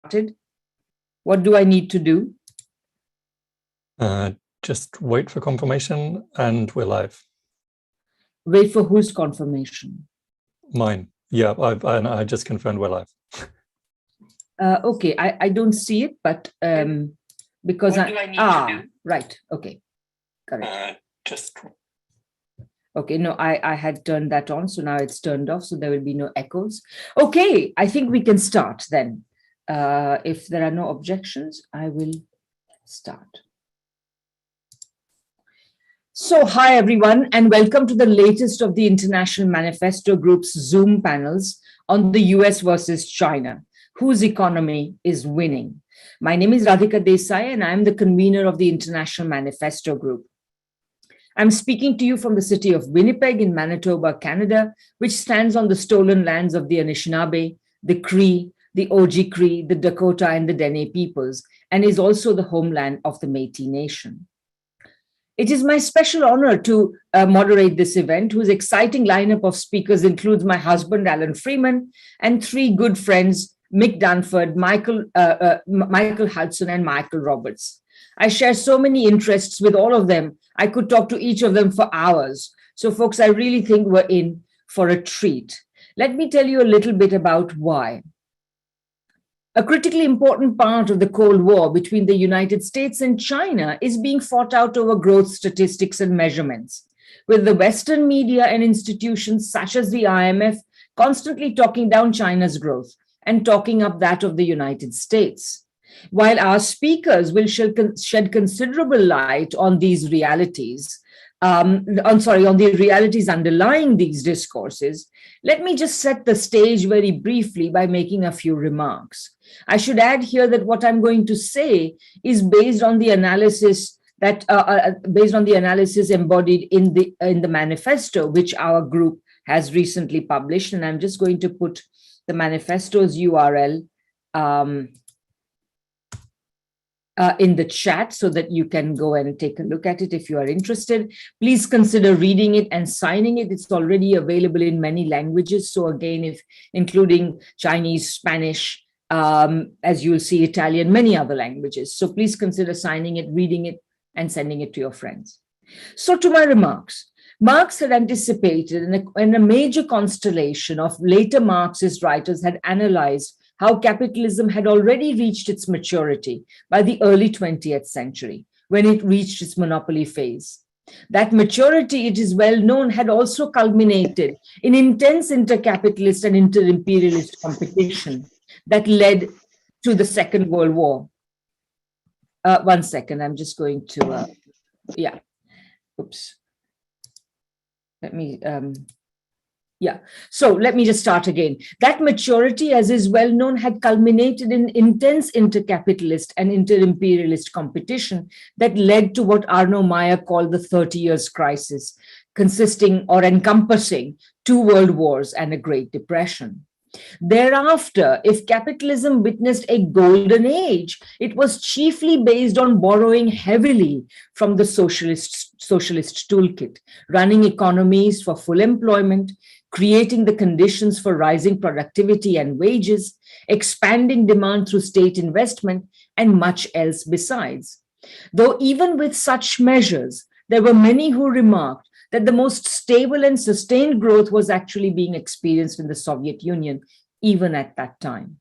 started? What do I need to do? Just wait for confirmation and we're live. Wait for whose confirmation? Mine. Yeah, I just confirmed we're live. Okay, I don't see it, but because what do I need to do? Right, okay, correct. Just Okay, no, I had turned that on, so now it's turned off, so there will be no echoes. Okay, I think we can start then. If there are no objections, I will start. So, hi everyone, and welcome to the latest of the International Manifesto Group's Zoom panels on the US versus China, whose economy is winning. My name is Radhika Desai, and I'm the convener of the International Manifesto Group. I'm speaking to you from the city of Winnipeg in Manitoba, Canada, which stands on the stolen lands of the Anishinaabe, the Cree, the Oji-Cree, the Dakota, and the Dene peoples, and is also the homeland of the Métis Nation. It is my special honor to moderate this event, whose exciting lineup of speakers includes my husband, Alan Freeman, and three good friends, Mick Dunford, Michael Hudson, and Michael Roberts. I share so many interests with all of them. I could talk to each of them for hours. So folks, I really think we're in for a treat. Let me tell you a little bit about why. A critically important part of the Cold War between the United States and China is being fought out over growth statistics and measurements, with the Western media and institutions such as the IMF constantly talking down China's growth and talking up that of the United States. While our speakers will shed considerable light on these realities, on the realities underlying these discourses, let me just set the stage very briefly by making a few remarks. I should add here that what I'm going to say is based on the analysis embodied in the manifesto, which our group has recently published, and I'm just going to put the manifesto's URL in the chat so that you can go and take a look at it if you are interested. Please consider reading it and signing it. It's already available in many languages. So again, if including Chinese, Spanish, as you'll see, Italian, many other languages. So please consider signing it, reading it, and sending it to your friends. So to my remarks. Marx had anticipated, and a major constellation of later Marxist writers had analyzed how capitalism had already reached its maturity by the early 20th century, when it reached its monopoly phase. That maturity, it is well known, had also culminated in intense intercapitalist and inter-imperialist competition that led to the Second World War. One second, I'm just going to, oops. Let me, so let me just start again. That maturity, as is well known, had culminated in intense intercapitalist and inter-imperialist competition that led to what Arno Meyer called the 30 Years Crisis, consisting or encompassing 2 world wars and a Great Depression. Thereafter, if capitalism witnessed a golden age, it was chiefly based on borrowing heavily from the socialist toolkit, running economies for full employment, creating the conditions for rising productivity and wages, expanding demand through state investment, and much else besides. Though even with such measures, there were many who remarked that the most stable and sustained growth was actually being experienced in the Soviet Union, even at that time.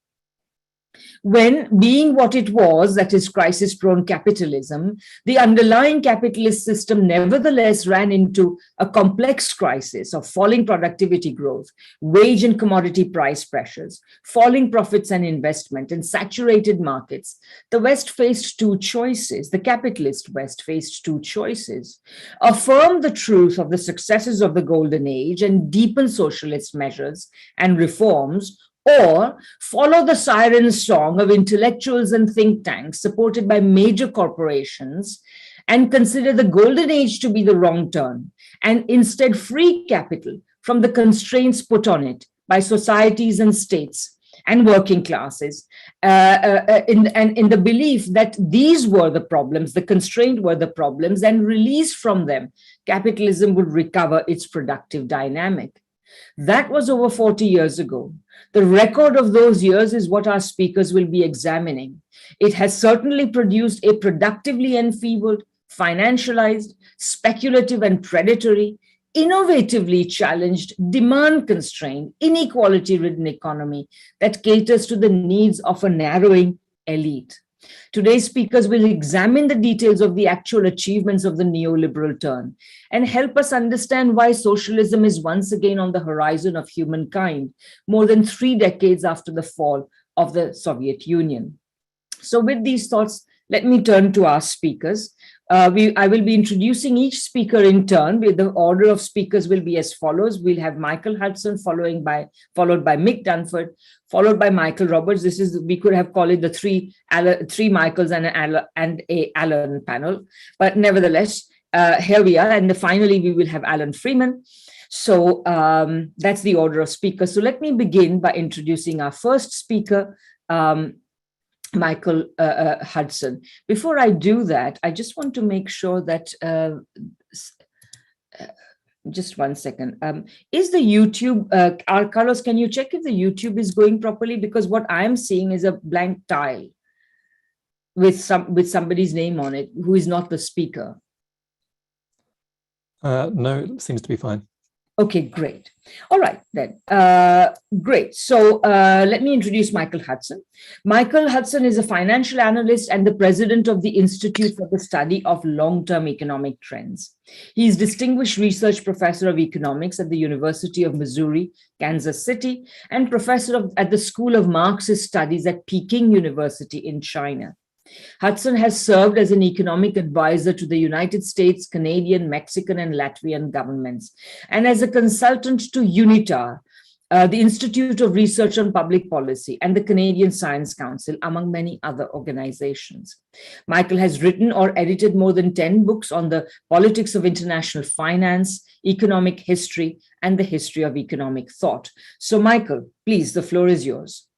When, being what it was, that is crisis-prone capitalism, the underlying capitalist system nevertheless ran into a complex crisis of falling productivity growth, wage and commodity price pressures, falling profits and investment, and saturated markets, the West faced 2 choices. The capitalist West faced 2 choices: affirm the truth of the successes of the Golden Age and deepen socialist measures and reforms, or follow the siren song of intellectuals and think tanks supported by major corporations and consider the golden age to be the wrong turn, and instead free capital from the constraints put on it by societies and states and working classes, in the belief that these were the problems, the constraint were the problems, and released from them, capitalism would recover its productive dynamic. That was over 40 years ago. The record of those years is what our speakers will be examining. It has certainly produced a productively enfeebled, financialized, speculative and predatory, innovatively challenged, demand constrained, inequality ridden economy that caters to the needs of a narrowing elite. Today's speakers will examine the details of the actual achievements of the neoliberal turn and help us understand why socialism is once again on the horizon of humankind, more than 3 decades after the fall of the Soviet Union. So with these thoughts, let me turn to our speakers. I will be introducing each speaker in turn. The order of speakers will be as follows. We'll have Michael Hudson, followed by Mick Dunford, followed by Michael Roberts. We could have called it the three Michaels and a Alan panel, but nevertheless, here we are. And finally, we will have Alan Freeman. So that's the order of speakers. So let me begin by introducing our first speaker, Michael Hudson. Before I do that, I just want to make sure that, just one second, is the YouTube, Carlos, can you check if the YouTube is going properly? Because what I'm seeing is a blank tile with somebody's name on it who is not the speaker. No, it seems to be fine. Okay, great. All right, then. Great. So let me introduce Michael Hudson. Michael Hudson is a financial analyst and the president of the Institute for the Study of Long-Term Economic Trends. He is Distinguished Research Professor of Economics at the University of Missouri, Kansas City, and professor at the School of Marxist Studies at Peking University in China. Hudson has served as an economic advisor to the United States, Canadian, Mexican, and Latvian governments, and as a consultant to UNITAR, the Institute of Research on Public Policy, and the Canadian Science Council, among many other organizations. Michael has written or edited more than 10 books on the politics of international finance, economic history, and the history of economic thought. So, Michael, please, the floor is yours.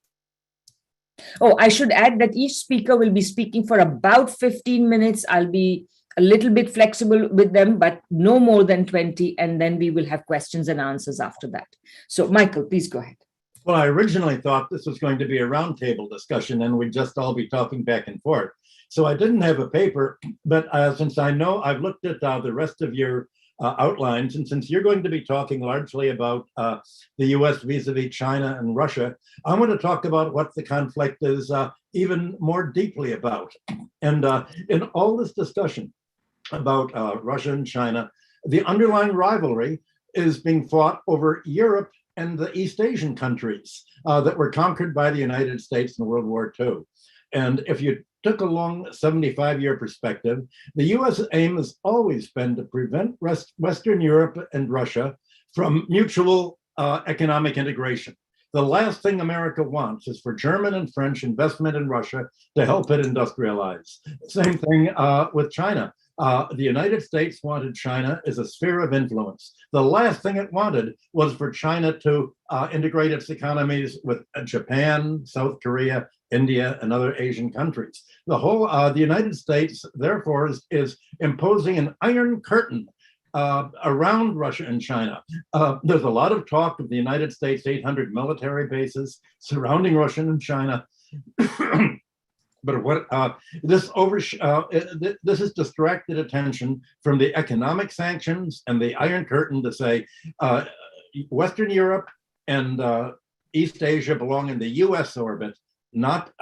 Oh, I should add that each speaker will be speaking for about 15 minutes. I'll be a little bit flexible with them, but no more than 20, and then we will have questions and answers after that. So, Michael, please go ahead. Well, I originally thought this was going to be a roundtable discussion and we'd just all be talking back and forth. So I didn't have a paper, but since I know I've looked at the rest of your outlines, and since you're going to be talking largely about the US vis-a-vis China and Russia, I want to talk about what the conflict is even more deeply about. And in all this discussion about Russia and China, the underlying rivalry is being fought over Europe and the East Asian countries that were conquered by the United States in World War II. And if you took a long 75-year perspective, the US aim has always been to prevent Western Europe and Russia from mutual economic integration. The last thing America wants is for German and French investment in Russia to help it industrialize. Same thing with China. The United States wanted China as a sphere of influence. The last thing it wanted was for China to integrate its economies with Japan, South Korea, India, and other Asian countries. The United States, therefore, is imposing an iron curtain around Russia and China. There's a lot of talk of the United States 800 military bases surrounding Russia and China. But what this has distracted attention from the economic sanctions and the Iron Curtain to say Western Europe and East Asia belong in the U.S. orbit, not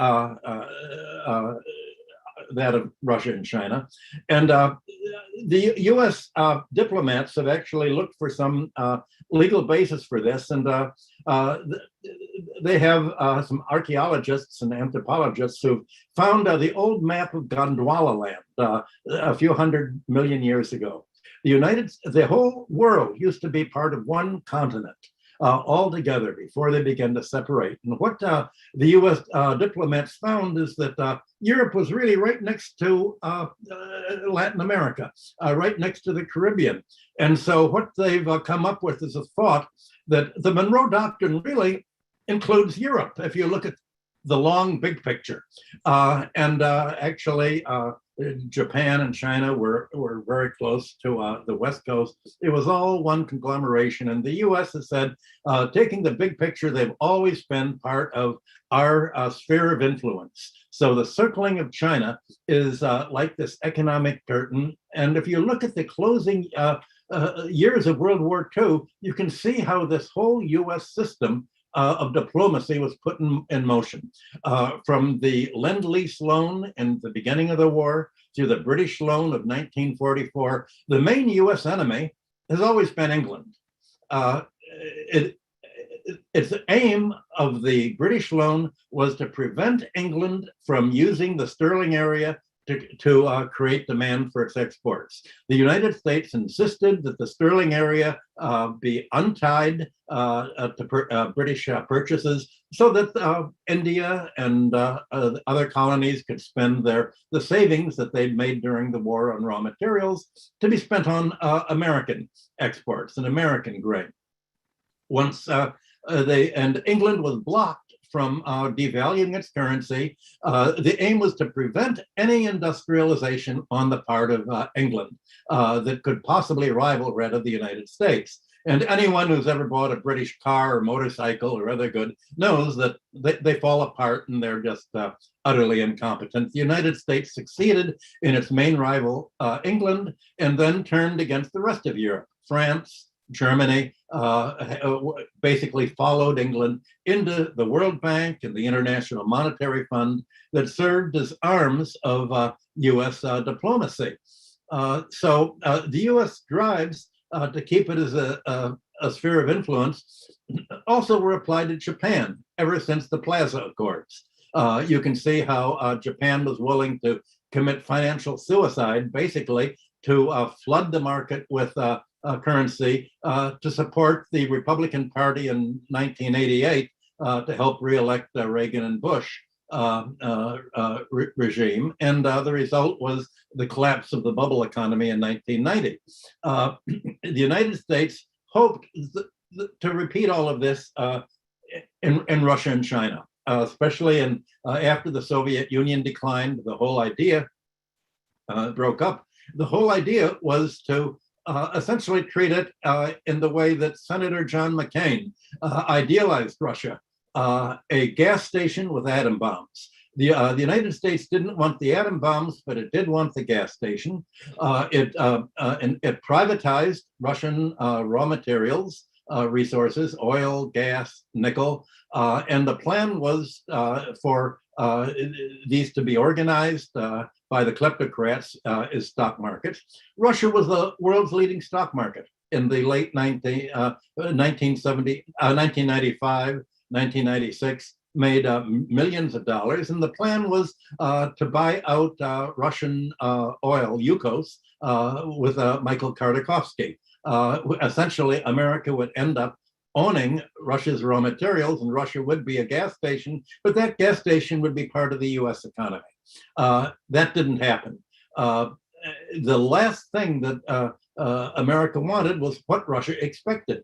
that of Russia and China. And the U.S. diplomats have actually looked for some legal basis for this, and they have some archaeologists and anthropologists who've found the old map of Gondwana land a few 100 million years ago. The whole world used to be part of one continent all together before they began to separate. And what the U.S. Diplomats found is that Europe was really right next to Latin America, right next to the Caribbean. And so what they've come up with is a thought that the Monroe Doctrine really includes Europe, if you look at the long, big picture. Actually, Japan and China were very close to the West Coast. It was all one conglomeration. And the US has said, taking the big picture, they've always been part of our sphere of influence. So the circling of China is like this economic curtain. And if you look at the closing years of World War II, you can see how this whole US system of diplomacy was put in motion. From the Lend-Lease loan in the beginning of the war to the British loan of 1944, the main US enemy has always been England. It's the aim of the British loan was to prevent England from using the sterling area to create demand for its exports. The United States insisted that the sterling area be untied to British purchases so that India and other colonies could spend the savings that they'd made during the war on raw materials to be spent on American exports and American grain. Once England was blocked from devaluing its currency. The aim was to prevent any industrialization on the part of England that could possibly rival that of the United States. And anyone who's ever bought a British car or motorcycle or other good knows that they fall apart and they're just utterly incompetent. The United States succeeded in its main rival, England, and then turned against the rest of Europe. France, Germany basically followed England into the World Bank and the International Monetary Fund that served as arms of US diplomacy. So the US strives to keep it as a sphere of influence also were applied to Japan ever since the Plaza Accords. You can see how Japan was willing to commit financial suicide, basically, to flood the market with currency to support the Republican Party in 1988 to help reelect Reagan and Bush regime. And the result was the collapse of the bubble economy in 1990. The United States hoped to repeat all of this in Russia and China, especially after the Soviet Union declined, the whole idea broke up. The whole idea was to essentially treat it in the way that Senator John McCain idealized Russia, a gas station with atom bombs. The United States didn't want the atom bombs, but it did want the gas station. It privatized Russian raw materials, resources, oil, gas, nickel, and the plan was for these to be organized by the kleptocrats as stock markets. Russia was the world's leading stock market in the late 1995, 1996, made millions of dollars. And the plan was to buy out Russian oil, Yukos, with Michael Khodorkovsky. Essentially, America would end up owning Russia's raw materials, and Russia would be a gas station, but that gas station would be part of the US economy. That didn't happen. The last thing that America wanted was what Russia expected.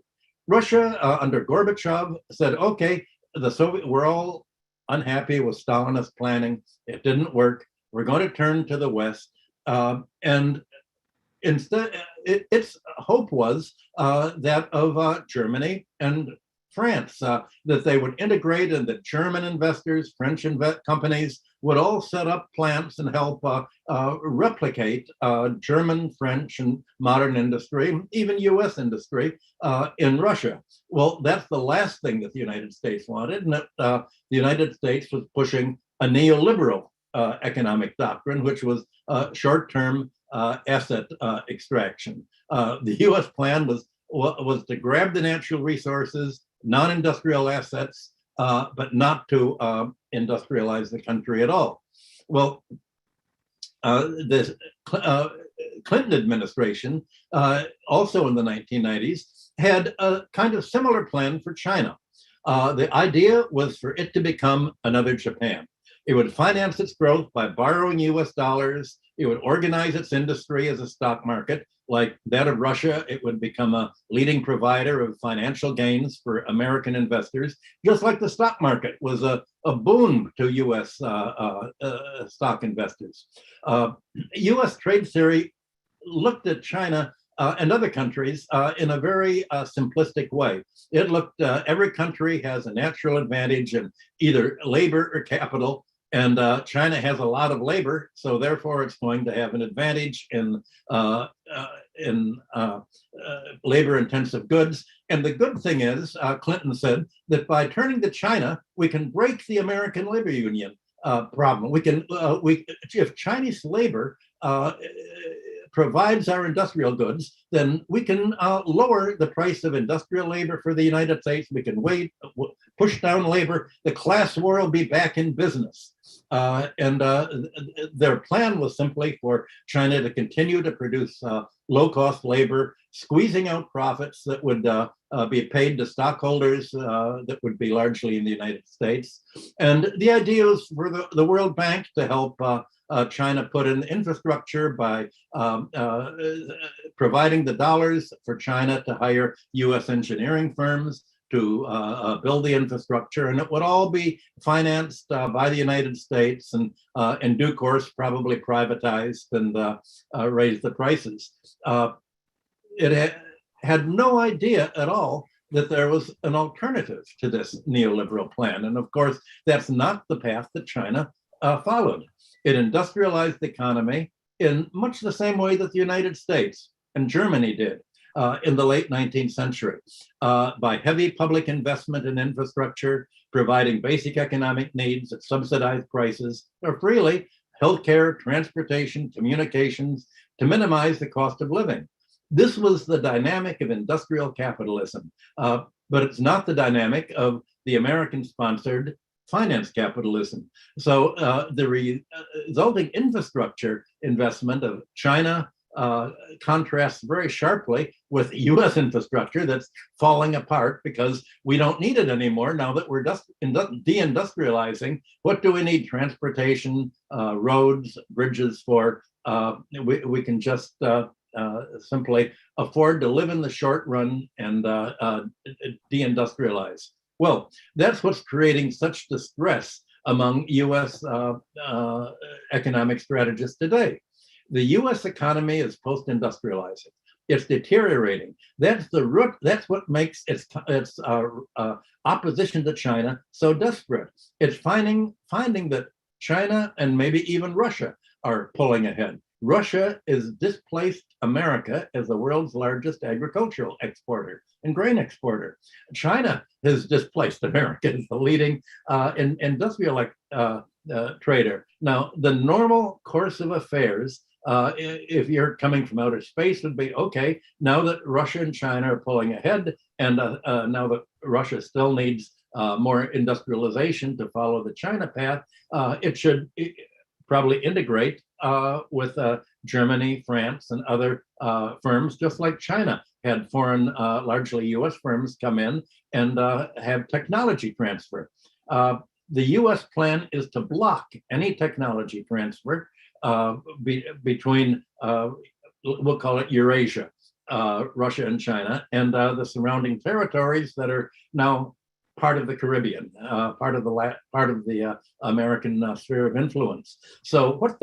Russia, under Gorbachev, said, okay, we're all unhappy with Stalinist planning. It didn't work. We're going to turn to the West. And instead, its hope was that of Germany and France, that they would integrate and that German investors, French companies would all set up plants and help replicate German, French, and modern industry, even US industry in Russia. Well, that's the last thing that the United States wanted, and the United States was pushing a neoliberal economic doctrine, which was short-term asset extraction. The US plan was to grab the natural resources, non-industrial assets, but not to industrialize the country at all. Well, the Clinton administration, also in the 1990s, had a kind of similar plan for China. The idea was for it to become another Japan. It would finance its growth by borrowing US dollars. It would organize its industry as a stock market. Like that of Russia, it would become a leading provider of financial gains for American investors, just like the stock market was a boon to US stock investors. US trade theory looked at China and other countries in a very simplistic way. It looked, every country has a natural advantage in either labor or capital, and China has a lot of labor, so therefore it's going to have an advantage in labor-intensive goods. And the good thing is, Clinton said, that by turning to China, we can break the American labor union problem. If Chinese labor provides our industrial goods, then we can lower the price of industrial labor for the United States. We can push down labor. The class war will be back in business. Their plan was simply for China to continue to produce low-cost labor, squeezing out profits that would be paid to stockholders that would be largely in the United States. And the idea was for the World Bank to help China put in infrastructure by providing the dollars for China to hire US engineering firms to build the infrastructure, and it would all be financed by the United States and in due course probably privatized and raise the prices. It had no idea at all that there was an alternative to this neoliberal plan. And of course, that's not the path that China followed. It industrialized the economy in much the same way that the United States and Germany did in the late 19th century, by heavy public investment in infrastructure, providing basic economic needs at subsidized prices, or freely, healthcare, transportation, communications, to minimize the cost of living. This was the dynamic of industrial capitalism, but it's not the dynamic of the American-sponsored finance capitalism. So the resulting infrastructure investment of China contrasts very sharply with US infrastructure that's falling apart because we don't need it anymore now that we're deindustrializing. What do we need? Transportation, roads, bridges for. We can just simply afford to live in the short run and deindustrialize. Well, that's what's creating such distress among US economic strategists today. The US economy is post-industrializing. It's deteriorating. That's the root. That's what makes its opposition to China so desperate. It's finding that China and maybe even Russia are pulling ahead. Russia has displaced America as the world's largest agricultural exporter and grain exporter. China has displaced America as the leading industrial trader. Now, the normal course of affairs, if you're coming from outer space, would be, okay, now that Russia and China are pulling ahead, and now that Russia still needs more industrialization to follow the China path, it should probably integrate with Germany, France, and other firms, just like China had foreign, largely US firms come in and have technology transfer. The US plan is to block any technology transfer between, we'll call it Eurasia, Russia and China, and the surrounding territories that are now part of the Caribbean, part of the American sphere of influence. So what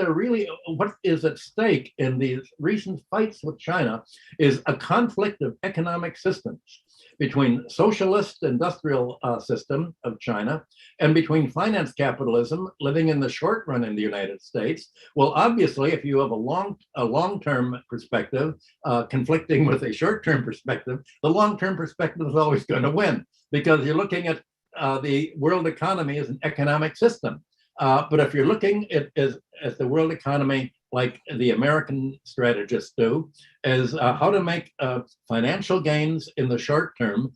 is at stake in these recent fights with China is a conflict of economic systems between socialist industrial system of China and between finance capitalism living in the short run in the United States. Well, obviously, if you have a long-term perspective conflicting with a short-term perspective, the long-term perspective is always going to win, because you're looking at the world economy as an economic system. But if you're looking at the world economy like the American strategists do, is how to make financial gains in the short term,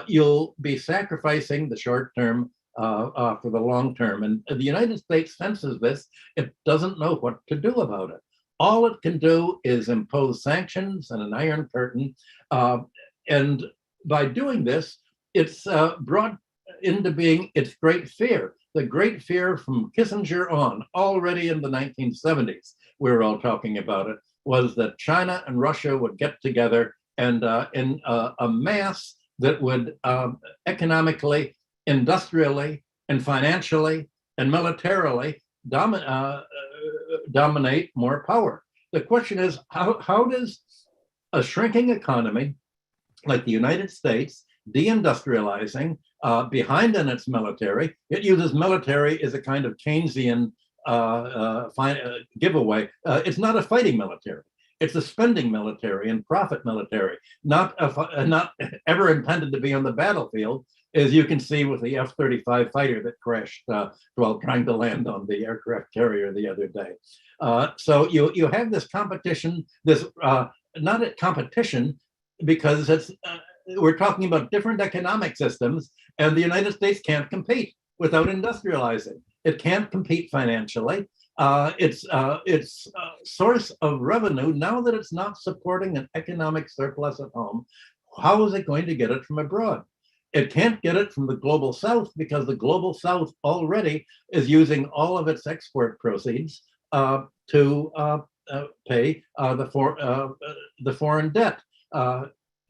you'll be sacrificing the short term for the long term. And the United States senses this. It doesn't know what to do about it. All it can do is impose sanctions and an iron curtain. And by doing this, it's brought into being its great fear. The great fear from Kissinger on, already in the 1970s, we were all talking about it, was that China and Russia would get together and in a mass that would economically, industrially, and financially, and militarily dominate more power. The question is, how does a shrinking economy like the United States, deindustrializing, behind in its military, it uses military as a kind of Keynesian giveaway. It's not a fighting military. It's a spending military and profit military, not ever intended to be on the battlefield, as you can see with the F-35 fighter that crashed while trying to land on the aircraft carrier the other day. So you have this competition, this not a competition, because it's we're talking about different economic systems, and the United States can't compete without industrializing. It can't compete financially. Its source of revenue, now that it's not supporting an economic surplus at home, how is it going to get it from abroad? It can't get it from the global south, because the global south already is using all of its export proceeds to pay the foreign debt.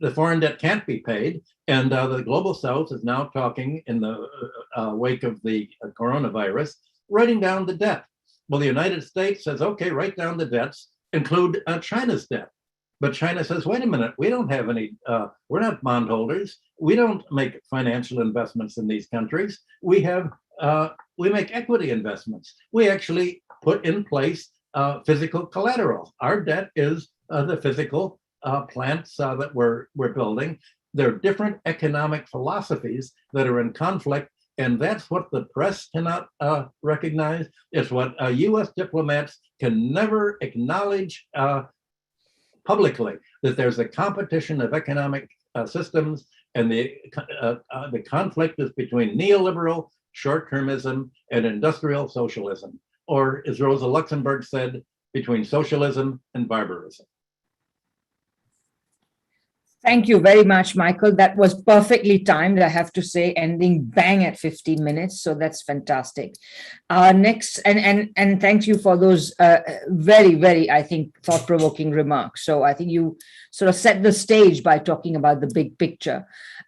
The foreign debt can't be paid, and the global south is now talking, in the wake of the coronavirus, writing down the debt. Well, the United States says, okay, write down the debts, include China's debt. But China says, wait a minute, we don't have any, we're not bondholders. We don't make financial investments in these countries. We make equity investments. We actually put in place physical collateral. Our debt is the physical plants that we're building. There are different economic philosophies that are in conflict, and that's what the press cannot recognize. It's what US diplomats can never acknowledge publicly, that there's a competition of economic systems, and the conflict is between neoliberal short-termism and industrial socialism, or as Rosa Luxemburg said, between socialism and barbarism. Thank you very much, Michael. That was perfectly timed, I have to say, ending bang at 15 minutes. So that's fantastic. Next, and thank you for those very, very, I think, thought-provoking remarks. So I think you sort of set the stage by talking about the big picture.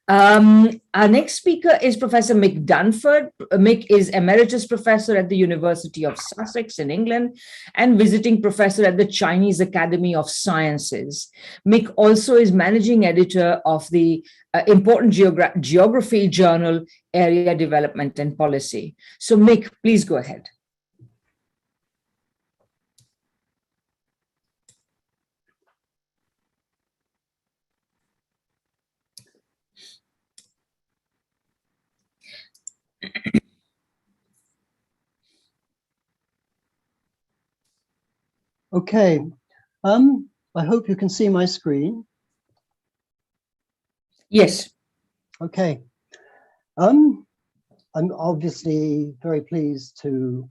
Our next speaker is Professor Mick Dunford. Mick is Emeritus Professor at the University of Sussex in England and visiting professor at the Chinese Academy of Sciences. Mick also is managing editor of the important geography journal, Area Development and Policy. So Mick, please go ahead. Okay, I hope you can see my screen. Yes. Okay. I'm obviously very pleased to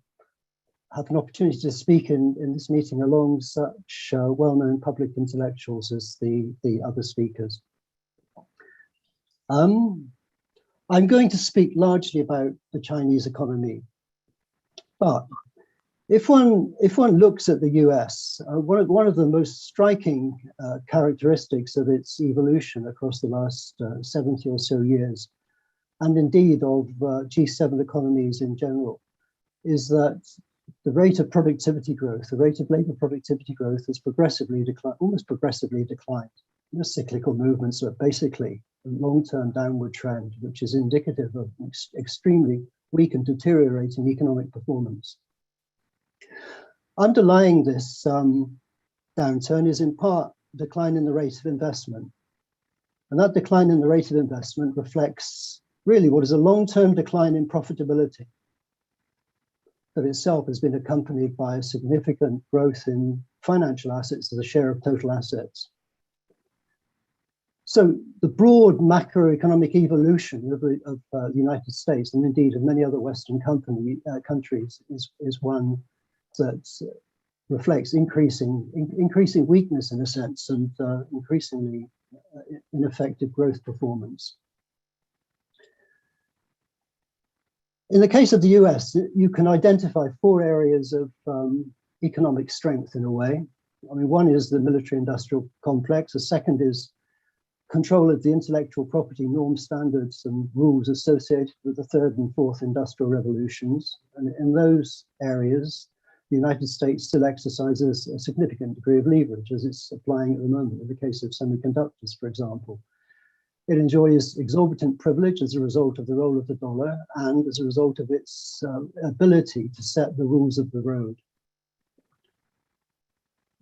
have an opportunity to speak in this meeting along such well-known public intellectuals as the other speakers. I'm going to speak largely about the Chinese economy, but if one looks at the US, one of the most striking characteristics of its evolution across the last 70 or so years, and indeed of G7 economies in general, is that the rate of productivity growth, the rate of labor productivity growth has progressively declined, almost progressively declined. The cyclical movements are basically a long-term downward trend, which is indicative of extremely weak and deteriorating economic performance. Underlying this downturn is in part decline in the rate of investment. And that decline in the rate of investment reflects really what is a long-term decline in profitability that itself has been accompanied by a significant growth in financial assets as a share of total assets. So the broad macroeconomic evolution of the United States, and indeed of many other Western countries, is one that reflects increasing weakness in a sense, and increasingly ineffective growth performance. In the case of the US, you can identify four areas of economic strength in a way. I mean, one is the military-industrial complex. The second is control of the intellectual property norms, standards, and rules associated with the third and fourth industrial revolutions. And in those areas, the United States still exercises a significant degree of leverage, as it's applying at the moment in the case of semiconductors, for example. It enjoys exorbitant privilege as a result of the role of the dollar and as a result of its ability to set the rules of the road.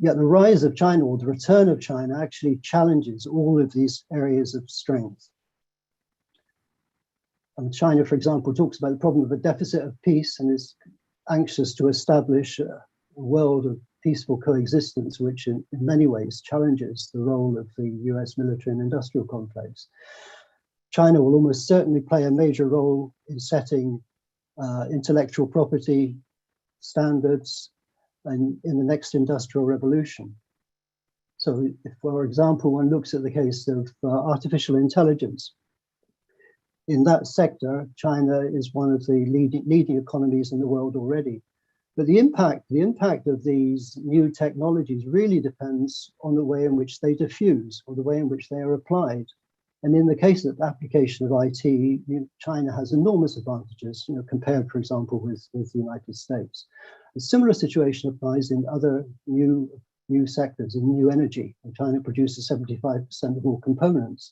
Yet the rise of China, or the return of China, actually challenges all of these areas of strength. And China, for example, talks about the problem of a deficit of peace and is anxious to establish a world of peaceful coexistence, which in many ways challenges the role of the US military and industrial complex. China will almost certainly play a major role in setting intellectual property standards and in the next industrial revolution. So if, for example, one looks at the case of artificial intelligence, in that sector, China is one of the leading economies in the world already. But the impact of these new technologies really depends on the way in which they diffuse or the way in which they are applied. And in the case of the application of IT, China has enormous advantages, compared, for example, with the United States. A similar situation applies in other new sectors, in new energy. China produces 75% of all components.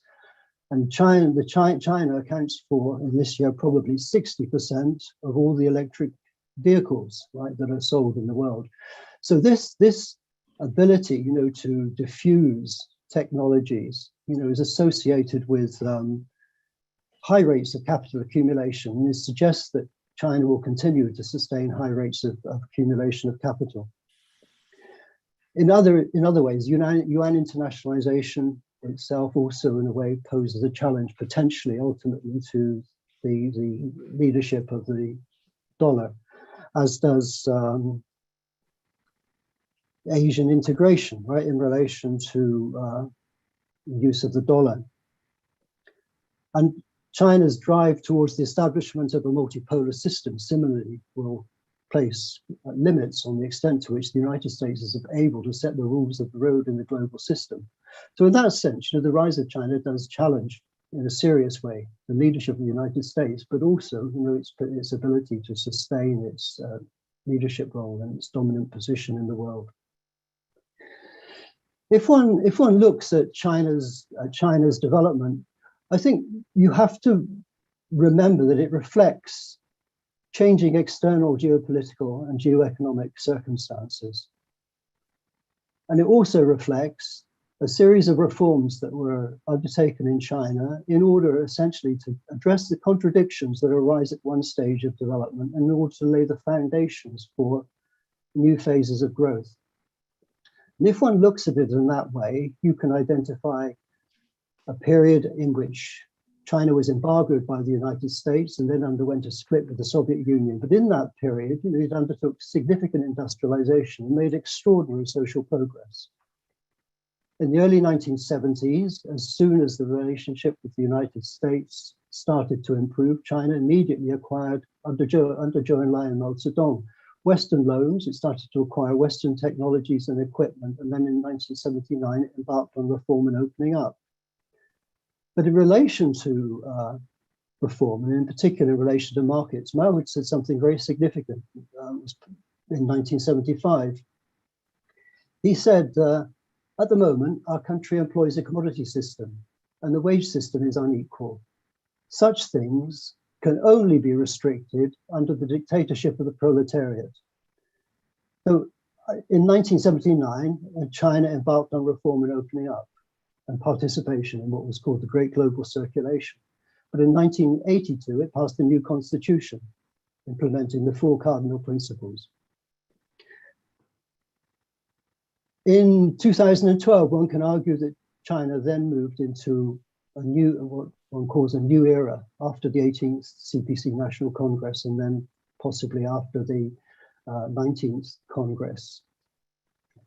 And China accounts for, in this year, probably 60% of all the electric vehicles, right, that are sold in the world. So this ability, to diffuse technologies, is associated with high rates of capital accumulation, and it suggests that China will continue to sustain high rates of accumulation of capital. In other ways, yuan internationalization itself also, in a way, poses a challenge potentially, ultimately, to the leadership of the dollar, as does Asian integration, right, in relation to use of the dollar. And China's drive towards the establishment of a multipolar system similarly will place limits on the extent to which the United States is able to set the rules of the road in the global system. So in that sense, the rise of China does challenge in a serious way the leadership of the United States, but also its ability to sustain its leadership role and its dominant position in the world. If one looks at China's development, I think you have to remember that it reflects changing external geopolitical and geoeconomic circumstances. And it also reflects a series of reforms that were undertaken in China in order essentially to address the contradictions that arise at one stage of development in order to lay the foundations for new phases of growth. And if one looks at it in that way, you can identify a period in which China was embargoed by the United States and then underwent a split with the Soviet Union. But in that period, it undertook significant industrialization and made extraordinary social progress. In the early 1970s, as soon as the relationship with the United States started to improve, China immediately acquired, under Zhou Enlai and Mao Zedong, Western loans. It started to acquire Western technologies and equipment. And then in 1979, it embarked on reform and opening up. But in relation to reform, and in particular in relation to markets, Mao had said something very significant in 1975. He said, at the moment, our country employs a commodity system and the wage system is unequal. Such things can only be restricted under the dictatorship of the proletariat. So in 1979, China embarked on reform and opening up and participation in what was called the Great Global Circulation. But in 1982, it passed a new constitution, implementing the four cardinal principles. In 2012, one can argue that China then moved into a new, what one calls a new era, after the 18th CPC National Congress, and then possibly after the 19th Congress.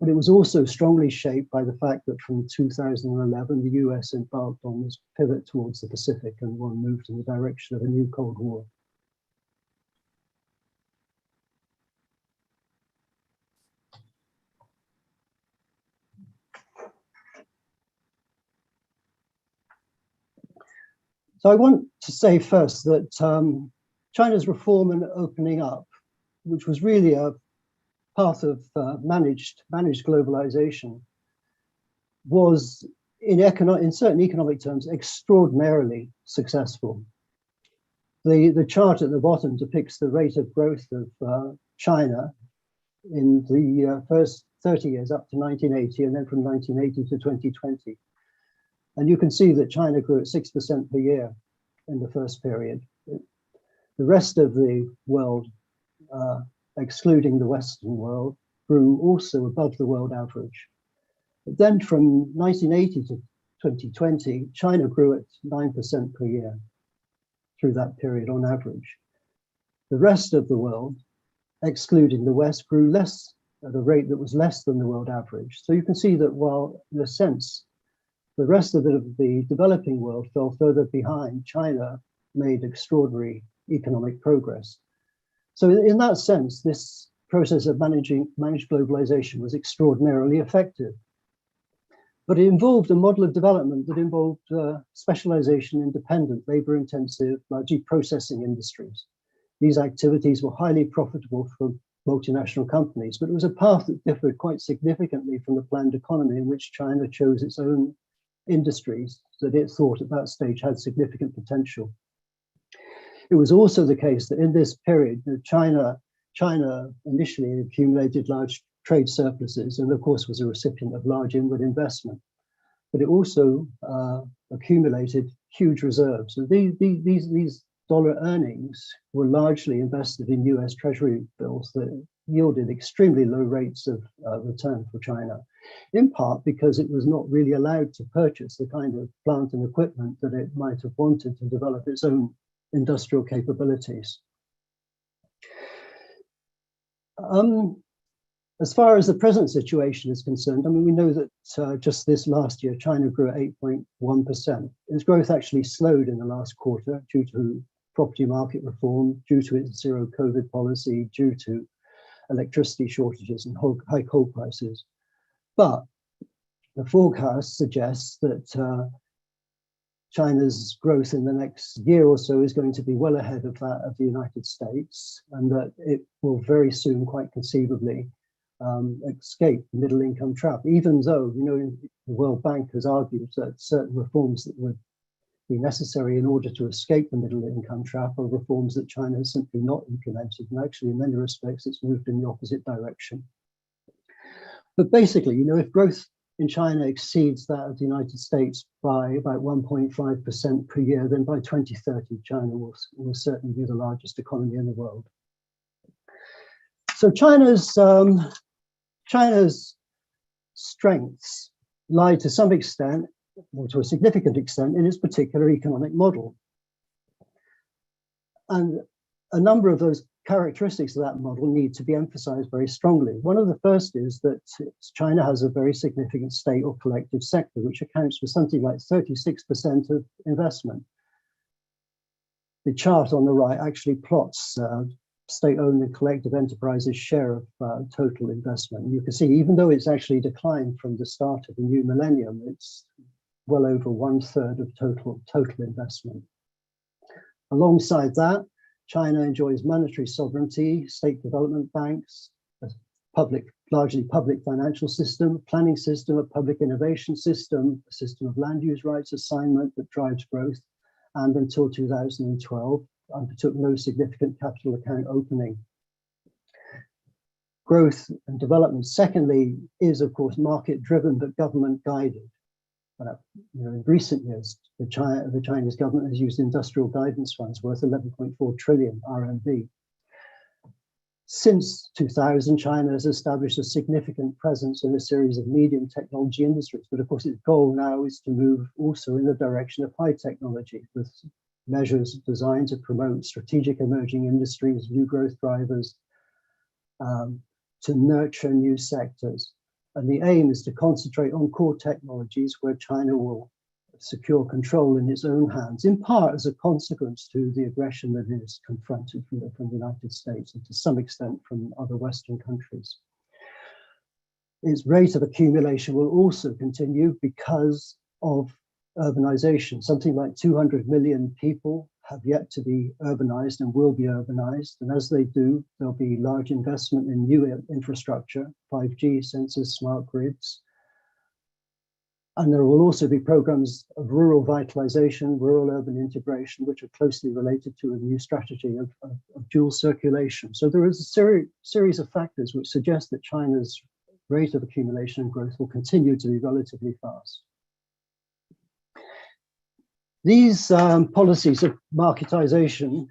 But it was also strongly shaped by the fact that from 2011, the US embarked on this pivot towards the Pacific and one moved in the direction of a new Cold War. So I want to say first that China's reform and opening up, which was really a path of managed globalization, was in certain economic terms extraordinarily successful. The chart at the bottom depicts the rate of growth of China in the first 30 years up to 1980, and then from 1980 to 2020. And you can see that China grew at 6% per year in the first period. The rest of the world, excluding the Western world, grew also above the world average. But then from 1980 to 2020, China grew at 9% per year through that period on average. The rest of the world, excluding the West, grew less at a rate that was less than the world average. So you can see that while, in a sense, the rest of the developing world fell further behind, China made extraordinary economic progress. So in that sense, this process of managed globalization was extraordinarily effective. But it involved a model of development that involved specialization in dependent, labor-intensive, largely processing industries. These activities were highly profitable for multinational companies, but it was a path that differed quite significantly from the planned economy in which China chose its own industries that it thought at that stage had significant potential. It was also the case that in this period, China initially accumulated large trade surpluses and of course was a recipient of large inward investment, but it also accumulated huge reserves. So these dollar earnings were largely invested in US Treasury bills that yielded extremely low rates of return for China, in part because it was not really allowed to purchase the kind of plant and equipment that it might have wanted to develop its own industrial capabilities. As far as the present situation is concerned, I mean, we know that just this last year, China grew at 8.1%. Its growth actually slowed in the last quarter due to property market reform, due to its zero COVID policy, due to electricity shortages and high coal prices. But the forecast suggests that China's growth in the next year or so is going to be well ahead of that of the United States, and that it will very soon, quite conceivably, escape the middle income trap, even though, you know, the World Bank has argued that certain reforms that would be necessary in order to escape the middle income trap are reforms that China has simply not implemented. And actually, in many respects, it's moved in the opposite direction. But basically, you know, if growth in China exceeds that of the United States by about 1.5% per year, then by 2030, China will certainly be the largest economy in the world. So China's strengths lie to some extent, or to a significant extent, in its particular economic model. And a number of those characteristics of that model need to be emphasized very strongly. One of the first is that China has a very significant state or collective sector, which accounts for something like 36% of investment. The chart on the right actually plots state-owned and collective enterprises' share of total investment. And you can see, even though it's actually declined from the start of the new millennium, it's well over 1/3 of total investment. Alongside that, China enjoys monetary sovereignty, state development banks, a largely public financial system, planning system, a public innovation system, a system of land use rights assignment that drives growth, and until 2012, undertook no significant capital account opening. Growth and development, secondly, is of course market-driven but government-guided. You know, in recent years, the Chinese government has used industrial guidance funds worth 11.4 trillion RMB. Since 2000, China has established a significant presence in a series of medium technology industries, but of course its goal now is to move also in the direction of high technology, with measures designed to promote strategic emerging industries, new growth drivers, to nurture new sectors. And the aim is to concentrate on core technologies where China will secure control in its own hands, in part as a consequence to the aggression that is confronted from the United States and to some extent from other Western countries. Its rate of accumulation will also continue because of urbanization. Something like 200 million people have yet to be urbanized and will be urbanized. And as they do, there'll be large investment in new infrastructure, 5G, sensors, smart grids. And there will also be programs of rural vitalization, rural-urban integration, which are closely related to a new strategy of dual circulation. So there is a series of factors which suggest that China's rate of accumulation and growth will continue to be relatively fast. These policies of marketization,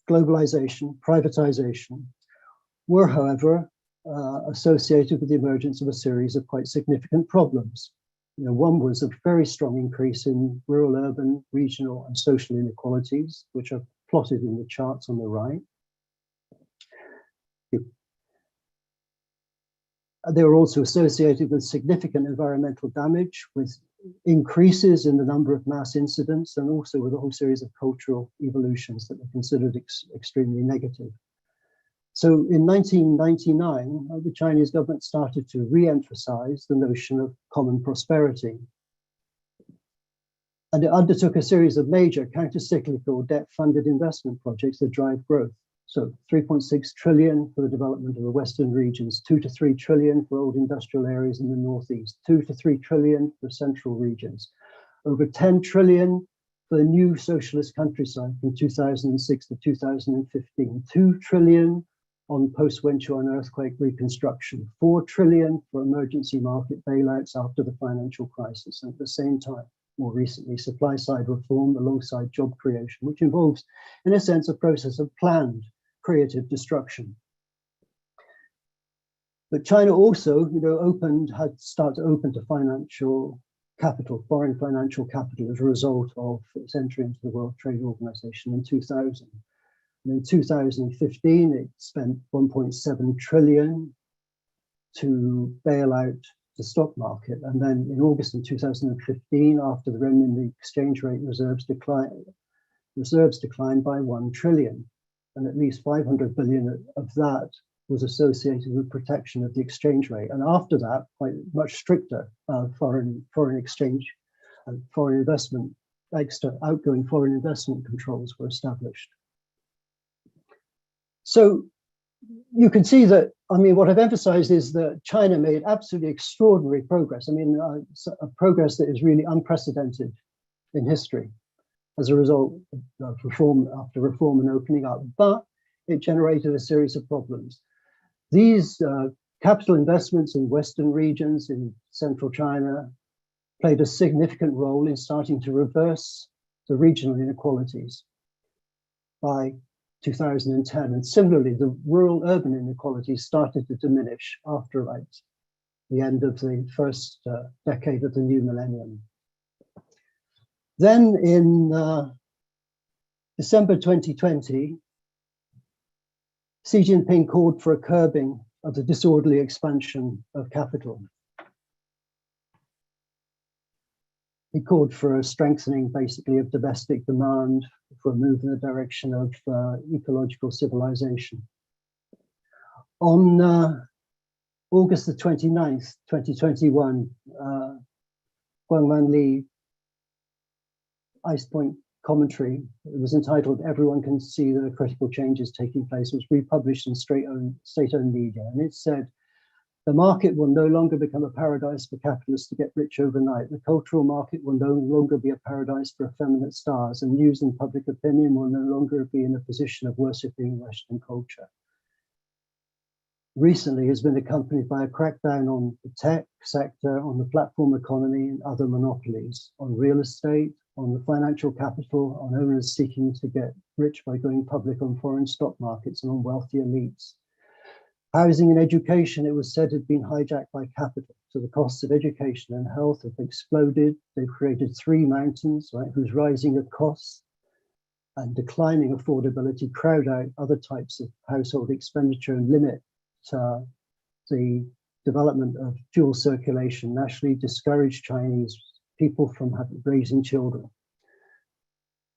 globalization, privatization were, however, associated with the emergence of a series of quite significant problems. You know, one was a very strong increase in rural, urban, regional, and social inequalities, which are plotted in the charts on the right. They were also associated with significant environmental damage, with increases in the number of mass incidents, and also with a whole series of cultural evolutions that were considered extremely negative. So in 1999, the Chinese government started to re-emphasize the notion of common prosperity. And it undertook a series of major counter-cyclical debt-funded investment projects that drive growth. So 3.6 trillion for the development of the Western regions, 2 to 3 trillion for old industrial areas in the Northeast, 2 to 3 trillion for central regions, over 10 trillion for the new socialist countryside from 2006 to 2015, 2 trillion on post-Wenchuan earthquake reconstruction, 4 trillion for emergency market bailouts after the financial crisis, and at the same time, more recently, supply-side reform alongside job creation, which involves, in a sense, a process of planned creative destruction. But China also, had started to open to financial capital, foreign financial capital, as a result of its entry into the World Trade Organization in 2000. And in 2015, it spent 1.7 trillion to bail out the stock market. And then in August in 2015, after the renminbi exchange rate reserves declined by 1 trillion. And at least 500 billion of that was associated with protection of the exchange rate. And after that, quite much stricter foreign exchange and foreign investment, outgoing foreign investment controls were established. So you can see that, what I've emphasized is that China made absolutely extraordinary progress. A progress that is really unprecedented in history as a result of reform after reform and opening up, but it generated a series of problems. These capital investments in Western regions, in central China, played a significant role in starting to reverse the regional inequalities by 2010. And similarly, the rural-urban inequalities started to diminish after the end of the first decade of the new millennium. Then in December 2020, Xi Jinping called for a curbing of the disorderly expansion of capital. He called for a strengthening, basically, of domestic demand, for a move in the direction of ecological civilization. On August the 29th, 2021, Guangman Li Ice Point commentary, it was entitled "Everyone Can See the Critical Changes Taking Place," was republished in state-owned media, and it said, "The market will no longer become a paradise for capitalists to get rich overnight. The cultural market will no longer be a paradise for effeminate stars, and news and public opinion will no longer be in a position of worshipping Western culture." Recently has been accompanied by a crackdown on the tech sector, on the platform economy and other monopolies, on real estate, on the financial capital, on owners seeking to get rich by going public on foreign stock markets, and on wealthy elites. Housing and education, it was said, had been hijacked by capital. So the costs of education and health have exploded. They've created three mountains, right, whose rising of costs and declining affordability crowd out other types of household expenditure and limit the development of dual circulation, nationally discourage Chinese people from raising children.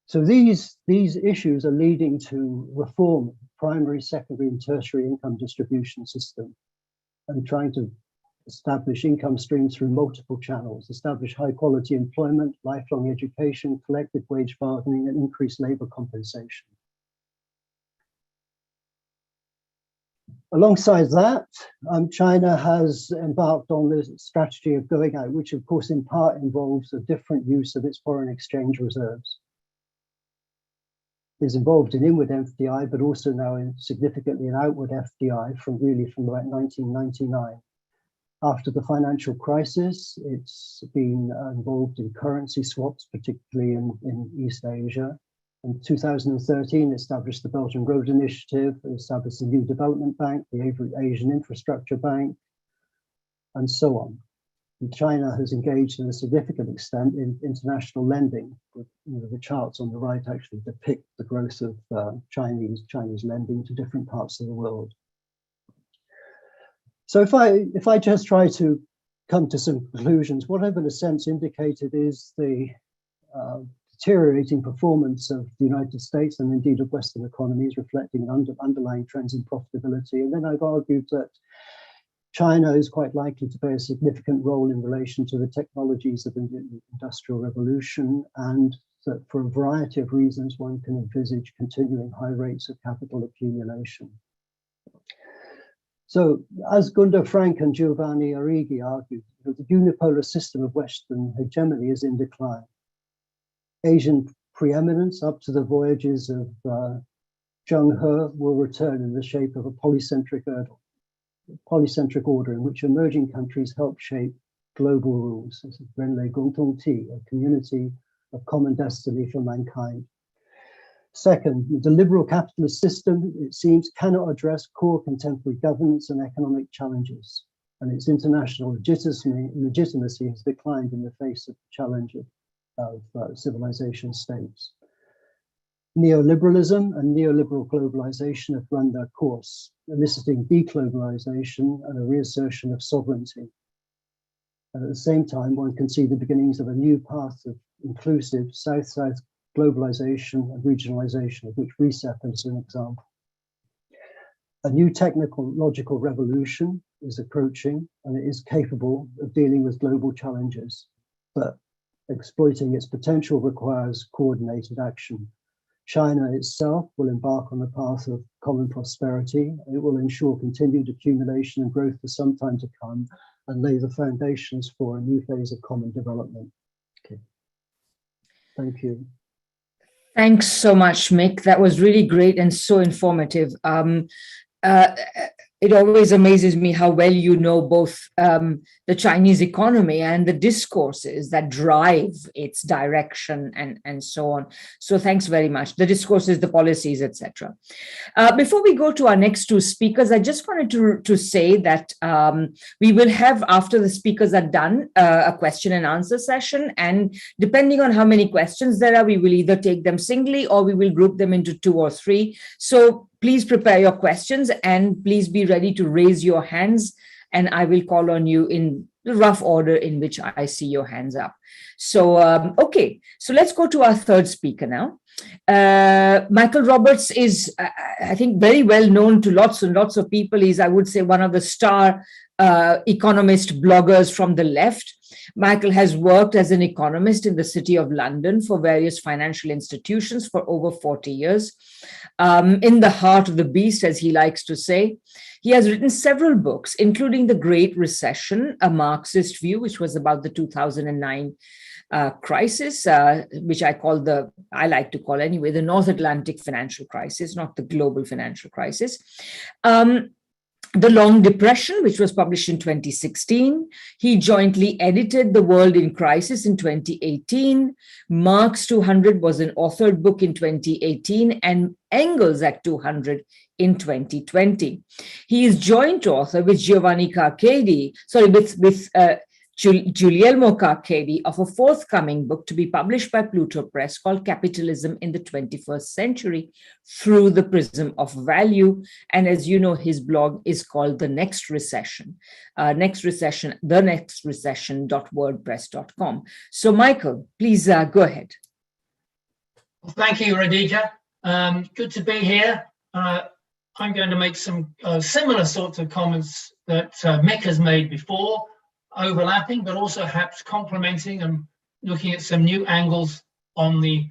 So these issues are leading to reform primary, secondary, and tertiary income distribution system, and trying to establish income streams through multiple channels, establish high quality employment, lifelong education, collective wage bargaining, and increased labor compensation. Alongside that, China has embarked on this strategy of going out, which of course in part involves a different use of its foreign exchange reserves. It's involved in inward FDI, but also now significantly in outward FDI from about 1999. After the financial crisis, it's been involved in currency swaps, particularly in East Asia. In 2013, established the Belt and Road Initiative, established the New Development Bank, the Asian Infrastructure Bank, and so on. And China has engaged in a significant extent in international lending. The charts on the right actually depict the growth of Chinese lending to different parts of the world. So if I just try to come to some conclusions, what I've in a sense indicated is the deteriorating performance of the United States and indeed of Western economies, reflecting underlying trends in profitability. And then I've argued that China is quite likely to play a significant role in relation to the technologies of the Industrial Revolution, and that for a variety of reasons, one can envisage continuing high rates of capital accumulation. So, as Gunther Frank and Giovanni Arrighi argued, the unipolar system of Western hegemony is in decline. Asian preeminence up to the voyages of Zheng He will return in the shape of a polycentric order in which emerging countries help shape global rules. This is Renlei Gongtong Ti, a community of common destiny for mankind. Second, the liberal capitalist system, it seems, cannot address core contemporary governance and economic challenges, and its international legitimacy has declined in the face of the challenge of civilization states. Neoliberalism and neoliberal globalization have run their course, eliciting deglobalization and a reassertion of sovereignty. And at the same time, one can see the beginnings of a new path of inclusive South-South globalization and regionalization, of which RCEP is an example. A new technological revolution is approaching, and it is capable of dealing with global challenges, but exploiting its potential requires coordinated action. China itself will embark on a path of common prosperity. It will ensure continued accumulation and growth for some time to come and lay the foundations for a new phase of common development. Okay. Thank you. Thanks so much, Mick. That was really great and so informative. It always amazes me how well you know both the Chinese economy and the discourses that drive its direction and so on. So thanks very much. The discourses, the policies, etc. Before we go to our next two speakers, I just wanted to say that we will have, after the speakers are done, a question and answer session. And depending on how many questions there are, we will either take them singly or we will group them into 2 or 3. So please prepare your questions and please be ready to raise your hands, and I will call on you in the rough order in which I see your hands up. So, okay, so let's go to our third speaker now. Michael Roberts is, I think, very well known to lots and lots of people. He's, I would say, one of the star economist bloggers from the left. Michael has worked as an economist in the City of London for various financial institutions for over 40 years. In the heart of the beast, as he likes to say. He has written several books, including The Great Recession, a Marxist view, which was about the 2009 crisis, which I like to call anyway, the North Atlantic financial crisis, not the global financial crisis. The Long Depression, which was published in 2016. He jointly edited The World in Crisis in 2018. Marx 200 was an authored book in 2018, and Engels at 200 in 2020. He is joint author with Giovanni Carcedi, with Guglielmo Carcedi, of a forthcoming book to be published by Pluto Press called Capitalism in the 21st Century Through the Prism of Value. And as you know, his blog is called The Next Recession, thenextrecession.wordpress.com. So Michael, please go ahead. Well, thank you, Radhika. Good to be here. I'm going to make some similar sorts of comments that Mick has made before, overlapping, but also perhaps complementing and looking at some new angles on the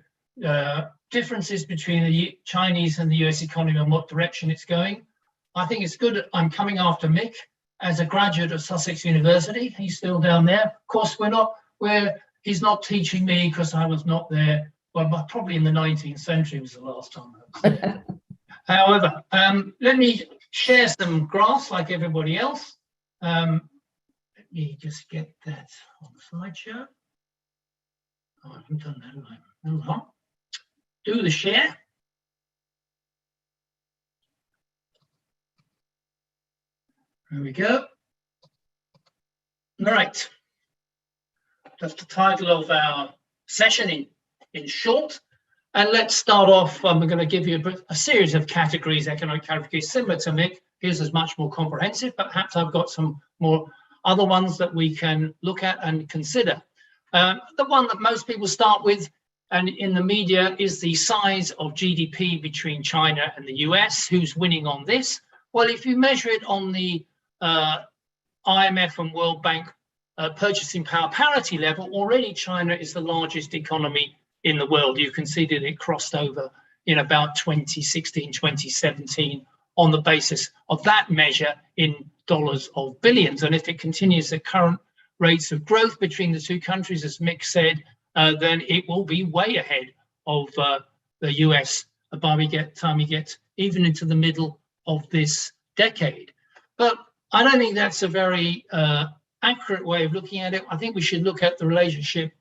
differences between the Chinese and the US economy and what direction it's going. I think it's good. I'm coming after Mick as a graduate of Sussex University. He's still down there. Of course, he's not teaching me because I was not there. Well, probably in the 19th century was the last time I was there. However, let me share some graphs like everybody else. Let me just get that on the slideshow. Oh, I haven't done that. Hold on. Do the share. There we go. All right. That's the title of our session in short. And let's start off. I'm going to give you a series of categories, economic categories, similar to Mick. His is much more comprehensive, but perhaps I've got some more other ones that we can look at and consider. The one that most people start with, and in the media, is the size of GDP between China and the US. Who's winning on this? Well, if you measure it on the IMF and World Bank purchasing power parity level, already China is the largest economy in the world. You can see that it crossed over in about 2016, 2017 on the basis of that measure in dollars of billions. And if it continues at current rates of growth between the two countries, as Mick said, then it will be way ahead of the US by the time we get even into the middle of this decade. But I don't think that's a very accurate way of looking at it. I think we should look at the relationship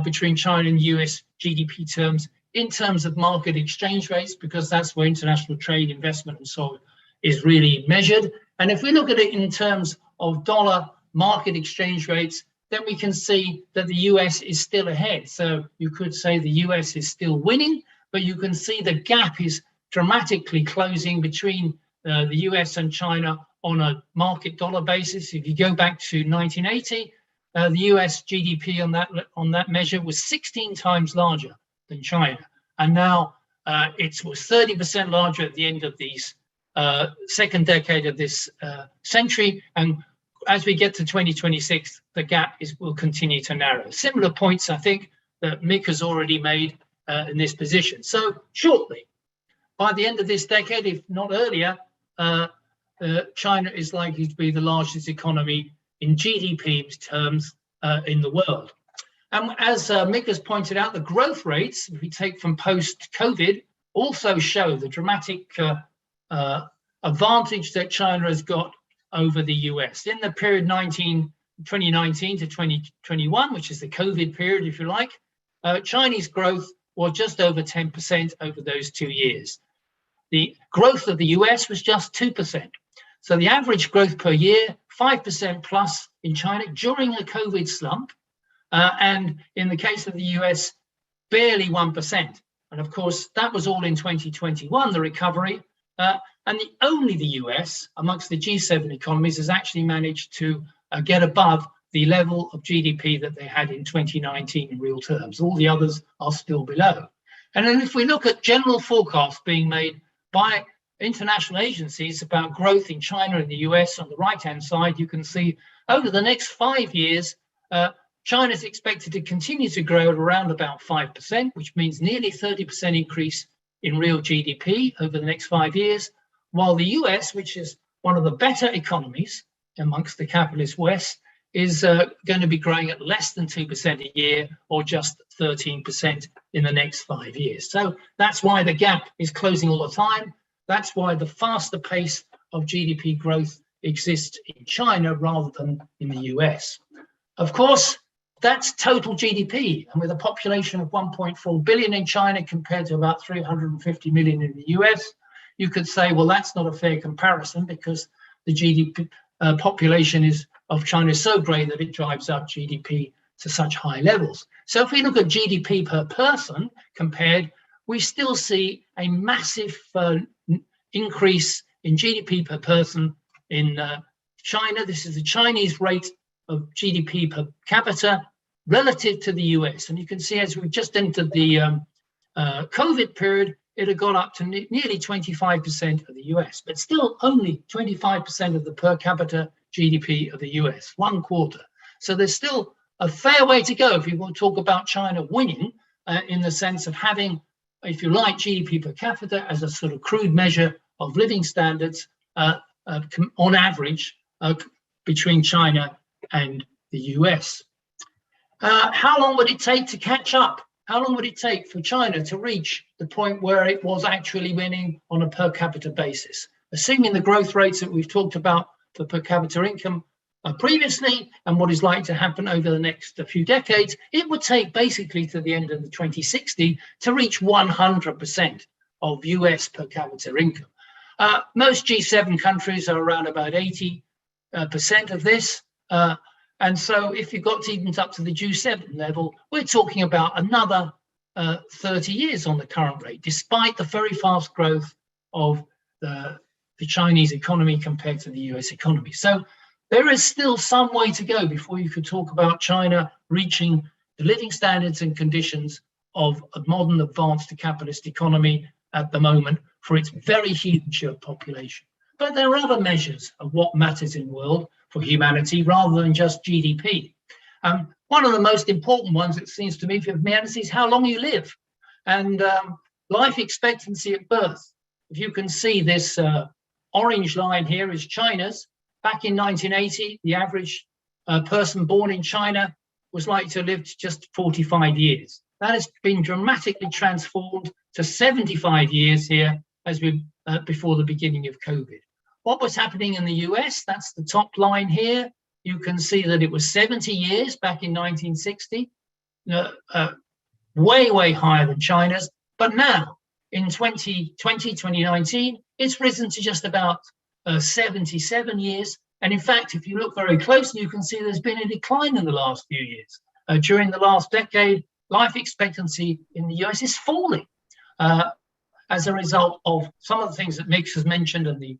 between China and US GDP terms in terms of market exchange rates, because that's where international trade, investment, and so on is really measured. And if we look at it in terms of dollar market exchange rates, then we can see that the US is still ahead. So you could say the US is still winning, but you can see the gap is dramatically closing between the US and China on a market dollar basis. If you go back to 1980, the US GDP on that measure was 16 times larger than China. And now it was 30% larger at the end of the second decade of this century. And as we get to 2026, the gap will continue to narrow. Similar points, I think, that Mick has already made in this position. So shortly, by the end of this decade, if not earlier, China is likely to be the largest economy in GDP terms in the world. And as Mick has pointed out, the growth rates, if we take from post-COVID, also show the dramatic advantage that China has got over the US. In the period 2019 to 2021, which is the COVID period, if you like, Chinese growth was just over 10% over those 2 years. The growth of the US was just 2%. So the average growth per year, 5% plus in China during a COVID slump. And in the case of the US, barely 1%. And of course, that was all in 2021, the recovery. And only the US, amongst the G7 economies, has actually managed to get above the level of GDP that they had in 2019 in real terms. All the others are still below. And then if we look at general forecasts being made by international agencies about growth in China and the US on the right-hand side, you can see over the next 5 years, China is expected to continue to grow at around about 5%, which means nearly 30% increase in real GDP over the next 5 years, while the US, which is one of the better economies amongst the capitalist West, is going to be growing at less than 2% a year, or just 13% in the next 5 years. So that's why the gap is closing all the time. That's why the faster pace of GDP growth exists in China rather than in the US. Of course, that's total GDP. And with a population of 1.4 billion in China compared to about 350 million in the US, you could say, well, that's not a fair comparison because the GDP population of China is so great that it drives up GDP to such high levels. So if we look at GDP per person compared, we still see a massive increase in GDP per person in China. This is the Chinese rate of GDP per capita relative to the US. And you can see as we just entered the COVID period, it had gone up to nearly 25% of the US, but still only 25% of the per capita GDP of the US, 1/4. So there's still a fair way to go if you want to talk about China winning in the sense of having, if you like, GDP per capita as a sort of crude measure of living standards on average between China and the US. How long would it take to catch up? How long would it take for China to reach the point where it was actually winning on a per capita basis? Assuming the growth rates that we've talked about for per capita income previously and what is likely to happen over the next few decades, it would take basically to the end of the 2060 to reach 100% of US per capita income. Most G7 countries are around about 80% of this. And so if you got even up to the G7 level, we're talking about another 30 years on the current rate, despite the very fast growth of the Chinese economy compared to the US economy. So there is still some way to go before you could talk about China reaching the living standards and conditions of a modern advanced capitalist economy at the moment for its very huge population. But there are other measures of what matters in the world for humanity rather than just GDP. One of the most important ones, it seems to me, for humanity is how long you live and life expectancy at birth. If you can see this orange line here is China's. Back in 1980, the average person born in China was likely to live just 45 years. That has been dramatically transformed to 75 years here as we before the beginning of COVID. What was happening in the US, that's the top line here. You can see that it was 70 years back in 1960, way, way higher than China's. But now in 2020, 2019, it's risen to just about 77 years. And in fact, if you look very closely, you can see there's been a decline in the last few years. During the last decade, life expectancy in the US is falling as a result of some of the things that Mick has mentioned and the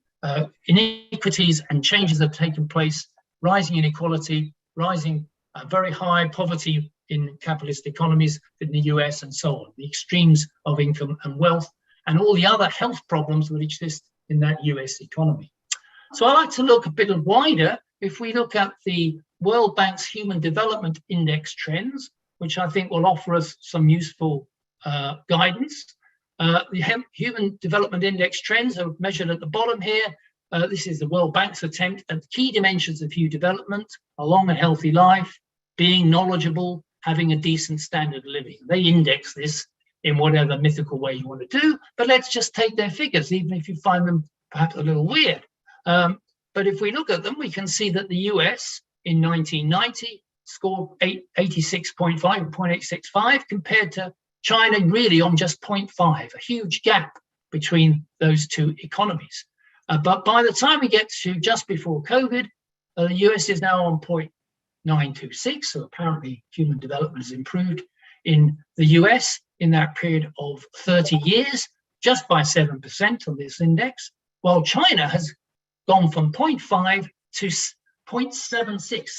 inequities and changes that have taken place, rising inequality, rising very high poverty in capitalist economies in the US and so on, the extremes of income and wealth, and all the other health problems that exist in that US economy. So I like to look a bit wider. If we look at the World Bank's Human Development Index trends, which I think will offer us some useful guidance. The Human Development Index trends are measured at the bottom here. This is the World Bank's attempt at key dimensions of human development: a long and healthy life, being knowledgeable, having a decent standard of living. They index this in whatever mythical way you want to do, but let's just take their figures, even if you find them perhaps a little weird. But if we look at them, we can see that the US in 1990 scored 86.5, 0.865, compared to China really on just 0.5, a huge gap between those two economies. But by the time we get to just before COVID, the US is now on 0.926, so apparently human development has improved in the US in that period of 30 years, just by 7% on this index, while China has gone from 0.5 to 0.76.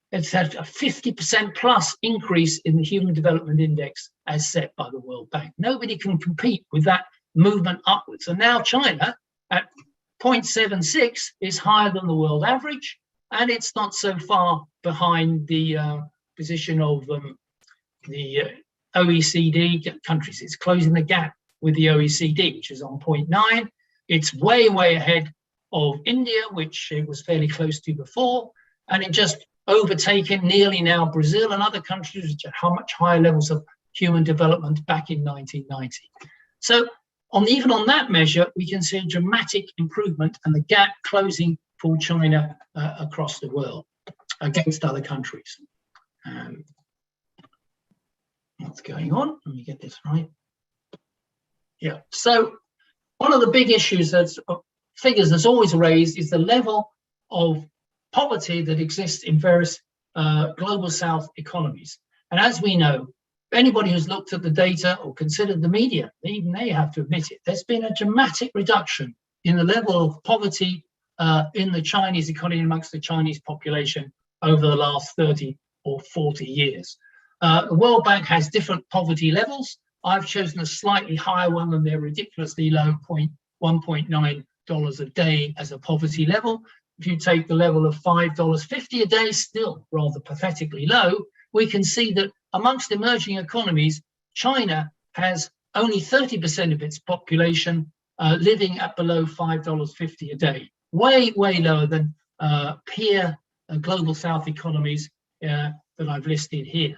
It's had a 50% plus increase in the Human Development Index as set by the World Bank. Nobody can compete with that movement upwards. And now China at 0.76 is higher than the world average, and it's not so far behind the position of the OECD countries. It's closing the gap with the OECD, which is on 0.9. It's way, way ahead of India, which it was fairly close to before, and it just overtaken nearly now Brazil and other countries which had much higher levels of human development back in 1990. So even on that measure, we can see a dramatic improvement and the gap closing for China across the world against other countries. What's going on? Let me get this right. Yeah, so one of the big issues figures that's always raised is the level of poverty that exists in various global South economies. And as we know, anybody who's looked at the data or considered the media, even they have to admit it, there's been a dramatic reduction in the level of poverty in the Chinese economy amongst the Chinese population over the last 30 or 40 years. The World Bank has different poverty levels. I've chosen a slightly higher one than their ridiculously low $1.9 a day as a poverty level. If you take the level of $5.50 a day, still rather pathetically low, we can see that amongst emerging economies, China has only 30% of its population living at below $5.50 a day. Way, way lower than peer global south economies that I've listed here.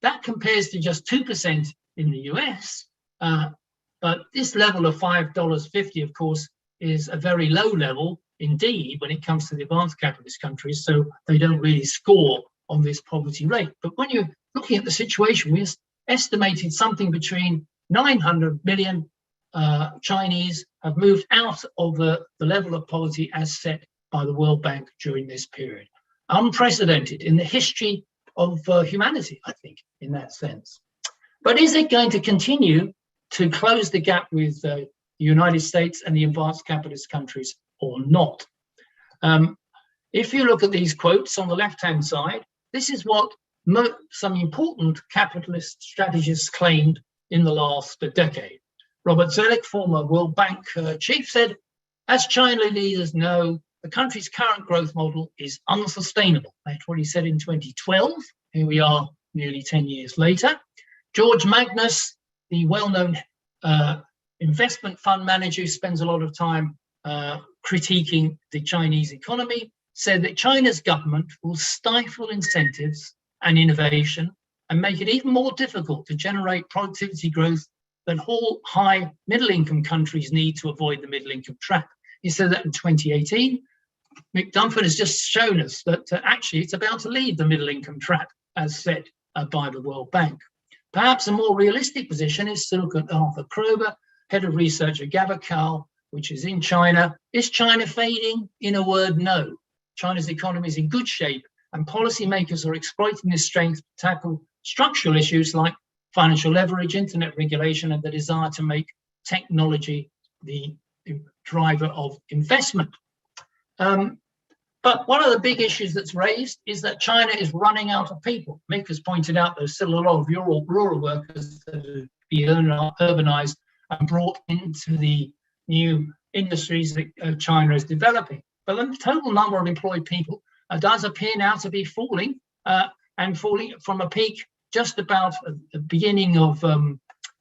That compares to just 2% in the US, but this level of $5.50, of course, is a very low level indeed when it comes to the advanced capitalist countries, so they don't really score on this poverty rate. But when you're looking at the situation, we estimated something between 900 million Chinese have moved out of the level of poverty as set by the World Bank during this period. Unprecedented in the history of humanity, I think, in that sense. But is it going to continue to close the gap with the United States and the advanced capitalist countries or not? If you look at these quotes on the left-hand side, this is what some important capitalist strategists claimed in the last decade. Robert Zoellick, former World Bank chief, said, as China leaders know, the country's current growth model is unsustainable. That's what he said in 2012. Here we are nearly 10 years later. George Magnus, the well-known investment fund manager who spends a lot of time critiquing the Chinese economy, said that China's government will stifle incentives and innovation and make it even more difficult to generate productivity growth than all high middle-income countries need to avoid the middle-income trap. He said that in 2018. Mick Dunford has just shown us that actually it's about to leave the middle-income trap as set by the World Bank. Perhaps a more realistic position is to look at Arthur Kroeber, head of research at Geopolitical, which is in China. Is China fading? In a word, no. China's economy is in good shape, and policymakers are exploiting this strength to tackle structural issues like financial leverage, internet regulation, and the desire to make technology the driver of investment. But one of the big issues that's raised is that China is running out of people. Mick has pointed out there's still a lot of rural workers that have been urbanized and brought into the new industries that China is developing. But the total number of employed people does appear now to be falling, and falling from a peak just about at the beginning of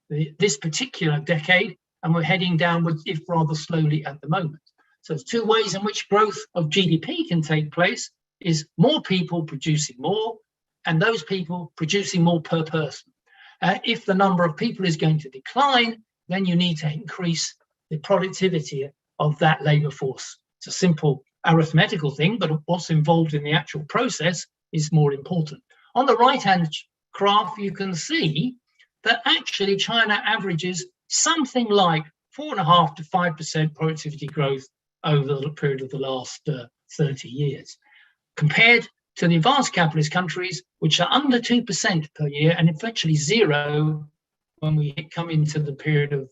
this particular decade, and we're heading downwards, if rather slowly at the moment. So there's two ways in which growth of GDP can take place: is more people producing more, and those people producing more per person. If the number of people is going to decline, then you need to increase the productivity of that labor force. It's a simple arithmetical thing, but what's involved in the actual process is more important. On the right-hand graph, you can see that actually China averages something like 4.5% to 5% productivity growth over the period of the last 30 years, compared to the advanced capitalist countries, which are under 2% per year and eventually zero when we come into the period of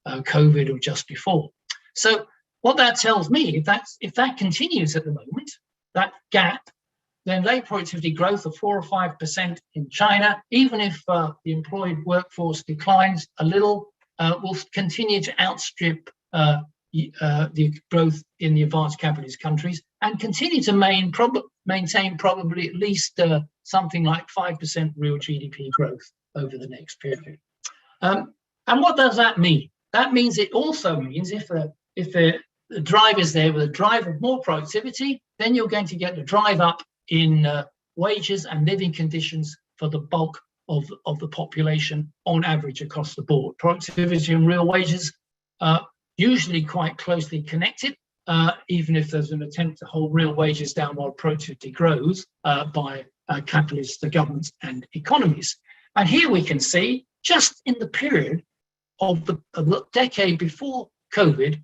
COVID or just before. So what that tells me, if that continues at the moment, that gap, then labor productivity growth of 4 or 5% in China, even if the employed workforce declines a little, will continue to outstrip the growth in the advanced capitalist countries and continue to maintain probably at least something like 5% real GDP growth over the next period. And what does that mean? That means it also means if the drive is there with a drive of more productivity, then you're going to get the drive up in wages and living conditions for the bulk of the population on average across the board. Productivity and real wages are usually quite closely connected, even if there's an attempt to hold real wages down while productivity grows by capitalist governments and economies. And here we can see, just in the period of the decade before COVID,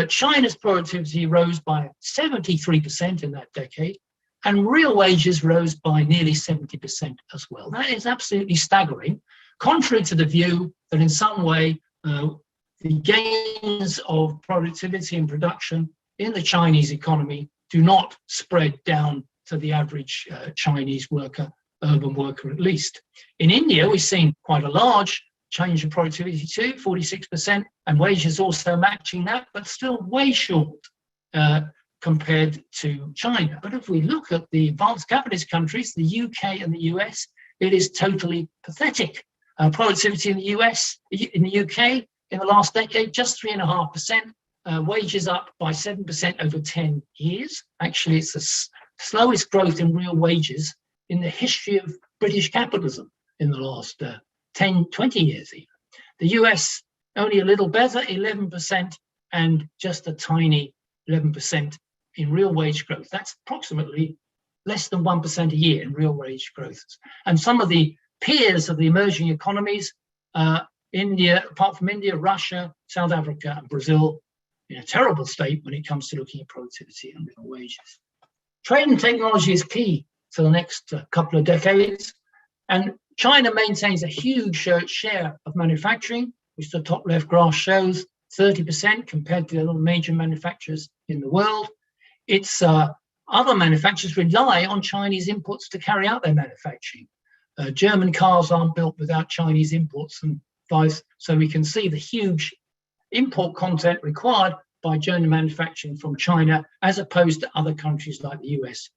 China's productivity rose by 73% in that decade, and real wages rose by nearly 70% as well. That is absolutely staggering, contrary to the view that in some way the gains of productivity and production in the Chinese economy do not spread down to the average Chinese worker, urban worker at least. In India, we've seen quite a large change in productivity too, 46%, and wages also matching that, but still way short compared to China. But if we look at the advanced capitalist countries, the UK and the US, it is totally pathetic. Productivity in the UK in the last decade, just 3.5%. Wages up by 7% over 10 years. Actually, it's the slowest growth in real wages in the history of British capitalism in the last 10, 20 years even. The US, only a little better, 11%, and just a tiny 11% in real wage growth. That's approximately less than 1% a year in real wage growth. And some of the peers of the emerging economies, India, apart from India, Russia, South Africa, and Brazil, in a terrible state when it comes to looking at productivity and real wages. Trade and technology is key for the next couple of decades. And China maintains a huge share of manufacturing, which the top left graph shows, 30% compared to the other major manufacturers in the world. Its other manufacturers rely on Chinese imports to carry out their manufacturing. German cars aren't built without Chinese imports, and so we can see the huge import content required by German manufacturing from China, as opposed to other countries like the US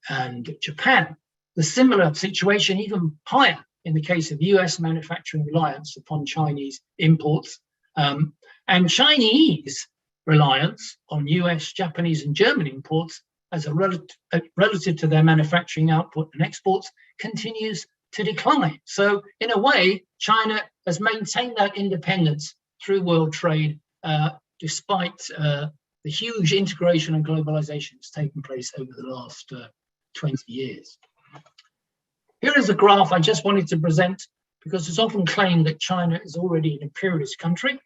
and Japan. The similar situation, even higher in the case of US manufacturing reliance upon Chinese imports, and Chinese reliance on US, Japanese, and German imports as a relative to their manufacturing output and exports continues to decline. So in a way, China has maintained that independence through world trade, despite the huge integration and globalization that's taken place over the last 20 years. Here is a graph I just wanted to present because it's often claimed that China is already an imperialist country.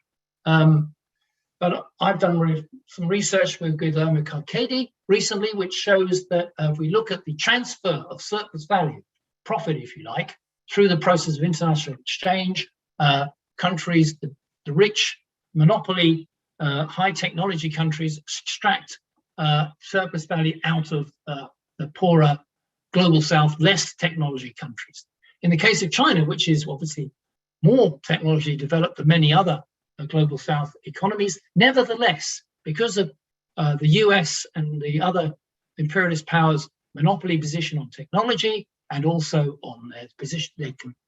But I've done some research with Guillermo Carcedi recently, which shows that if we look at the transfer of surplus value, profit, if you like, through the process of international exchange, countries, the rich monopoly, high technology countries extract surplus value out of the poorer global south, less technology countries. In the case of China, which is obviously more technology developed than many other global south economies, nevertheless, because of the US and the other imperialist powers' monopoly position on technology and also on their position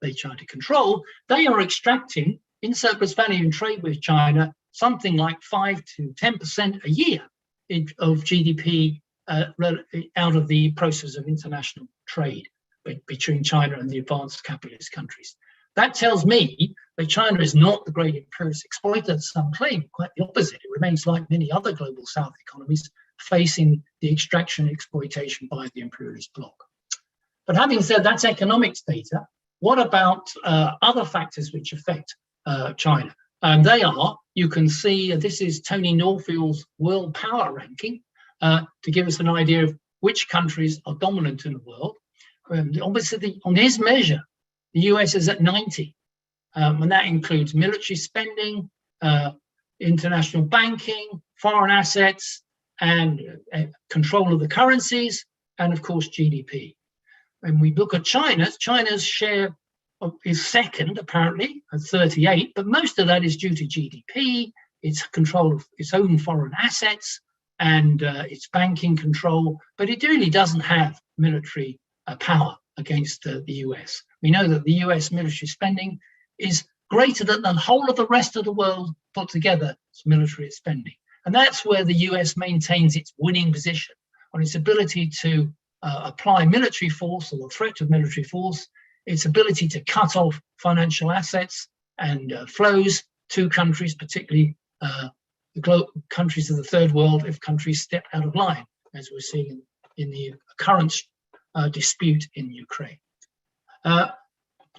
they try to control, they are extracting in surplus value in trade with China something like 5 to 10% a year of GDP out of the process of international trade between China and the advanced capitalist countries. That tells me that China is not the great imperialist exploiter that some claim, quite the opposite. It remains like many other global south economies facing the extraction and exploitation by the imperialist bloc. But having said that's economics data, what about other factors which affect China? They are, you can see, this is Tony Norfield's World Power Ranking to give us an idea of which countries are dominant in the world. Obviously, on his measure, the US is at 90, and that includes military spending, international banking, foreign assets, and control of the currencies, and of course, GDP. When we look at China's share is second, apparently, at 38, but most of that is due to GDP, its control of its own foreign assets, and its banking control, but it really doesn't have military power against the US. We know that the US military spending is greater than the whole of the rest of the world put together, its military spending. And that's where the US maintains its winning position on its ability to apply military force or the threat of military force, its ability to cut off financial assets and flows to countries, particularly the countries of the third world, if countries step out of line, as we're seeing in the current dispute in Ukraine.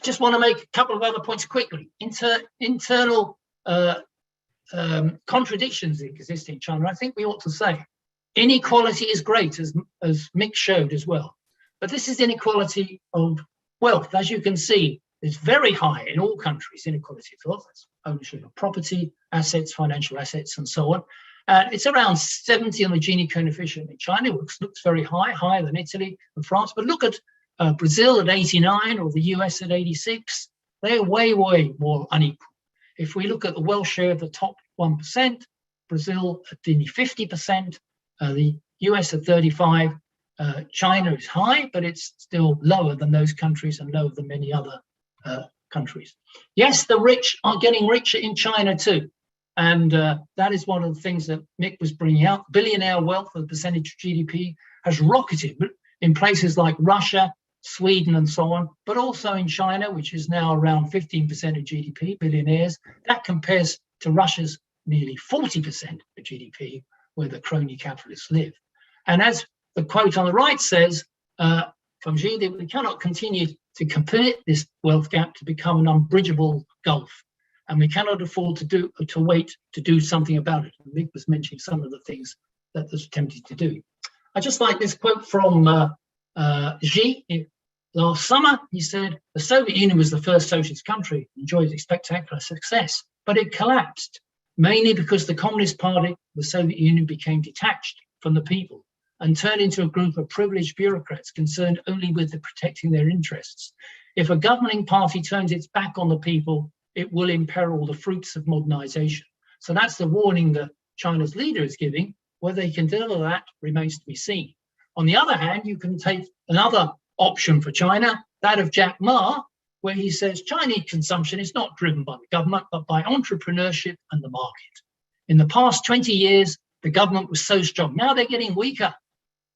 Just want to make a couple of other points quickly. Internal contradictions exist in China. I think we ought to say inequality is great, as Mick showed as well. But this is inequality of wealth. As you can see, it's very high in all countries, inequality of wealth, ownership of property, assets, financial assets, and so on. It's around 70 on the Gini coefficient in China, which looks very high, higher than Italy and France. But look at Brazil at 89 or the US at 86. they're way, way more unequal. If we look at the wealth share of the top 1%, Brazil at nearly 50%, the US at 35%, China is high, but it's still lower than those countries and lower than many other countries. Yes, the rich are getting richer in China too. And that is one of the things that Mick was bringing out. Billionaire wealth, the percentage of GDP, has rocketed in places like Russia, Sweden, and so on, but also in China, which is now around 15% of GDP, billionaires. That compares to Russia's nearly 40% of GDP, where the crony capitalists live. And as the quote on the right says, from Xi, that we cannot continue to compare this wealth gap to become an unbridgeable gulf. And we cannot afford to wait to do something about it. Mick was mentioning some of the things that was attempted to do. I just like this quote from Xi. Last summer, he said, the Soviet Union was the first socialist country, enjoyed a spectacular success, but it collapsed, mainly because the Communist Party, the Soviet Union, became detached from the people and turned into a group of privileged bureaucrats concerned only with protecting their interests. If a governing party turns its back on the people, it will imperil the fruits of modernization. So that's the warning that China's leader is giving. Whether he can deliver that remains to be seen. On the other hand, you can take another option for China, that of Jack Ma, where he says Chinese consumption is not driven by the government, but by entrepreneurship and the market. In the past 20 years, the government was so strong. Now they're getting weaker.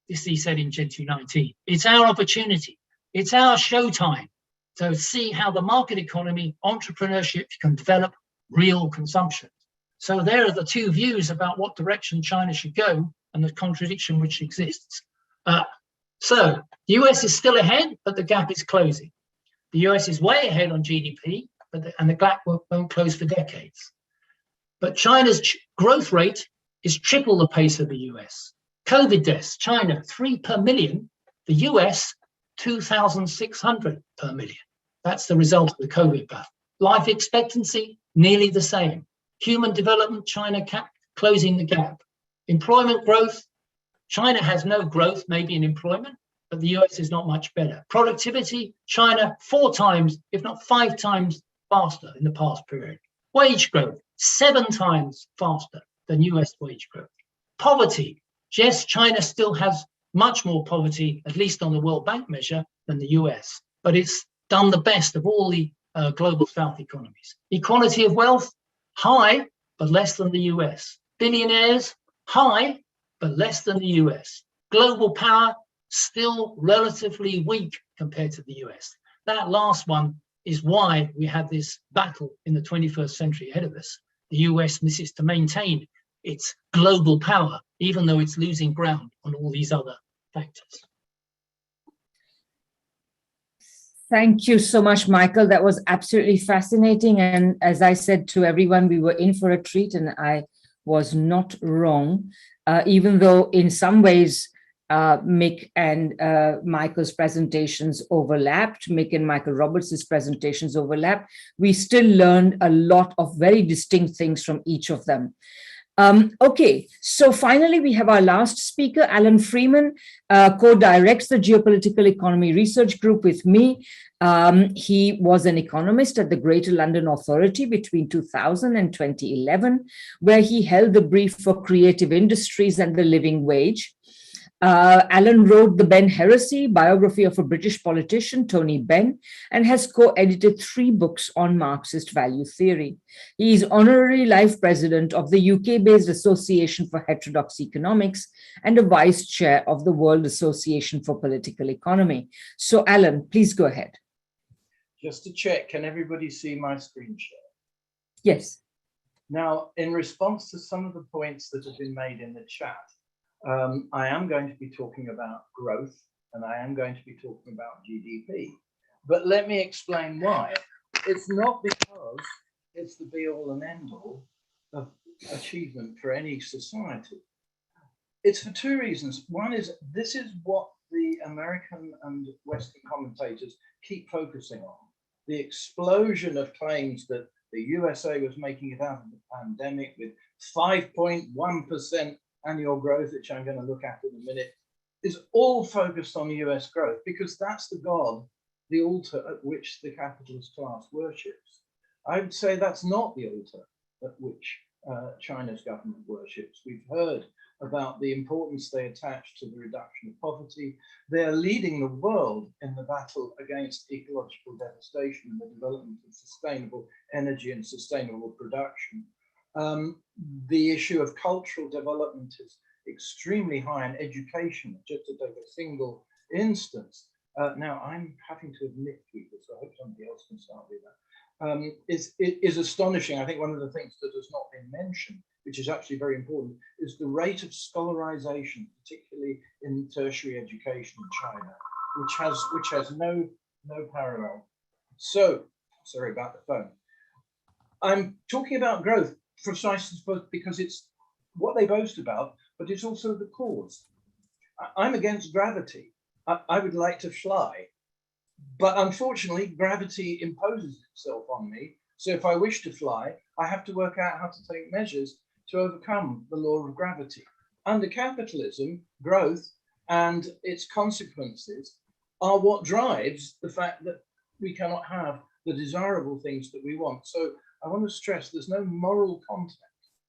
This he said in 2019. It's our opportunity. It's our showtime to see how the market economy, entrepreneurship can develop real consumption. So there are the two views about what direction China should go and the contradiction which exists. So the US is still ahead, but the gap is closing. The US is way ahead on GDP, and the gap won't close for decades. But China's growth rate is triple the pace of the US. COVID deaths, China 3 per million, the US 2,600 per million. That's the result of the COVID battle. Life expectancy, nearly the same. Human development, China closing the gap. Employment growth, China has no growth, maybe in employment, but the US is not much better. Productivity, China 4 times, if not 5 times faster in the past period. Wage growth, 7 times faster than US wage growth. Poverty, yes, China still has much more poverty, at least on the World Bank measure, than the US, but it's done the best of all the global South economies. Equality of wealth, high, but less than the US. Billionaires, high, but less than the US. Global power, still relatively weak compared to the US. That last one is why we have this battle in the 21st century ahead of us. The US misses to maintain its global power, even though it's losing ground on all these other factors. Thank you so much, Michael. That was absolutely fascinating. And as I said to everyone, we were in for a treat, and I was not wrong, even though in some ways, Mick and Michael's presentations overlapped, Mick and Michael Roberts' presentations overlapped. We still learned a lot of very distinct things from each of them. Okay, so finally, we have our last speaker, Alan Freeman, co-directs the Geopolitical Economy Research Group with me. He was an economist at the Greater London Authority between 2000 and 2011, where he held the brief for creative industries and the living wage. Alan wrote The Ben Heresy, biography of a British politician, Tony Benn, and has co-edited 3 books on Marxist value theory. He is honorary life president of the UK-based Association for Heterodox Economics and a vice chair of the World Association for Political Economy. So, Alan, please go ahead. Just to check, can everybody see my screen share? Yes. Now, in response to some of the points that have been made in the chat, I am going to be talking about growth, and I am going to be talking about GDP. But let me explain why. It's not because it's the be-all and end-all of achievement for any society. It's for 2 reasons. One is this is what the American and Western commentators keep focusing on. The explosion of claims that the USA was making it out of the pandemic with 5.1% annual growth, which I'm going to look at in a minute, is all focused on US growth because that's the God the altar at which the capitalist class worships. I would say that's not the altar at which China's government worships. We've heard about the importance they attach to the reduction of poverty. They're leading the world in the battle against ecological devastation and the development of sustainable energy and sustainable production. The issue of cultural development is extremely high, and education, just to take a single instance. Now, I'm having to admit, people, so I hope somebody else can start with that. It is astonishing. I think one of the things that has not been mentioned, which is actually very important, is the rate of scholarization, particularly in tertiary education in China, which has no parallel. So, sorry about the phone. I'm talking about growth precisely because it's what they boast about, but it's also the cause. I'm against gravity. I would like to fly, but unfortunately, gravity imposes itself on me. So if I wish to fly, I have to work out how to take measures to overcome the law of gravity. Under capitalism, growth and its consequences are what drives the fact that we cannot have the desirable things that we want. So I want to stress there's no moral content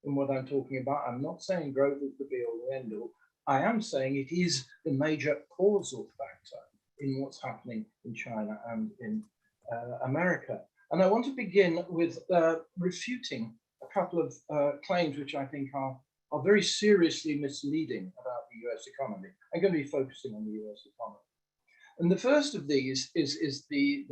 in what I'm talking about. I'm not saying growth is the be all and end all. I am saying it is the major causal factor in what's happening in China and in America. And I want to begin with refuting a couple of claims which I think are very seriously misleading about the US economy. I'm going to be focusing on the US economy. And the first of these is the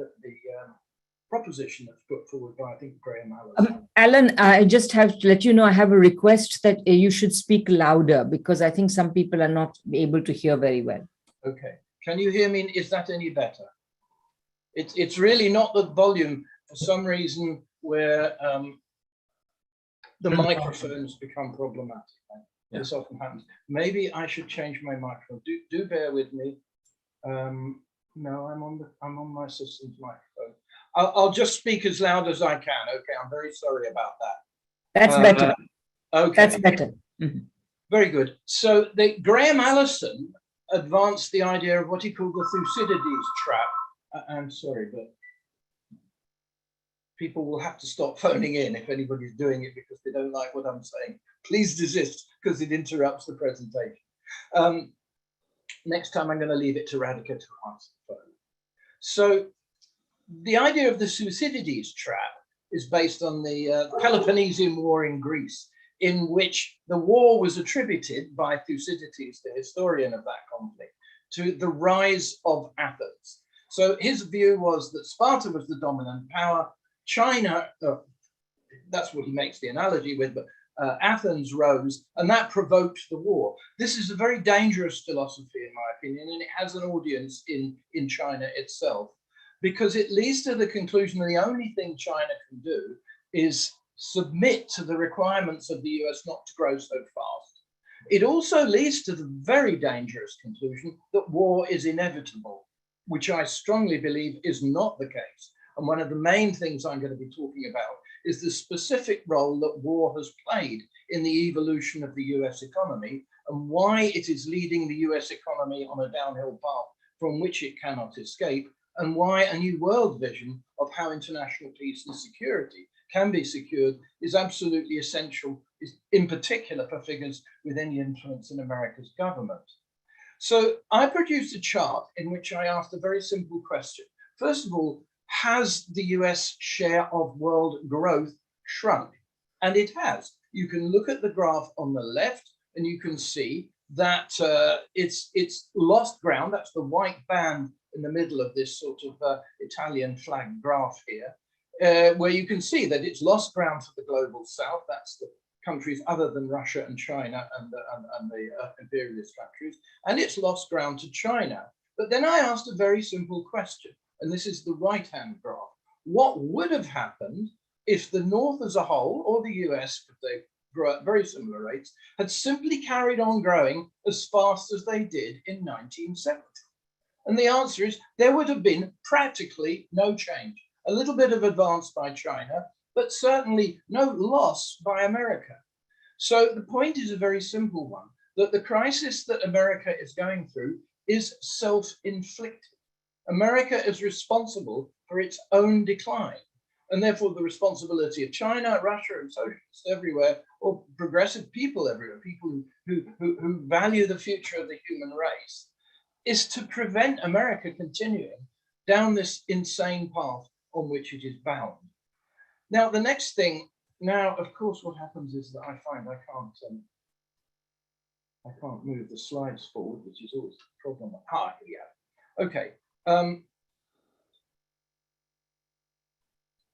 proposition that's put forward by, I think, Graham Allison. Alan, I just have to let you know, I have a request that you should speak louder because I think some people are not able to hear very well. Okay. Can you hear me? Is that any better? It's really not the volume. For some reason, where the microphones become problematic. Yeah. This often happens. Maybe I should change my microphone. Do bear with me. No, I'm on my system's microphone. I'll just speak as loud as I can. Okay, I'm very sorry about that. That's better. Okay, that's better. Mm-hmm. Very good. So Graham Allison advanced the idea of what he called the Thucydides trap. I'm sorry, but people will have to stop phoning in if anybody's doing it because they don't like what I'm saying. Please desist because it interrupts the presentation. Next time I'm going to leave it to Radhika to answer the phone. So the idea of the Thucydides trap is based on the Peloponnesian War in Greece, in which the war was attributed by Thucydides, the historian of that conflict, to the rise of Athens. So his view was that Sparta was the dominant power, China, that's what he makes the analogy with, but Athens rose, and that provoked the war. This is a very dangerous philosophy, in my opinion, and it has an audience in China itself, because it leads to the conclusion that the only thing China can do is submit to the requirements of the US not to grow so fast. It also leads to the very dangerous conclusion that war is inevitable, which I strongly believe is not the case. And one of the main things I'm going to be talking about is the specific role that war has played in the evolution of the US economy and why it is leading the US economy on a downhill path from which it cannot escape, and why a new world vision of how international peace and security can be secured is absolutely essential, in particular for figures with any influence in America's government. So I produced a chart in which I asked a very simple question. First of all, has the US share of world growth shrunk? And it has. You can look at the graph on the left and you can see that it's lost ground. That's the white band in the middle of this sort of Italian flag graph here, where you can see that it's lost ground for the global south. That's the countries other than Russia and China and the imperialist countries, and it's lost ground to China. But then I asked a very simple question, and this is the right-hand graph. What would have happened if the North as a whole, or the US, if they grow at very similar rates, had simply carried on growing as fast as they did in 1970? And the answer is there would have been practically no change. A little bit of advance by China, but certainly no loss by America. So the point is a very simple one, that the crisis that America is going through is self-inflicted. America is responsible for its own decline, and therefore the responsibility of China, Russia, and socialists everywhere, or progressive people everywhere, people who value the future of the human race, is to prevent America continuing down this insane path on which it is bound. Now, the next thing, now, of course, what happens is that I find I can't move the slides forward, which is always a problem. Ah, yeah. Okay.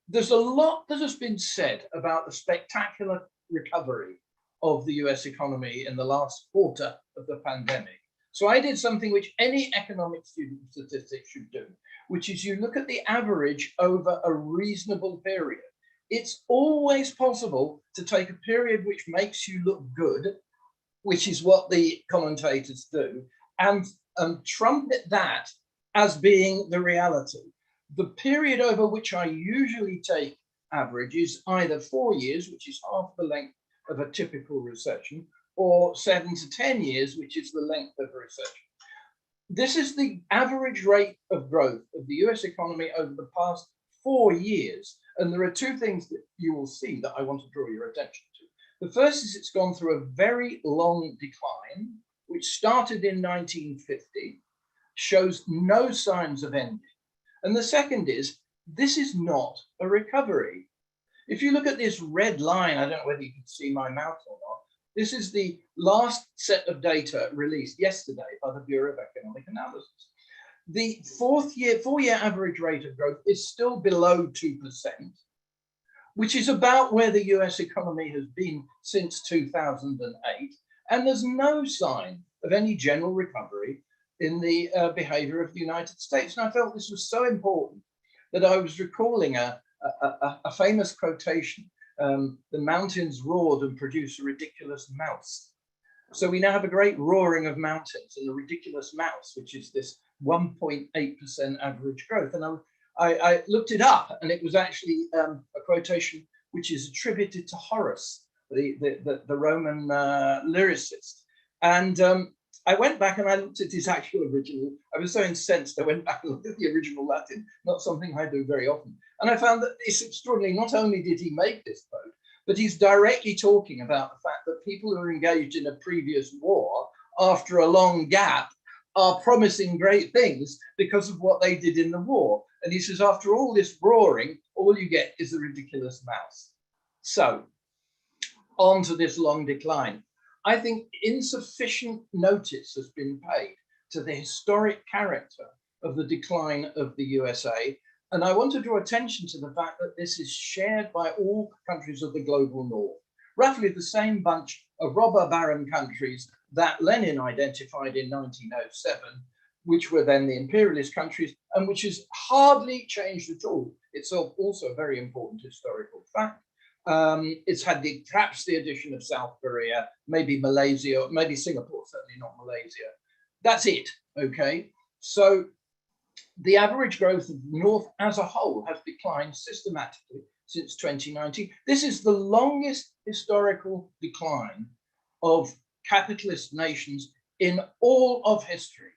There's a lot that has been said about the spectacular recovery of the US economy in the last quarter of the pandemic. So I did something which any economic student of statistics should do, which is you look at the average over a reasonable period. It's always possible to take a period which makes you look good, which is what the commentators do, and trumpet that as being the reality. The period over which I usually take average is either 4 years, which is half the length of a typical recession, or 7 to 10 years, which is the length of a recession. This is the average rate of growth of the US economy over the past 4 years. And there are two things that you will see that I want to draw your attention to. The first is it's gone through a very long decline, which started in 1950, shows no signs of ending. And the second is, this is not a recovery. If you look at this red line, I don't know whether you can see my mouth or not, this is the last set of data released yesterday by the Bureau of Economic Analysis. The four-year average rate of growth is still below 2%, which is about where the US economy has been since 2008. And there's no sign of any general recovery in the behavior of the United States. And I felt this was so important that I was recalling a famous quotation. The mountains roared and produced a ridiculous mouse. So we now have a great roaring of mountains and a ridiculous mouse, which is this 1.8% average growth. And I looked it up, and it was actually a quotation which is attributed to Horace, the Roman lyricist. And I went back and I looked at his actual original. I was so incensed, I went back and looked at the original Latin, not something I do very often. And I found that it's extraordinary. Not only did he make this quote, but he's directly talking about the fact that people who are engaged in a previous war after a long gap are promising great things because of what they did in the war. And he says, after all this roaring, all you get is a ridiculous mouse. So on to this long decline. I think insufficient notice has been paid to the historic character of the decline of the USA. And I want to draw attention to the fact that this is shared by all countries of the global north, roughly the same bunch of robber baron countries that Lenin identified in 1907, which were then the imperialist countries, and which has hardly changed at all. It's also a very important historical fact. It's had perhaps the addition of South Korea, maybe Malaysia, maybe Singapore, certainly not Malaysia. That's it, okay? So the average growth of the North as a whole has declined systematically since 2019. This is the longest historical decline of capitalist nations in all of history.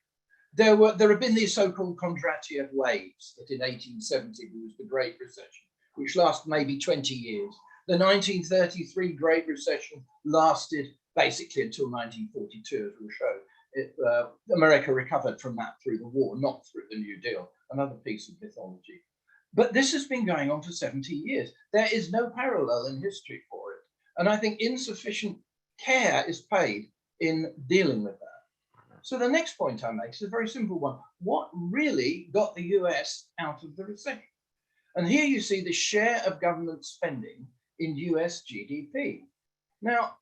There have been these so-called Kondratiev waves, that in 1870 there was the Great Recession, which lasted maybe 20 years. The 1933 Great Recession lasted basically until 1942, as we'll show. America recovered from that through the war, not through the New Deal, another piece of mythology. But this has been going on for 70 years. There is no parallel in history for it. And I think insufficient care is paid in dealing with that. So the next point I make is a very simple one. What really got the US out of the recession? And here you see the share of government spending in US GDP. Now,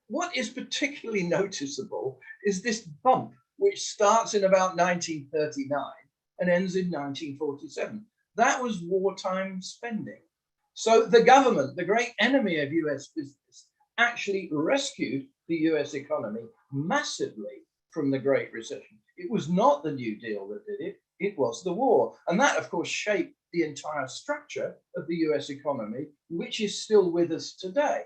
what is particularly noticeable is this bump, which starts in about 1939 and ends in 1947. That was wartime spending. So the government, the great enemy of US business, actually rescued the US economy massively from the Great Recession. It was not the New Deal that did it, it was the war. And that, of course, shaped the entire structure of the US economy, which is still with us today.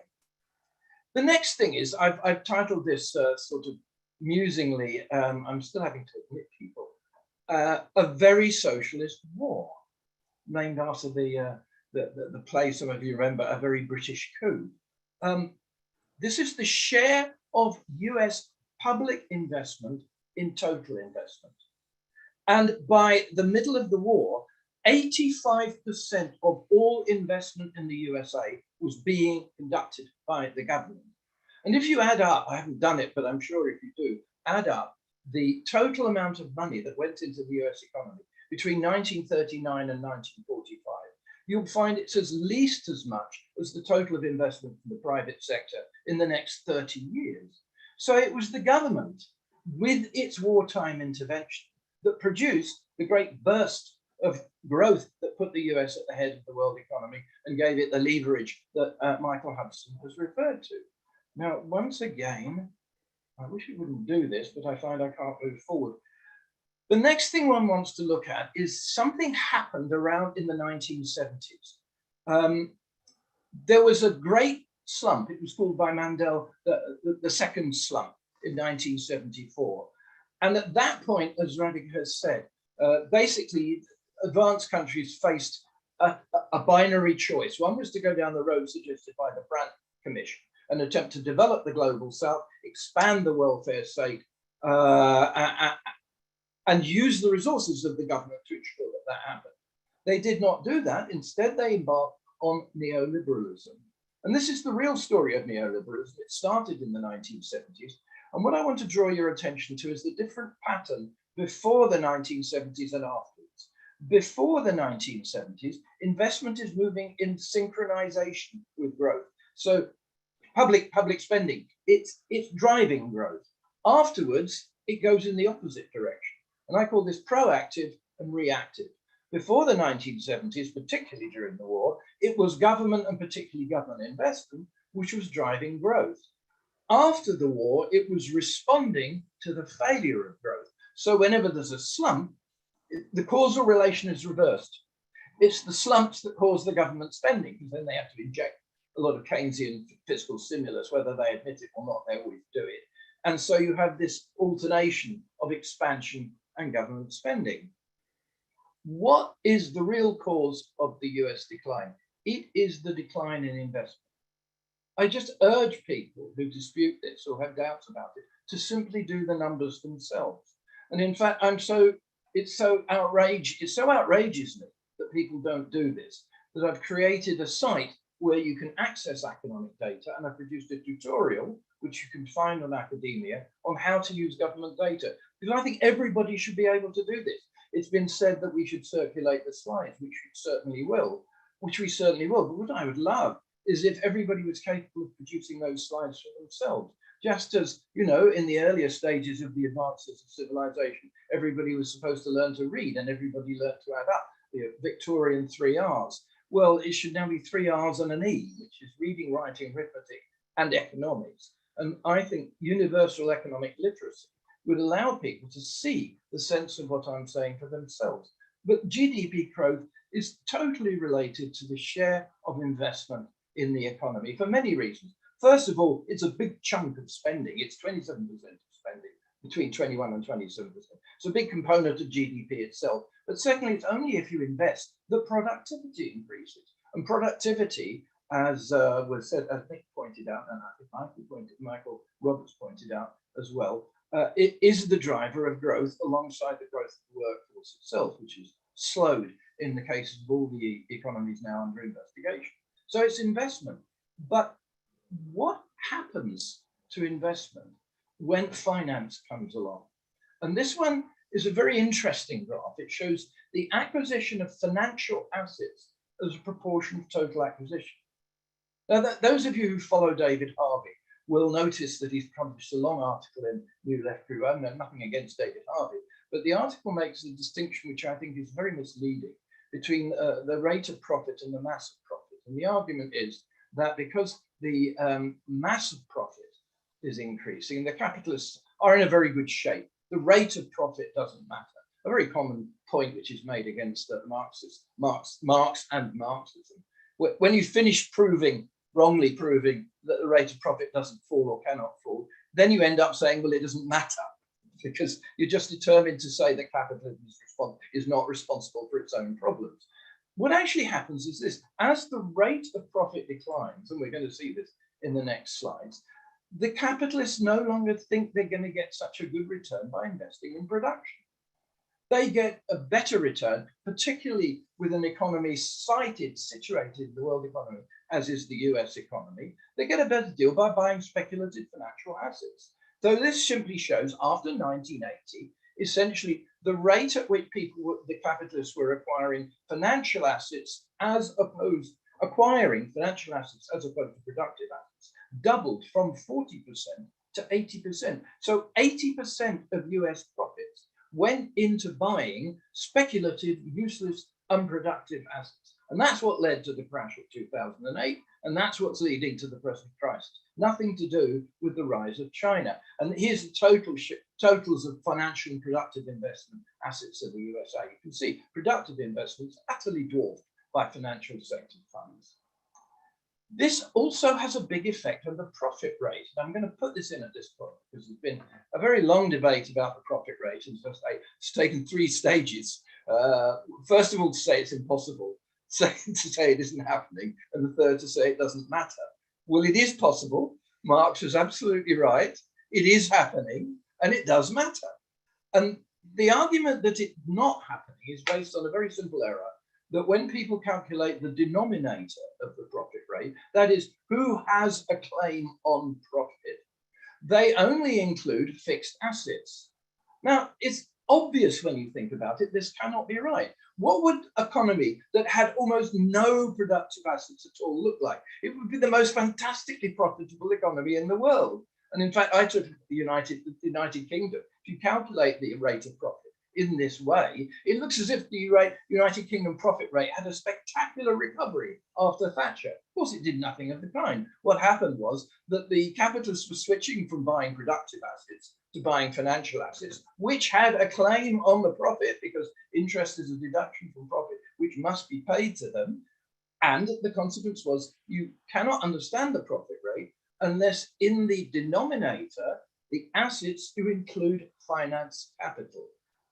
The next thing is, I've titled this sort of musingly, I'm still having to admit people, a very socialist war, named after the play some of you remember, A Very British Coup. This is the share of US public investment in total investment. And by the middle of the war, 85% of all investment in the USA was being conducted by the government. And if you add up, I haven't done it, but I'm sure if you do, add up the total amount of money that went into the US economy between 1939 and 1945, you'll find it's at least as much as the total of investment from the private sector in the next 30 years. So it was the government with its wartime intervention that produced the great burst of growth that put the US at the head of the world economy and gave it the leverage that Michael Hudson has referred to. Now, once again, I wish it wouldn't do this, but I find I can't move forward. The next thing one wants to look at is something happened around in the 1970s. There was a great slump. It was called by Mandel the second slump in 1974. And at that point, as Radhika has said, basically advanced countries faced a binary choice. One was to go down the road suggested by the Brandt Commission, an attempt to develop the global south, expand the welfare state, and use the resources of the government to ensure that that happened. They did not do that. Instead, they embarked on neoliberalism. And this is the real story of neoliberalism. It started in the 1970s. And what I want to draw your attention to is the different pattern before the 1970s and afterwards. Before the 1970s, investment is moving in synchronization with growth. So public spending, it's driving growth. Afterwards, it goes in the opposite direction. And I call this proactive and reactive. Before the 1970s, particularly during the war, it was government and particularly government investment, which was driving growth. After the war, it was responding to the failure of growth. So whenever there's a slump, the causal relation is reversed. It's the slumps that cause the government spending, because then they have to inject a lot of Keynesian fiscal stimulus, whether they admit it or not, they always do it. And so you have this alternation of expansion and government spending. What is the real cause of the US decline? It is the decline in investment. I just urge people who dispute this or have doubts about it to simply do the numbers themselves. And in fact, it's so outrageous that people don't do this, that I've created a site where you can access economic data, and I've produced a tutorial, which you can find on academia, on how to use government data. Because I think everybody should be able to do this. It's been said that we should circulate the slides, which we certainly will. But what I would love is if everybody was capable of producing those slides for themselves. Just as, you know, in the earlier stages of the advances of civilization, everybody was supposed to learn to read and everybody learned to add up, the Victorian 3 R's. Well, it should now be 3 R's and an E, which is reading, writing, arithmetic, and economics. And I think universal economic literacy would allow people to see the sense of what I'm saying for themselves. But GDP growth is totally related to the share of investment in the economy for many reasons. First of all, it's a big chunk of spending. It's 27% of spending, between 21 and 27%. It's a big component of GDP itself. But secondly, it's only if you invest that productivity increases. And productivity, as was said, as Mick pointed out, and I think Michael Roberts pointed out as well, it is the driver of growth alongside the growth of the workforce itself, which is slowed in the cases of all the economies now under investigation. So it's investment. But what happens to investment when finance comes along? And this one is a very interesting graph. It shows the acquisition of financial assets as a proportion of total acquisition. Now, those of you who follow David Harvey will notice that he's published a long article in New Left Group. I have nothing against David Harvey, but the article makes a distinction which I think is very misleading between the rate of profit and the mass of profit. And the argument is that because the mass of profit is increasing, the capitalists are in a very good shape. The rate of profit doesn't matter. A very common point which is made against Marx and Marxism. When you finish wrongly proving that the rate of profit doesn't fall or cannot fall, then you end up saying, well, it doesn't matter. because you're just determined to say that capitalism is not responsible for its own problems. What actually happens is this: as the rate of profit declines, and we're going to see this in the next slides, the capitalists no longer think they're going to get such a good return by investing in production. They get a better return, particularly with an economy situated in the world economy, as is the US economy. They get a better deal by buying speculative financial assets. So this simply shows, after 1980, essentially the rate at which the capitalists were acquiring financial assets as opposed to productive assets, doubled from 40% to 80%. So 80% of US profits went into buying speculative, useless, unproductive assets. And that's what led to the crash of 2008. And that's what's leading to the present crisis. Nothing to do with the rise of China. And here's the totals of financial and productive investment assets of the USA. You can see productive investments utterly dwarfed by financial sector funds. This also has a big effect on the profit rate. And I'm going to put this in at this point because there's been a very long debate about the profit rate. And it's taken 3 stages. First of all, to say it's impossible. Second, to say it isn't happening. And the third, to say it doesn't matter. Well, it is possible. Marx was absolutely right. It is happening and it does matter. And the argument that it's not happening is based on a very simple error, that when people calculate the denominator of the profit rate, that is, who has a claim on profit, they only include fixed assets. Now, it's obvious when you think about it, this cannot be right. What would an economy that had almost no productive assets at all look like? It would be the most fantastically profitable economy in the world. And in fact, I took the United Kingdom. If you calculate the rate of profit in this way, it looks as if the United Kingdom profit rate had a spectacular recovery after Thatcher. Of course, it did nothing of the kind. What happened was that the capitalists were switching from buying productive assets to buying financial assets, which had a claim on the profit because interest is a deduction from profit, which must be paid to them. And the consequence was you cannot understand the profit rate unless in the denominator, the assets do include finance capital.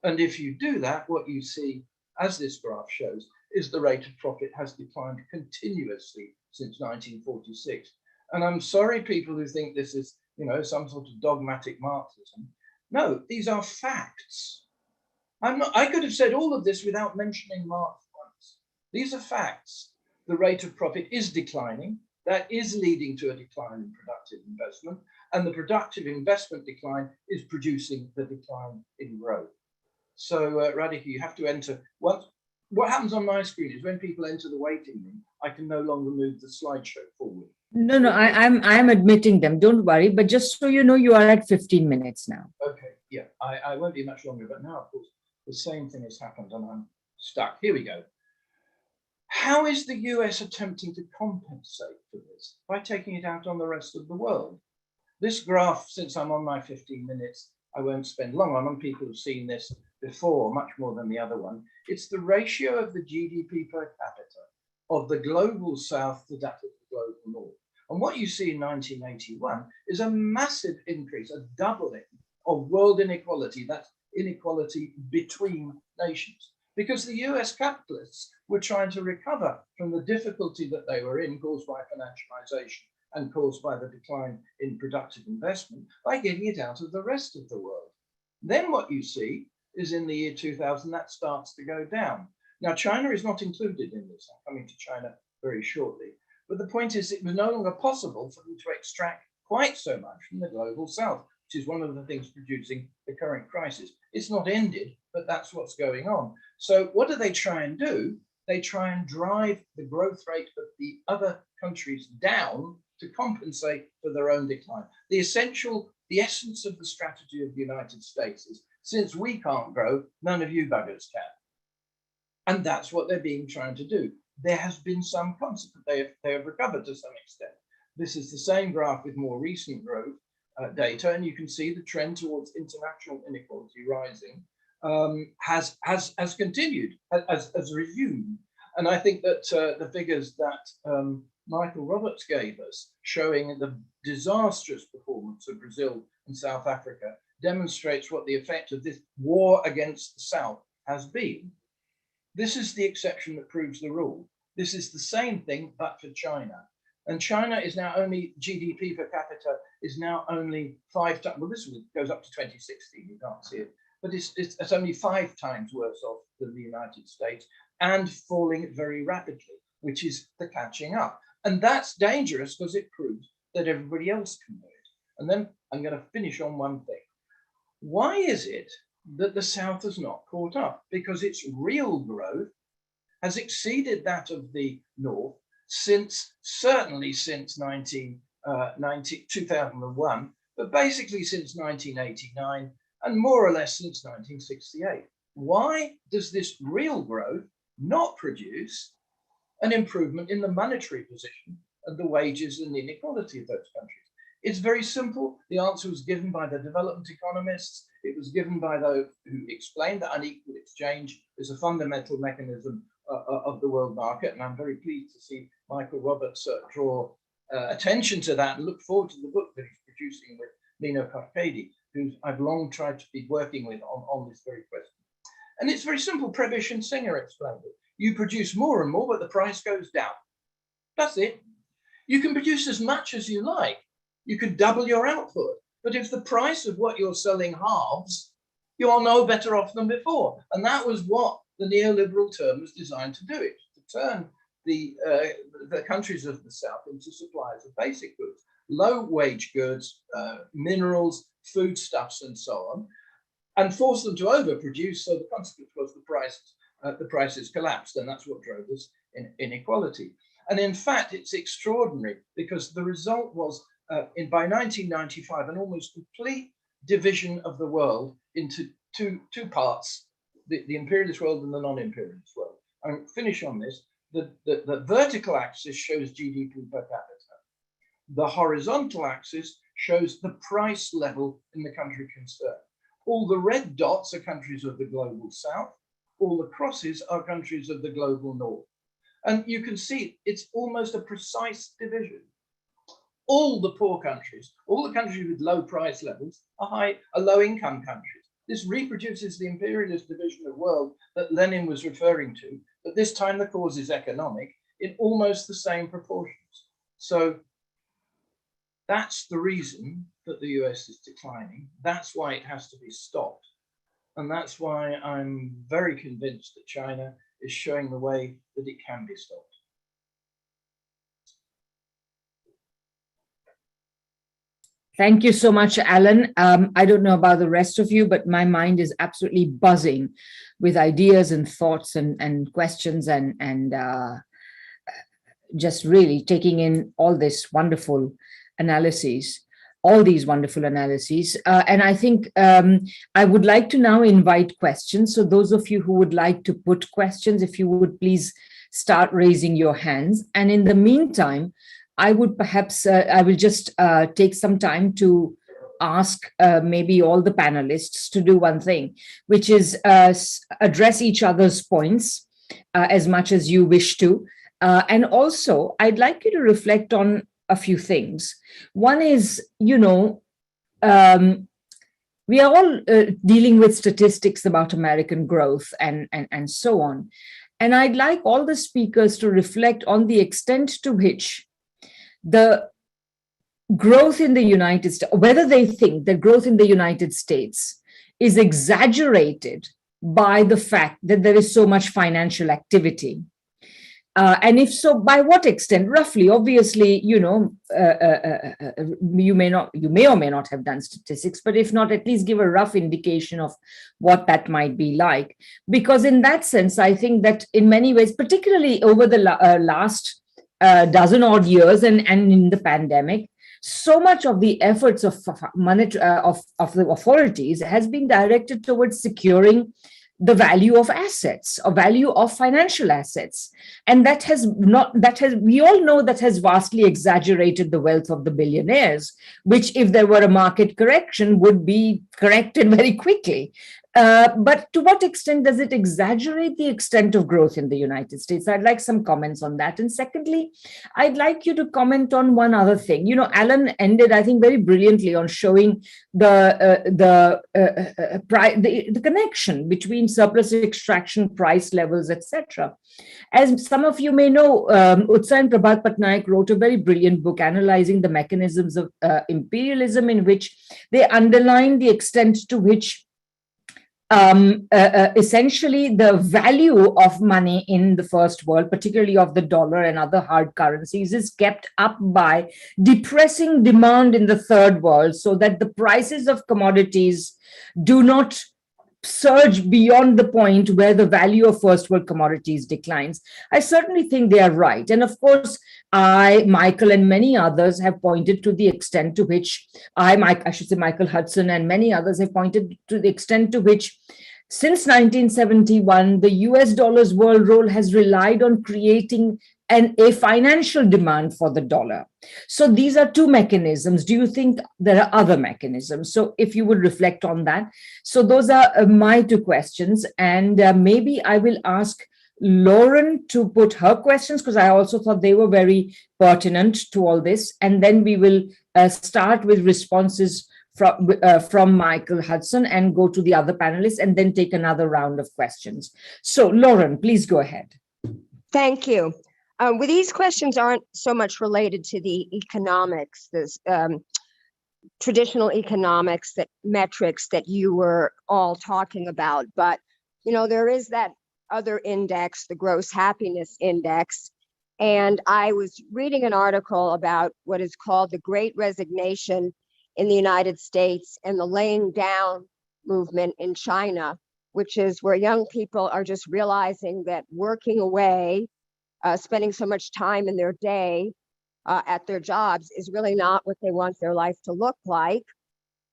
And if you do that, what you see, as this graph shows, is the rate of profit has declined continuously since 1946. And I'm sorry, people who think this is, some sort of dogmatic Marxism. No, these are facts. I could have said all of this without mentioning Marx once. These are facts. The rate of profit is declining. That is leading to a decline in productive investment. And the productive investment decline is producing the decline in growth. So, Radhika, you have to enter. What happens on my screen is when people enter the waiting room, I can no longer move the slideshow forward. No, I'm admitting them. Don't worry. But just so you know, you are at 15 minutes now. Okay, yeah, I won't be much longer. But now, of course, the same thing has happened and I'm stuck. Here we go. How is the US attempting to compensate for this? By taking it out on the rest of the world. This graph, since I'm on my 15 minutes, I won't spend long on them. People have seen this before, much more than the other one. It's the ratio of the GDP per capita of the global south to that of the global north. And what you see in 1981 is a massive increase, a doubling of world inequality. That's inequality between nations. Because the US capitalists were trying to recover from the difficulty that they were in, caused by financialization and caused by the decline in productive investment, by getting it out of the rest of the world. Then what you see is in the year 2000, that starts to go down. Now, China is not included in this. I'm coming to China very shortly. But the point is, it was no longer possible for them to extract quite so much from the global south, which is one of the things producing the current crisis. It's not ended, but that's what's going on. So what do they try and do? They try and drive the growth rate of the other countries down to compensate for their own decline. The essence of the strategy of the United States is, since we can't grow, none of you buggers can. And that's what they're trying to do. There has been some consequence. They have recovered to some extent. This is the same graph with more recent growth data, and you can see the trend towards international inequality rising has continued, has resumed. And I think that the figures that Michael Roberts gave us, showing the disastrous performance of Brazil and South Africa demonstrates what the effect of this war against the South has been. This is the exception that proves the rule. This is the same thing, but for China. And China is now only, GDP per capita is now only 5 times, well, this goes up to 2016, you can't see it, but it's only 5 times worse off than the United States and falling very rapidly, which is the catching up. And that's dangerous because it proves that everybody else can do it. And then I'm going to finish on one thing. Why is it that the South has not caught up? Because its real growth has exceeded that of the North certainly since 2001, but basically since 1989, and more or less since 1968. Why does this real growth not produce an improvement in the monetary position and the wages and the inequality of those countries? It's very simple. The answer was given by the development economists. It was given by those who explained that unequal exchange is a fundamental mechanism of the world market. And I'm very pleased to see Michael Roberts draw attention to that and look forward to the book that he's producing with Nino Karkady, who I've long tried to be working with on this very question. And it's very simple. Prebish and Singer explained it. You produce more and more, but the price goes down. That's it. You can produce as much as you like. You can double your output. But if the price of what you're selling halves, you are no better off than before. And that was what the neoliberal term was designed to do. It to turn the countries of the South into suppliers of basic goods, low wage goods, minerals, foodstuffs, and so on, and force them to overproduce. So the consequence was the prices collapsed, and that's what drove this inequality. And in fact, it's extraordinary because the result was by 1995 an almost complete division of the world into two parts: the imperialist world and the non-imperialist world. I'll finish on this. The vertical axis shows GDP per capita. The horizontal axis shows the price level in the country concerned. All the red dots are countries of the global South. All the crosses are countries of the global North. And you can see it's almost a precise division. All the poor countries, all the countries with low price levels are low income countries. This reproduces the imperialist division of world that Lenin was referring to, but this time the cause is economic in almost the same proportions. So that's the reason that the US is declining. That's why it has to be stopped. And that's why I'm very convinced that China is showing the way that it can be stopped. Thank you so much, Alan. I don't know about the rest of you, but my mind is absolutely buzzing with ideas and thoughts and questions and just really taking in all this wonderful analyses, all these wonderful analyses. And I think I would like to now invite questions. So those of you who would like to put questions, if you would please start raising your hands. And in the meantime, I would perhaps, I will just take some time to ask maybe all the panelists to do one thing, which is address each other's points as much as you wish to. And also, I'd like you to reflect on a few things. One is, you know, we are all dealing with statistics about American growth and so on. And I'd like all the speakers to reflect on the extent to which the growth in the United States, whether they think that growth in the United States is exaggerated by the fact that there is so much financial activity. And if so, by what extent? Roughly, obviously, you know, you may or may not have done statistics, but if not, at least give a rough indication of what that might be like. Because in that sense, I think that in many ways, particularly over the last dozen odd years and in the pandemic, so much of the efforts of the authorities has been directed towards securing the value of assets, or value of financial assets. And we all know that has vastly exaggerated the wealth of the billionaires, which if there were a market correction would be corrected very quickly. But to what extent does it exaggerate the extent of growth in the United States? I'd like some comments on that. And secondly, I'd like you to comment on one other thing. You know, Alan ended, I think, very brilliantly on showing the connection between surplus extraction, price levels, etc. As some of you may know, Utsa and Prabhat Patnaik wrote a very brilliant book analyzing the mechanisms of imperialism, in which they underline the extent to which essentially the value of money in the first world, particularly of the dollar and other hard currencies, is kept up by depressing demand in the third world, so that the prices of commodities do not surge beyond the point where the value of first world commodities declines. I certainly think they are right. And of course, Michael and many others have pointed to the extent to which Michael Hudson and many others have pointed to the extent to which since 1971, the US dollar's world role has relied on creating a financial demand for the dollar. So these are two mechanisms. Do you think there are other mechanisms? So if you would reflect on that. So those are my two questions. And maybe I will ask Lauren to put her questions, because I also thought they were very pertinent to all this. And then we will start with responses from Michael Hudson and go to the other panelists and then take another round of questions. So Lauren, please go ahead. Thank you. Well, these questions aren't so much related to the economics, this traditional economics, that metrics that you were all talking about, but you know, there is that other index, the gross happiness index. And I was reading an article about what is called the Great Resignation in the United States and the laying down movement in China, which is where young people are just realizing that working away, spending so much time in their day at their jobs is really not what they want their life to look like.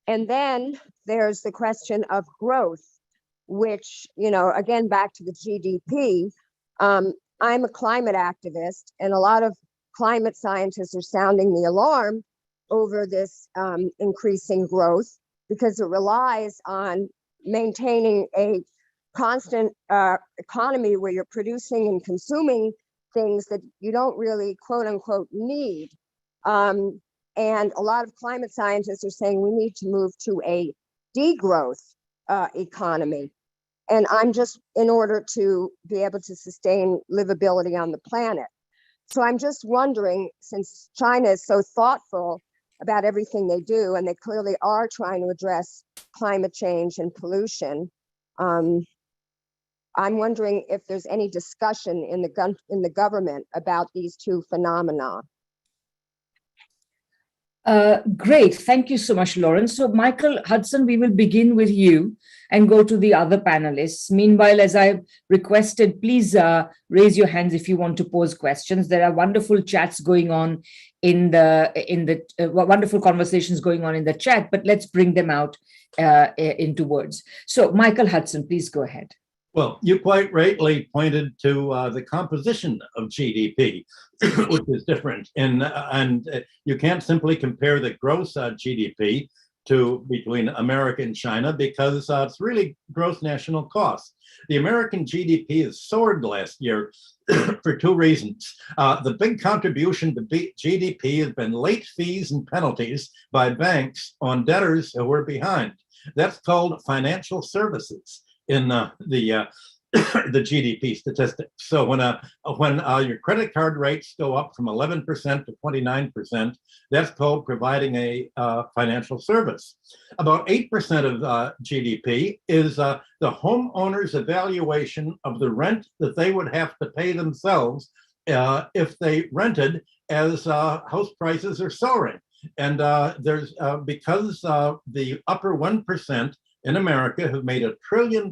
And then there's the question of growth, which, you know, again, back to the GDP. I'm a climate activist, and a lot of climate scientists are sounding the alarm over this increasing growth, because it relies on maintaining a constant economy where you're producing and consuming things that you don't really, quote unquote, need. And a lot of climate scientists are saying we need to move to a degrowth economy. And I'm just, in order to be able to sustain livability on the planet. So I'm just wondering, since China is so thoughtful about everything they do, and they clearly are trying to address climate change and pollution, I'm wondering if there's any discussion in the government about these two phenomena. Great. Thank you so much, Lauren. So Michael Hudson, we will begin with you and go to the other panelists. Meanwhile, as I've requested, please raise your hands if you want to pose questions. There are wonderful chats going on in the wonderful conversations going on in the chat, but let's bring them out into words. So Michael Hudson, please go ahead. Well, you quite rightly pointed to the composition of GDP, which is different. And you can't simply compare the gross GDP between America and China, because it's really gross national cost. The American GDP has soared last year for two reasons. The big contribution to GDP has been late fees and penalties by banks on debtors who were behind. That's called financial services in the GDP statistics. So when your credit card rates go up from 11% to 29%, that's called providing a financial service. About 8% of GDP is the homeowner's evaluation of the rent that they would have to pay themselves if they rented, as house prices are soaring. And there's because the upper 1% in America have made $1 trillion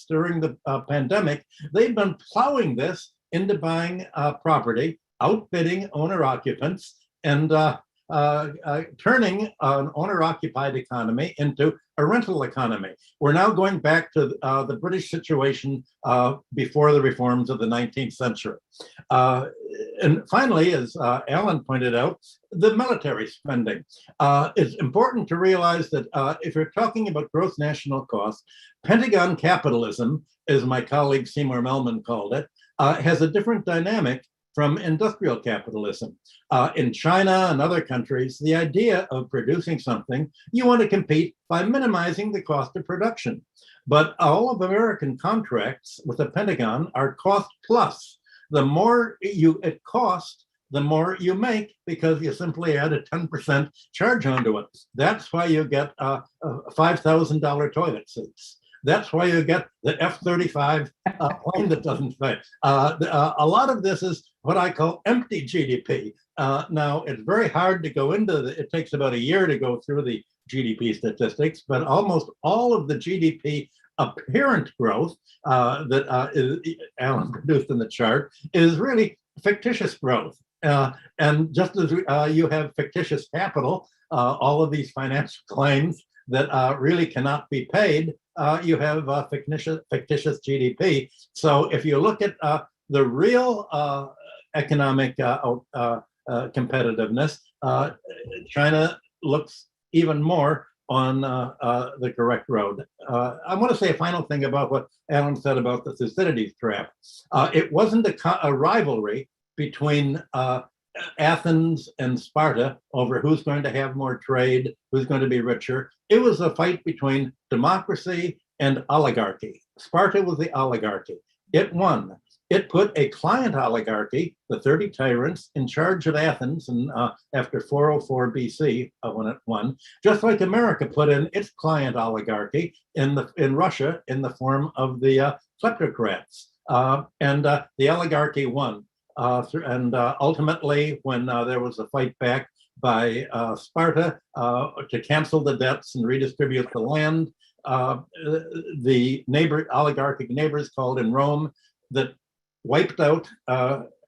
during the pandemic, they've been plowing this into buying property, outbidding owner occupants, and turning an owner-occupied economy into a rental economy. We're now going back to the British situation before the reforms of the 19th century. And finally, as Alan pointed out, the military spending. It's important to realize that if you're talking about gross national cost, Pentagon capitalism, as my colleague Seymour Melman called it, has a different dynamic from industrial capitalism. In China and other countries, the idea of producing something, you want to compete by minimizing the cost of production. But all of American contracts with the Pentagon are cost plus. The more it costs, the more you make, because you simply add a 10% charge onto it. That's why you get $5,000 toilet seats. That's why you get the F-35 plane that doesn't fit. A lot of this is what I call empty GDP. Now, it's very hard to go into it takes about a year to go through the GDP statistics, but almost all of the GDP apparent growth that Alan produced in the chart is really fictitious growth. And just as you have fictitious capital, all of these financial claims that really cannot be paid, you have fictitious GDP. So if you look at the real economic competitiveness, China looks even more on the correct road. I want to say a final thing about what Alan said about the Thucydides trap. It wasn't a rivalry between Athens and Sparta over who's going to have more trade, who's going to be richer. It was a fight between democracy and oligarchy. Sparta was the oligarchy. It won. It put a client oligarchy, the 30 tyrants, in charge of Athens and after 404 BC when it won, just like America put in its client oligarchy in Russia in the form of the kleptocrats. And the oligarchy won. And ultimately, when there was a fight back by Sparta to cancel the debts and redistribute the land, the oligarchic neighbors called in Rome that wiped out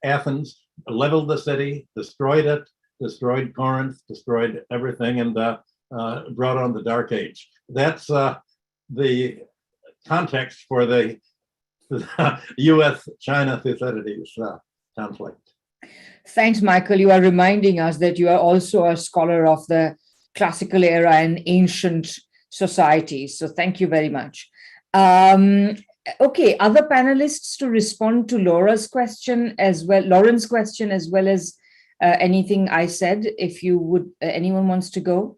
Athens, leveled the city, destroyed it, destroyed Corinth, destroyed everything, and brought on the Dark Age. That's the context for the U.S.-China Thucydides conflict. Thanks, Michael. You are reminding us that you are also a scholar of the classical era and ancient societies. So thank you very much. Okay, other panelists to respond to Lauren's question as well as anything I said. If you would, anyone wants to go?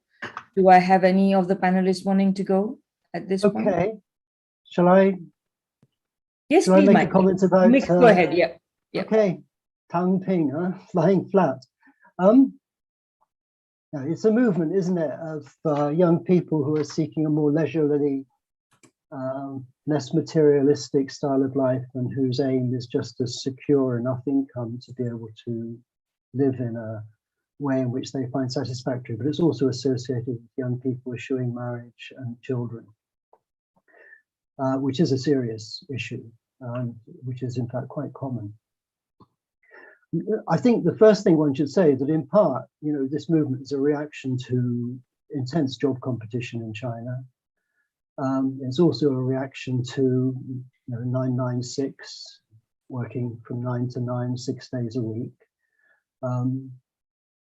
Do I have any of the panelists wanting to go at this point? Okay. Shall I? Yes, shall please, I make Michael. a comment about? Mick, go ahead. Yeah. Okay. Tang Ping, flying flat. It's a movement, isn't it, of young people who are seeking a more leisurely, less materialistic style of life, and whose aim is just to secure enough income to be able to live in a way in which they find satisfactory. But it's also associated with young people eschewing marriage and children, which is a serious issue, which is in fact quite common. I think the first thing one should say is that in part, this movement is a reaction to intense job competition in China. It's also a reaction to 996, working from 9 to 9, 6 days a week,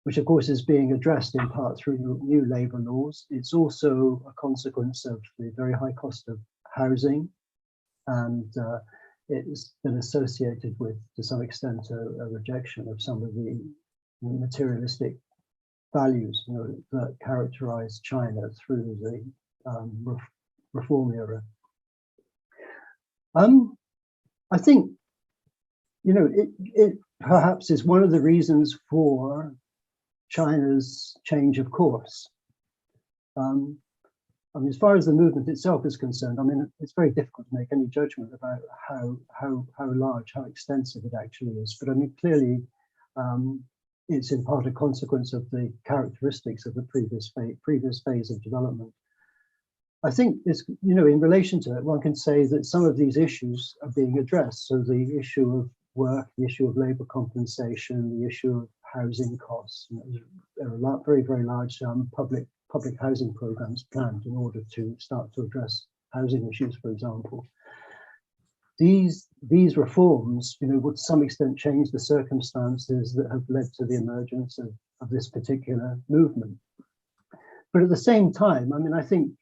which of course is being addressed in part through new labour laws. It's also a consequence of the very high cost of housing, and it's been associated with, to some extent, a rejection of some of the materialistic values that characterize China through the reform era. I think, it perhaps is one of the reasons for China's change of course. As far as the movement itself is concerned, it's very difficult to make any judgment about how large, how extensive it actually is. But clearly, it's in part a consequence of the characteristics of the previous phase of development. I think it's, in relation to it, one can say that some of these issues are being addressed. So the issue of work, the issue of labour compensation, the issue of housing costs. And there are very, very large public housing programs planned in order to start to address housing issues, for example. These reforms, would to some extent change the circumstances that have led to the emergence of this particular movement. But at the same time, I mean, I think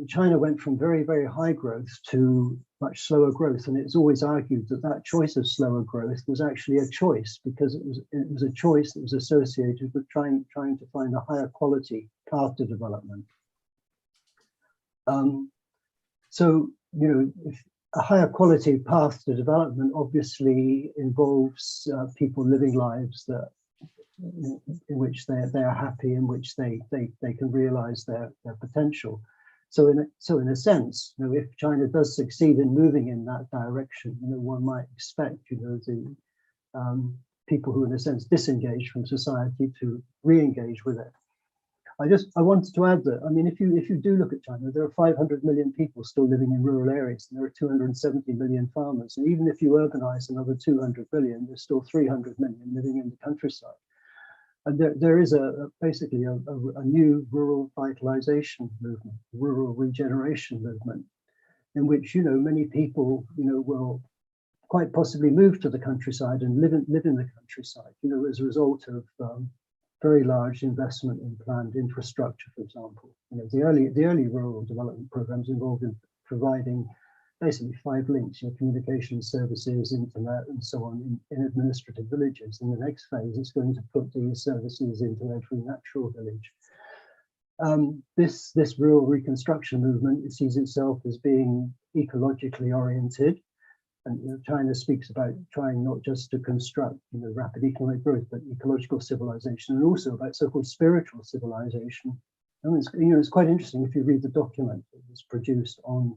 China went from very, very high growth to much slower growth, and it's always argued that that choice of slower growth was actually a choice, because it was a choice that was associated with trying to find a higher quality path to development. So, if a higher quality path to development obviously involves people living lives that in which they are happy, in which they can realize their potential. So in a sense, if China does succeed in moving in that direction, one might expect, the people who in a sense disengage from society to re-engage with it. I wanted to add that, I mean, if you do look at China, there are 500 million people still living in rural areas, and there are 270 million farmers. And even if you urbanize another 200 million, there's still 300 million living in the countryside. And there is basically a new rural vitalization movement, rural regeneration movement, in which, many people, will quite possibly move to the countryside and live in the countryside, as a result of very large investment in planned infrastructure, for example. The early rural development programs involved in providing basically 5 links, communication services, internet, and so on in administrative villages. In the next phase, it's going to put these services into every natural village. This rural reconstruction movement, it sees itself as being ecologically oriented. And China speaks about trying not just to construct rapid economic growth, but ecological civilization, and also about so-called spiritual civilization. And it's quite interesting if you read the document that was produced on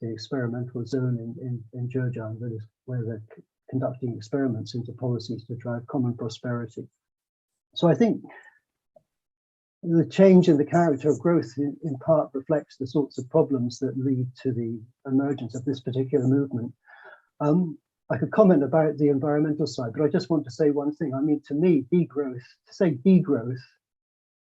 the experimental zone in Zhejiang, that is where they're conducting experiments into policies to drive common prosperity. So I think the change in the character of growth in part reflects the sorts of problems that lead to the emergence of this particular movement. I could comment about the environmental side, but I just want to say one thing. I mean, to me, degrowth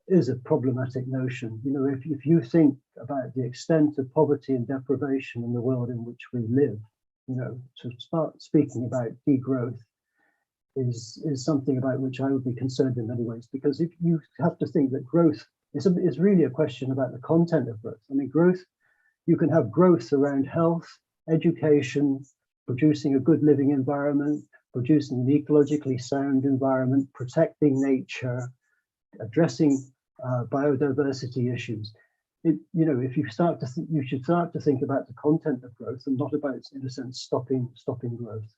is a problematic notion. If you think about the extent of poverty and deprivation in the world in which we live, to start speaking about degrowth is something about which I would be concerned in many ways, because if you have to think that growth is really a question about the content of growth. I mean, growth, you can have growth around health, education, producing a good living environment, producing an ecologically sound environment, protecting nature, addressing biodiversity issues. If you start to think, you should start to think about the content of growth and not about, in a sense, stopping growth.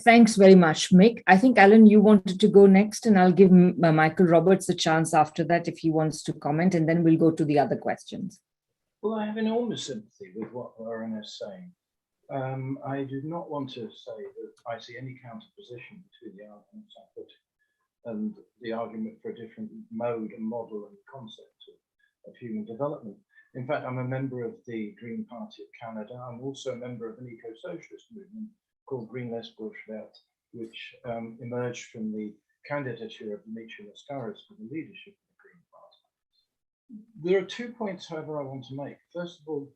Thanks very much, Mick. I think, Alan, you wanted to go next, and I'll give Michael Roberts a chance after that if he wants to comment, and then we'll go to the other questions. Well, I have enormous sympathy with what Lauren is saying. I do not want to say that I see any counterposition between the arguments I put and the argument for a different mode and model and concept of human development. In fact, I'm a member of the Green Party of Canada. I'm also a member of an eco-socialist movement called Green Les Bourgeois, which emerged from the candidature of Dimitri Lascaris for the leadership of the Green Party. There are 2 points, however, I want to make. First of all,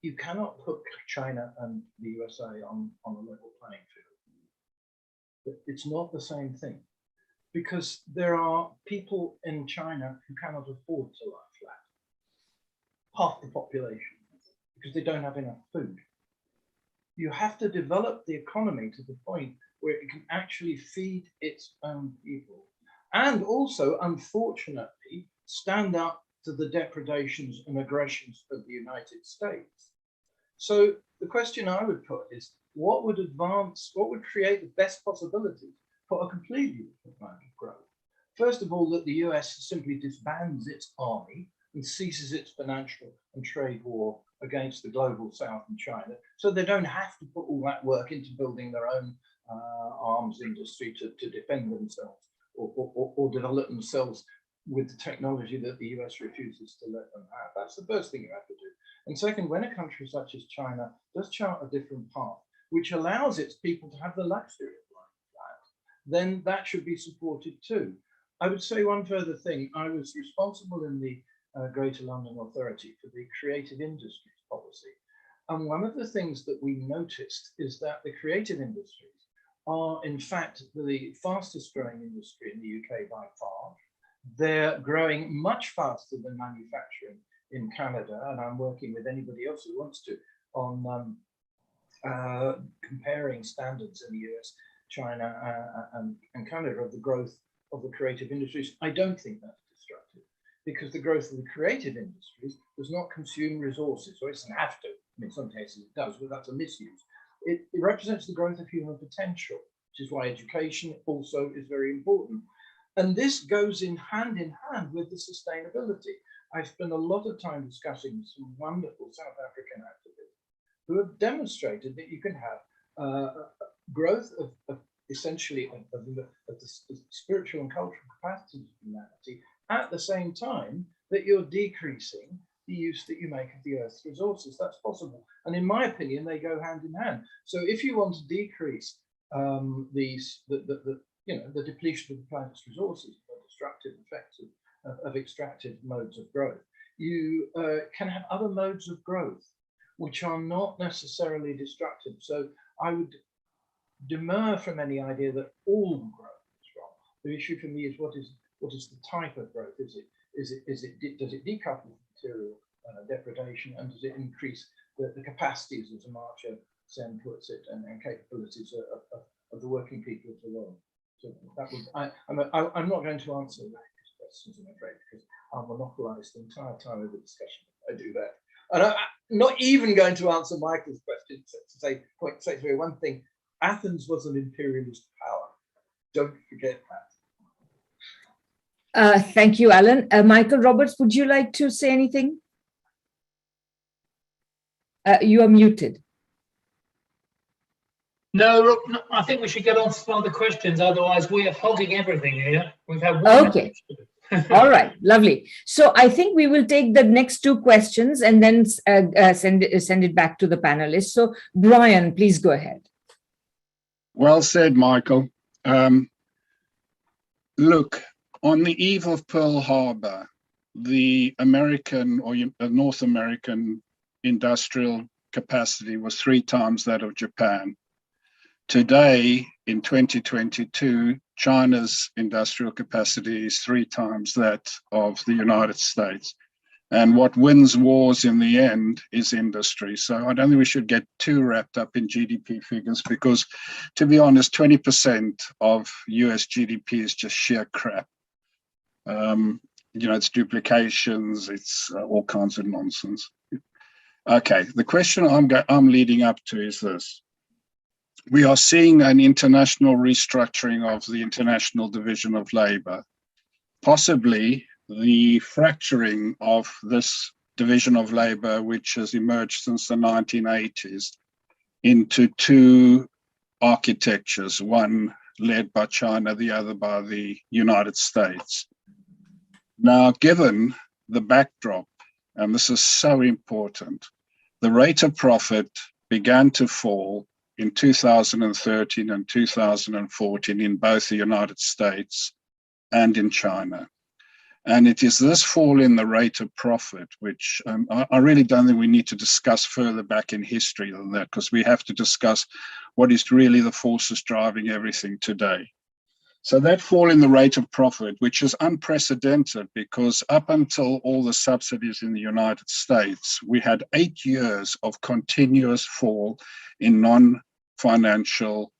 you cannot put China and the USA on a level playing field. But it's not the same thing, because there are people in China who cannot afford to lie flat. Half the population, because they don't have enough food. You have to develop the economy to the point where it can actually feed its own people. And also, unfortunately, stand up to the depredations and aggressions of the United States. So the question I would put is, what would create the best possibilities for a completely different kind of growth? First of all, that the US simply disbands its army and ceases its financial and trade war against the global South and China, so they don't have to put all that work into building their own arms industry to defend themselves or develop themselves with the technology that the US refuses to let them have. That's the first thing you have to do. And second, when a country such as China does chart a different path, which allows its people to have the luxury of that, then that should be supported too. I would say one further thing. I was responsible in the Greater London Authority for the creative industries policy. And one of the things that we noticed is that the creative industries are in fact the fastest growing industry in the UK by far. They're growing much faster than manufacturing in Canada. And I'm working with anybody else who wants to on comparing standards in the US, China and Canada of the growth of the creative industries. I don't think that's destructive, because the growth of the creative industries does not consume resources, or it doesn't have to. I mean, in some cases it does, but that's a misuse. It represents the growth of human potential, which is why education also is very important. And this goes in hand with the sustainability. I spent a lot of time discussing with some wonderful South African activists who have demonstrated that you can have growth of essentially of the spiritual and cultural capacities of humanity at the same time that you're decreasing the use that you make of the Earth's resources. That's possible. And in my opinion, they go hand in hand. So if you want to decrease the depletion of the planet's resources, the destructive effects of extractive modes of growth, you can have other modes of growth which are not necessarily destructive. So I would demur from any idea that all growth is wrong. The issue for me is what is the type of growth? Does it decouple material depredation, and does it increase the capacities, as Amartya Sen puts it, and capabilities of the working people of the world? So that would, I'm not going to answer those questions, I'm afraid, because I'll monopolise the entire time of the discussion if I do that. And I'm not even going to answer Michael's question to say one thing. Athens was an imperialist power. Don't forget that. Thank you, Alan. Michael Roberts, would you like to say anything? You are muted. No, I think we should get on to some other questions. Otherwise, we are holding everything here. We've had one. Okay. All right, lovely. So I think we will take the next two questions and then send it back to the panelists. So Brian, please go ahead. Well said, Michael. Look, on the eve of Pearl Harbor, the American or North American industrial capacity was 3 times that of Japan. Today, in 2022, China's industrial capacity is 3 times that of the United States. And what wins wars in the end is industry. So I don't think we should get too wrapped up in GDP figures, because, to be honest, 20% of US GDP is just sheer crap. It's duplications, it's all kinds of nonsense. Okay, the question I'm leading up to is this. We are seeing an international restructuring of the International Division of Labor, possibly the fracturing of this division of labor, which has emerged since the 1980s, into 2 architectures, one led by China, the other by the United States. Now, given the backdrop, and this is so important, the rate of profit began to fall in 2013 and 2014 in both the United States and in China. And it is this fall in the rate of profit, which I really don't think we need to discuss further back in history than that, because we have to discuss what is really the forces driving everything today. So that fall in the rate of profit, which is unprecedented, because up until all the subsidies in the United States, we had 8 years of continuous fall in non-financial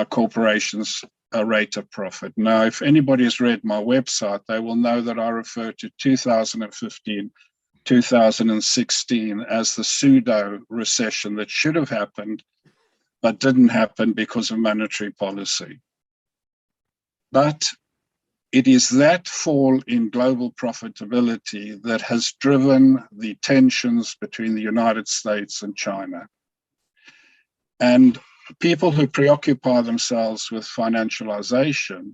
corporations' rate of profit. Now, if anybody has read my website, they will know that I refer to 2015, 2016 as the pseudo recession that should have happened, but didn't happen because of monetary policy. But it is that fall in global profitability that has driven the tensions between the United States and China. And people who preoccupy themselves with financialization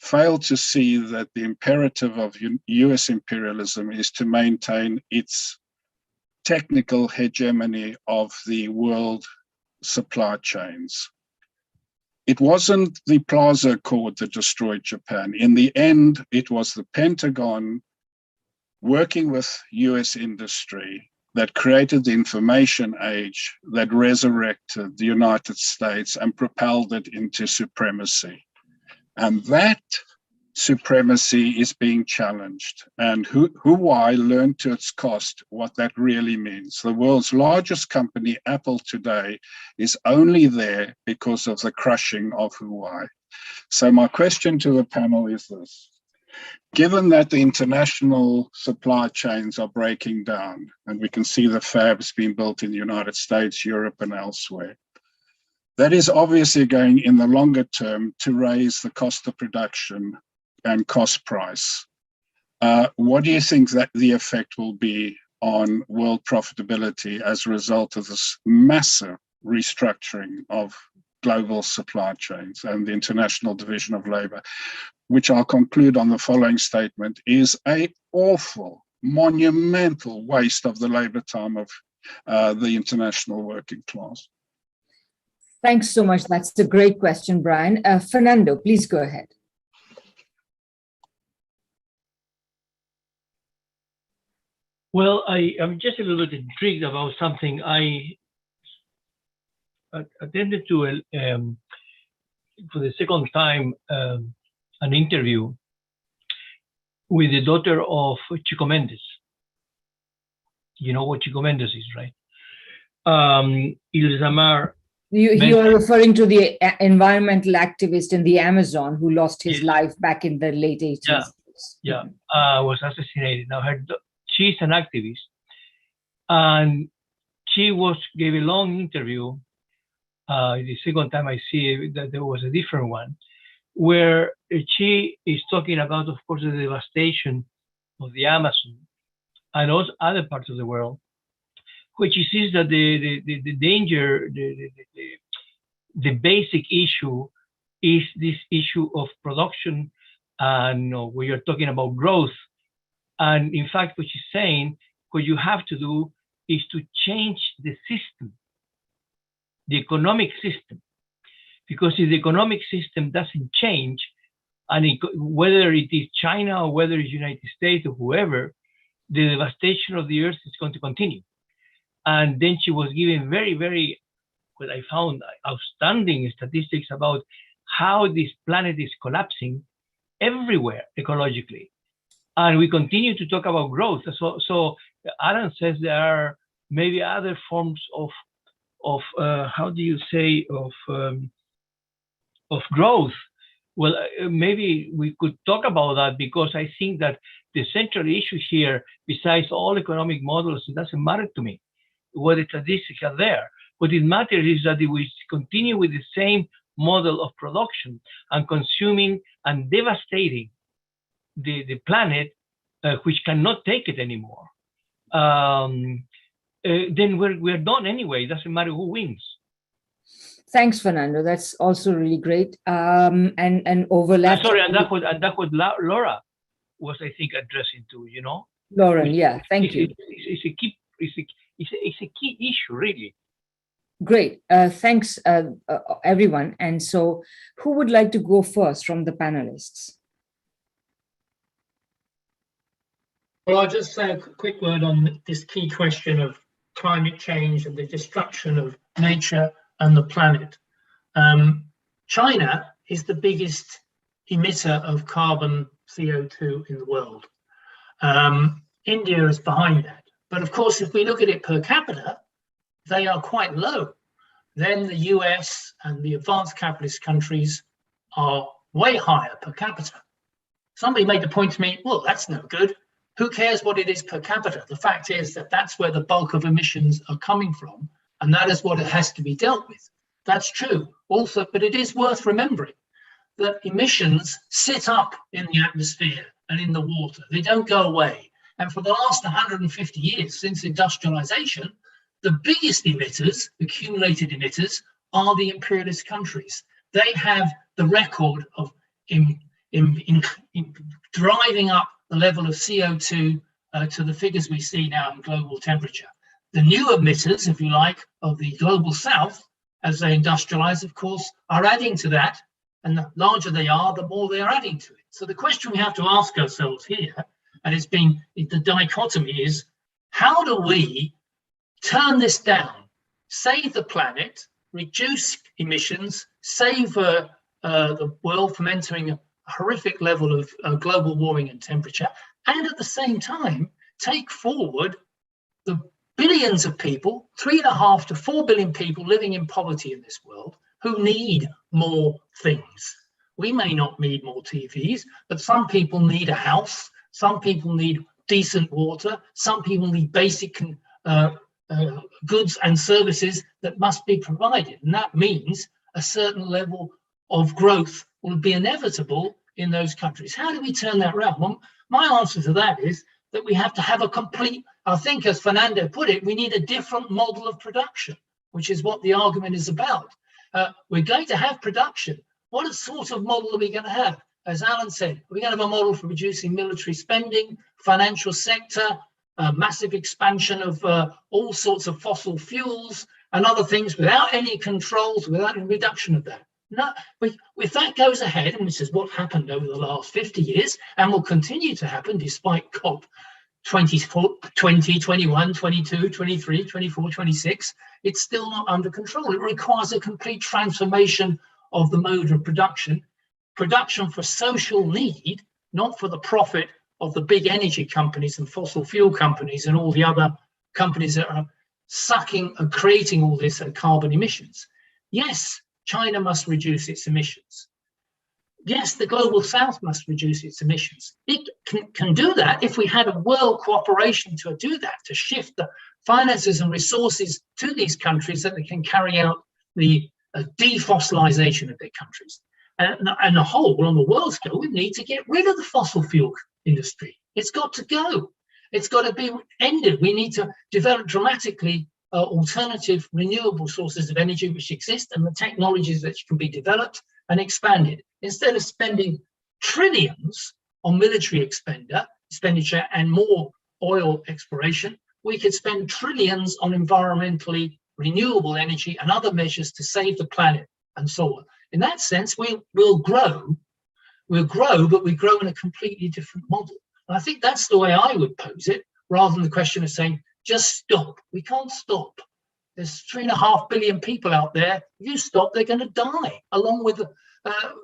fail to see that the imperative of US imperialism is to maintain its technical hegemony of the world supply chains. It wasn't the Plaza Accord that destroyed Japan. In the end, it was the Pentagon working with US industry that created the information age that resurrected the United States and propelled it into supremacy. And that supremacy is being challenged. And Hawaii learned to its cost what that really means. The world's largest company, Apple, today is only there because of the crushing of Hawaii. So my question to the panel is this. Given that the international supply chains are breaking down, and we can see the fabs being built in the United States, Europe, and elsewhere, that is obviously going in the longer term to raise the cost of production and cost price. What do you think that the effect will be on world profitability as a result of this massive restructuring of global supply chains and the international division of labor, which I'll conclude on the following statement, is an awful, monumental waste of the labor time of the international working class? Thanks so much. That's a great question, Brian. Fernando, please go ahead. Well, I am just a little bit intrigued about something. I attended to, for the second time, an interview with the daughter of Chico Mendes. You know what Chico Mendes is, right? Ilsamar. You are referring to the environmental activist in the Amazon who lost his life back in the late 80s. Yeah, was assassinated. Now, she's an activist, and she gave a long interview. The second time I see that there was a different one, where she is talking about, of course, the devastation of the Amazon and also other parts of the world, which she sees that the danger, the basic issue is this issue of production, and we are talking about growth. And in fact, what she's saying, what you have to do is to change the system, the economic system. Because if the economic system doesn't change, and whether it is China or whether it's United States or whoever, the devastation of the earth is going to continue. And then she was giving very, very, what I found outstanding statistics about how this planet is collapsing everywhere ecologically. And we continue to talk about growth. So Alan says there are maybe other forms of how do you say, of growth. Well, maybe we could talk about that, because I think that the central issue here, besides all economic models, it doesn't matter to me what the statistics are there. What it matters is that if we continue with the same model of production and consuming and devastating the planet, which cannot take it anymore, then we're done anyway. It doesn't matter who wins. Thanks, Fernando. That's also really great. And overlap. Sorry, and that's what Laura was, I think, addressing too. You know, Lauren. Yeah, thank you. It's a key issue, really. Great. Thanks, everyone. And so, who would like to go first from the panelists? Well, I'll just say a quick word on this key question of climate change and the destruction of nature and the planet. China is the biggest emitter of carbon CO2 in the world. India is behind that. But of course, if we look at it per capita, they are quite low. Then the US and the advanced capitalist countries are way higher per capita. Somebody made the point to me, well, that's no good. Who cares what it is per capita? The fact is that that's where the bulk of emissions are coming from, and that is what it has to be dealt with. That's true also, but it is worth remembering that emissions sit up in the atmosphere and in the water. They don't go away. And for the last 150 years since industrialization, the biggest emitters, accumulated emitters, are the imperialist countries. They have the record of driving up the level of CO2 to the figures we see now in global temperature. The new emitters, if you like, of the global south as they industrialize, of course, are adding to that. And the larger they are, the more they are adding to it. So the question we have to ask ourselves here, and the dichotomy is, how do we turn this down, save the planet, reduce emissions, save the world from entering a horrific level of global warming and temperature, and at the same time, take forward the billions of people, 3.5 to 4 billion people living in poverty in this world, who need more things. We may not need more TVs, but some people need a house, some people need decent water, some people need basic goods and services that must be provided. And that means a certain level of growth will be inevitable in those countries. How do we turn that around? Well, my answer to that is that we have to have a complete, I think as Fernando put it, we need a different model of production, which is what the argument is about. We're going to have production. What sort of model are we going to have? As Alan said, we're going to have a model for reducing military spending, financial sector, massive expansion of all sorts of fossil fuels and other things without any controls, without any reduction of that. No, if that goes ahead, and this is what happened over the last 50 years and will continue to happen despite COP 20, 21, 22, 23, 24, 26, it's still not under control. It requires a complete transformation of the mode of production for social need, not for the profit of the big energy companies and fossil fuel companies and all the other companies that are sucking and creating all this carbon emissions. Yes, China must reduce its emissions. Yes, the global south must reduce its emissions. It can do that if we had a world cooperation to do that, to shift the finances and resources to these countries that they can carry out the defossilization of their countries. And the whole, on the world scale, we need to get rid of the fossil fuel industry. It's got to go. It's got to be ended. We need to develop dramatically alternative renewable sources of energy which exist and the technologies that can be developed and instead of spending trillions on military expenditure and more oil exploration, we could spend trillions on environmentally renewable energy and other measures to save the planet and so on. In that sense, we'll grow, but we grow in a completely different model. And I think that's the way I would pose it, rather than the question of saying, just stop. We can't stop. There's 3.5 billion people out there. If you stop, they're going to die, along with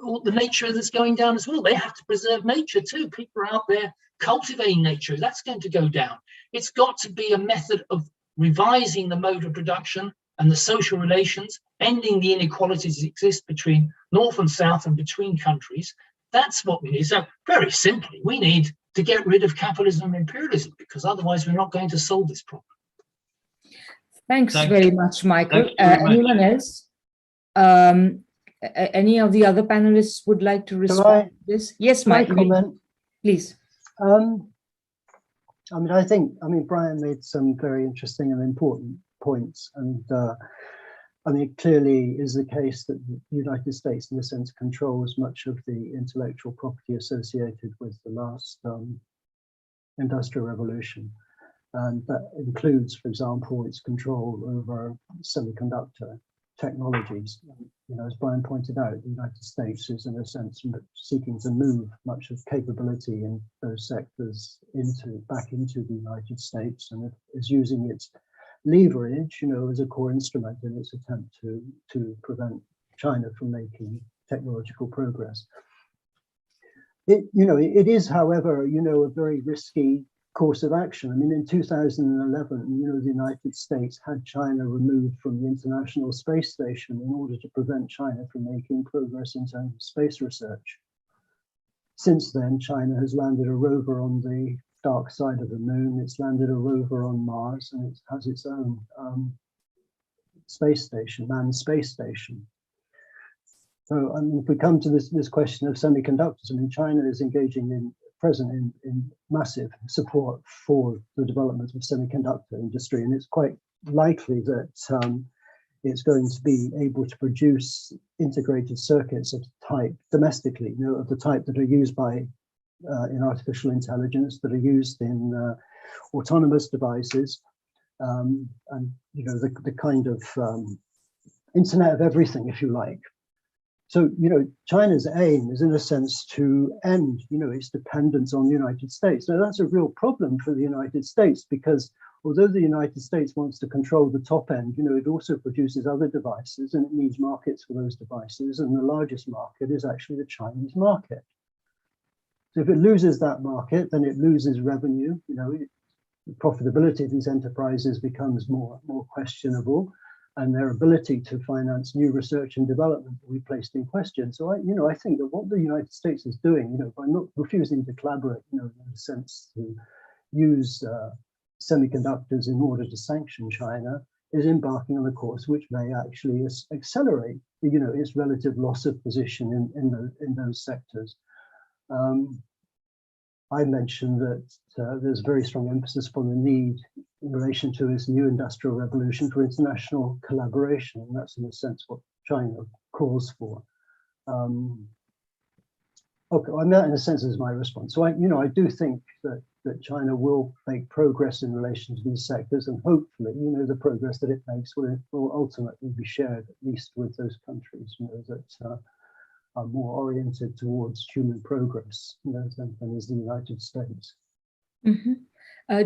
all the nature that's going down as well. They have to preserve nature too. People are out there cultivating nature. That's going to go down. It's got to be a method of revising the mode of production and the social relations, ending the inequalities that exist between North and South and between countries. That's what we need. So very simply, we need to get rid of capitalism and imperialism, because otherwise we're not going to solve this problem. Thanks very much, Michael. Anyone else? Any of the other panelists would like to respond to this? Yes, Michael, please. I think Brian made some very interesting and important points, and it clearly is the case that the United States, in a sense, controls much of the intellectual property associated with the last industrial revolution. And that includes, for example, its control over semiconductor technologies. As Brian pointed out, the United States is, in a sense, seeking to move much of capability in those sectors back into the United States, and it is using its leverage, as a core instrument in its attempt to prevent China from making technological progress. It is, however, a very risky course of action. In 2011, the United States had China removed from the International Space Station in order to prevent China from making progress in terms of space research. Since then, China has landed a rover on the dark side of the moon, it's landed a rover on Mars, and it has its own space station, manned space station. So if we come to this question of semiconductors, China is engaging present in massive support for the development of semiconductor industry, and it's quite likely that it's going to be able to produce integrated circuits of type domestically, of the type that are used in artificial intelligence, that are used in autonomous devices, and the kind of Internet of everything, if you like. So, China's aim is, in a sense, to end, its dependence on the United States. Now, that's a real problem for the United States, because although the United States wants to control the top end, it also produces other devices, and it needs markets for those devices. And the largest market is actually the Chinese market. So if it loses that market, then it loses revenue. The profitability of these enterprises becomes more questionable, and their ability to finance new research and development will be placed in question. So I think that what the United States is doing, by not refusing to collaborate, in a sense to use semiconductors in order to sanction China, is embarking on a course which may actually accelerate, its relative loss of position in those sectors. I mentioned that there's very strong emphasis upon the need in relation to this new industrial revolution for international collaboration. And that's in a sense what China calls for. Okay, and that in a sense is my response. So I do think that China will make progress in relation to these sectors, and hopefully, the progress that it makes will ultimately be shared, at least with those countries, that are more oriented towards human progress, than is the United States. Mm-hmm.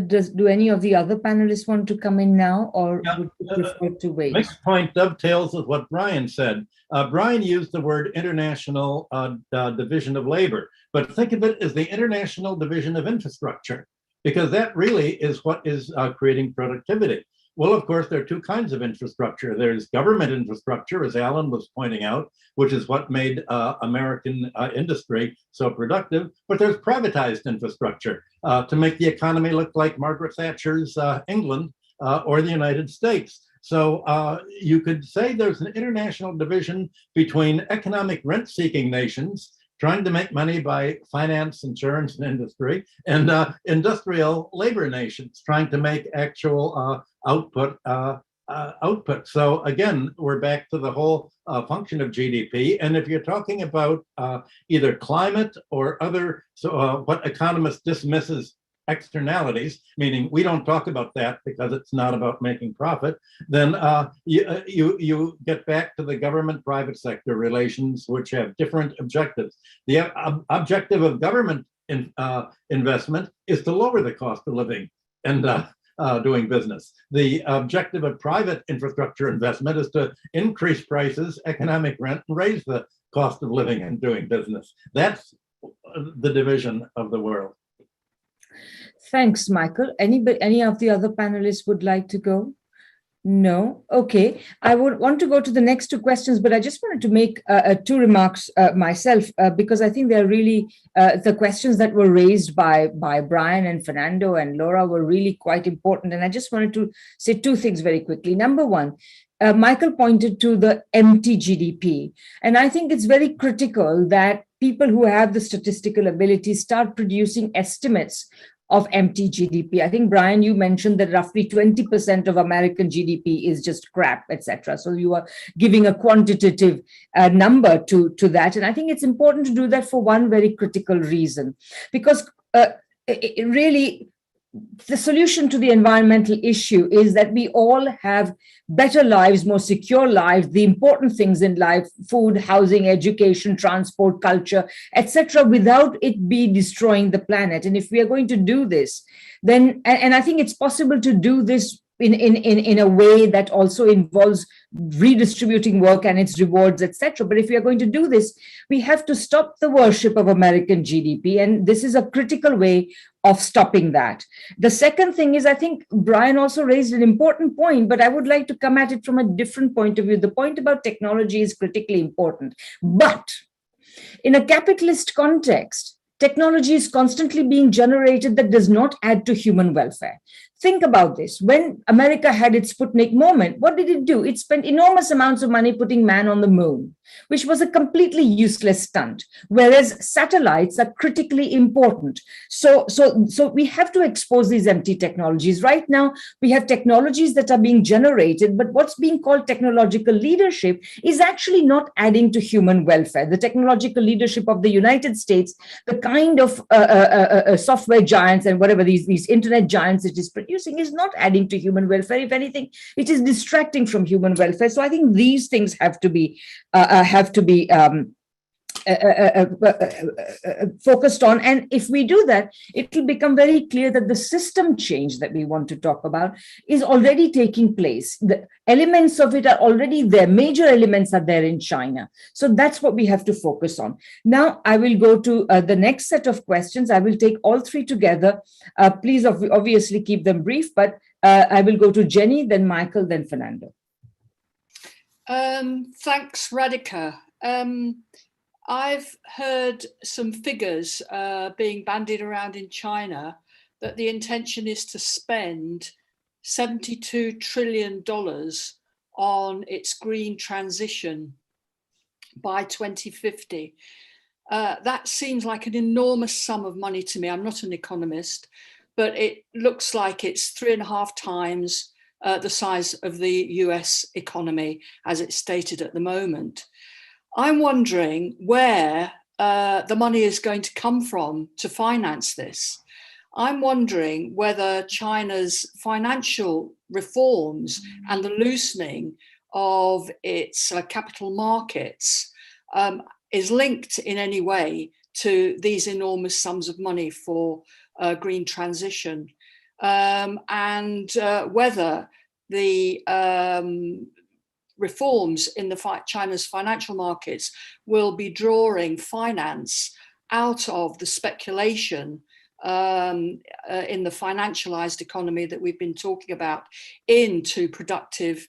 Do any of the other panelists want to come in now, or would you prefer to wait? Mick's point dovetails with what Brian said. Brian used the word international division of labor, but think of it as the international division of infrastructure, because that really is what is creating productivity. Well, of course, there are two kinds of infrastructure. There's government infrastructure, as Alan was pointing out, which is what made American industry so productive. But there's privatized infrastructure to make the economy look like Margaret Thatcher's England or the United States. So you could say there's an international division between economic rent-seeking nations trying to make money by finance, insurance, and industry, and industrial labor nations trying to make actual output. So again, we're back to the whole function of GDP. And if you're talking about either climate or other, what economists dismisses externalities, meaning we don't talk about that because it's not about making profit, then you get back to the government-private sector relations, which have different objectives. The objective of government investment is to lower the cost of living and doing business. The objective of private infrastructure investment is to increase prices, economic rent, and raise the cost of living and doing business. That's the division of the world. Thanks, Michael. Any of the other panelists would like to go? No? Okay. I would want to go to the next two questions, but I just wanted to make two remarks myself, because I think they're really, the questions that were raised by Brian and Fernando and Laura were really quite important. And I just wanted to say two things very quickly. Number one, Michael pointed to the empty GDP. And I think it's very critical that people who have the statistical ability start producing estimates of empty GDP. I think, Brian, you mentioned that roughly 20% of American GDP is just crap, etc. So you are giving a quantitative number to that. And I think it's important to do that for one very critical reason, because really, the solution to the environmental issue is that we all have better lives, more secure lives, the important things in life, food, housing, education, transport, culture, etc., without it be destroying the planet. And if we are going to do this, then, and I think it's possible to do this in a way that also involves redistributing work and its rewards, etc. But if we are going to do this, we have to stop the worship of American GDP. And this is a critical way of stopping that. The second thing is, I think Brian also raised an important point, but I would like to come at it from a different point of view. The point about technology is critically important. But in a capitalist context, technology is constantly being generated that does not add to human welfare. Think about this. When America had its Sputnik moment, what did it do? It spent enormous amounts of money putting man on the moon, which was a completely useless stunt, whereas satellites are critically important. So we have to expose these empty technologies. Right now, we have technologies that are being generated, but what's being called technological leadership is actually not adding to human welfare. The technological leadership of the United States, the kind of software giants and whatever these internet giants it is producing, producing is not adding to human welfare. If anything, it is distracting from human welfare. So I think these things have to be focused on. And if we do that, it will become very clear that the system change that we want to talk about is already taking place. The elements of it are already there. Major elements are there in China. So that's what we have to focus on. Now, I will go to the next set of questions. I will take all three together. Please obviously keep them brief, but I will go to Jenny, then Michael, then Fernando. Thanks, Radhika. I've heard some figures being bandied around in China that the intention is to spend $72 trillion on its green transition by 2050. That seems like an enormous sum of money to me. I'm not an economist, but it looks like it's 3.5 times the size of the US economy as it's stated at the moment. I'm wondering where the money is going to come from to finance this. I'm wondering whether China's financial reforms and the loosening of its capital markets is linked in any way to these enormous sums of money for green transition, and whether the reforms in China's financial markets will be drawing finance out of the speculation in the financialized economy that we've been talking about into productive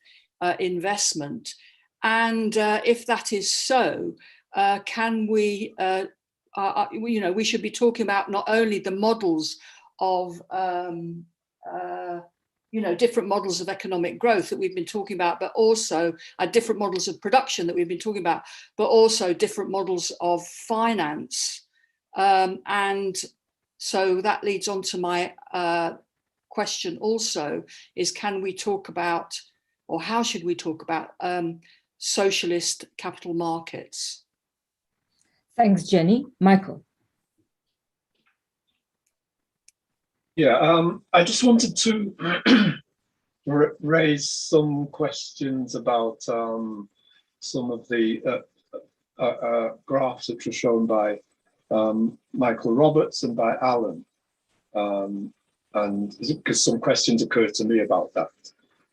investment. And if that is so, can we, we should be talking about not only the models of different models of economic growth that we've been talking about, but also different models of production that we've been talking about, but also different models of finance. And so that leads on to my question also, is can we talk about, or how should we talk about socialist capital markets? Thanks, Jenny. Michael. Yeah, I just wanted to raise some questions about some of the graphs that were shown by Michael Roberts and by Alan, and because some questions occurred to me about that.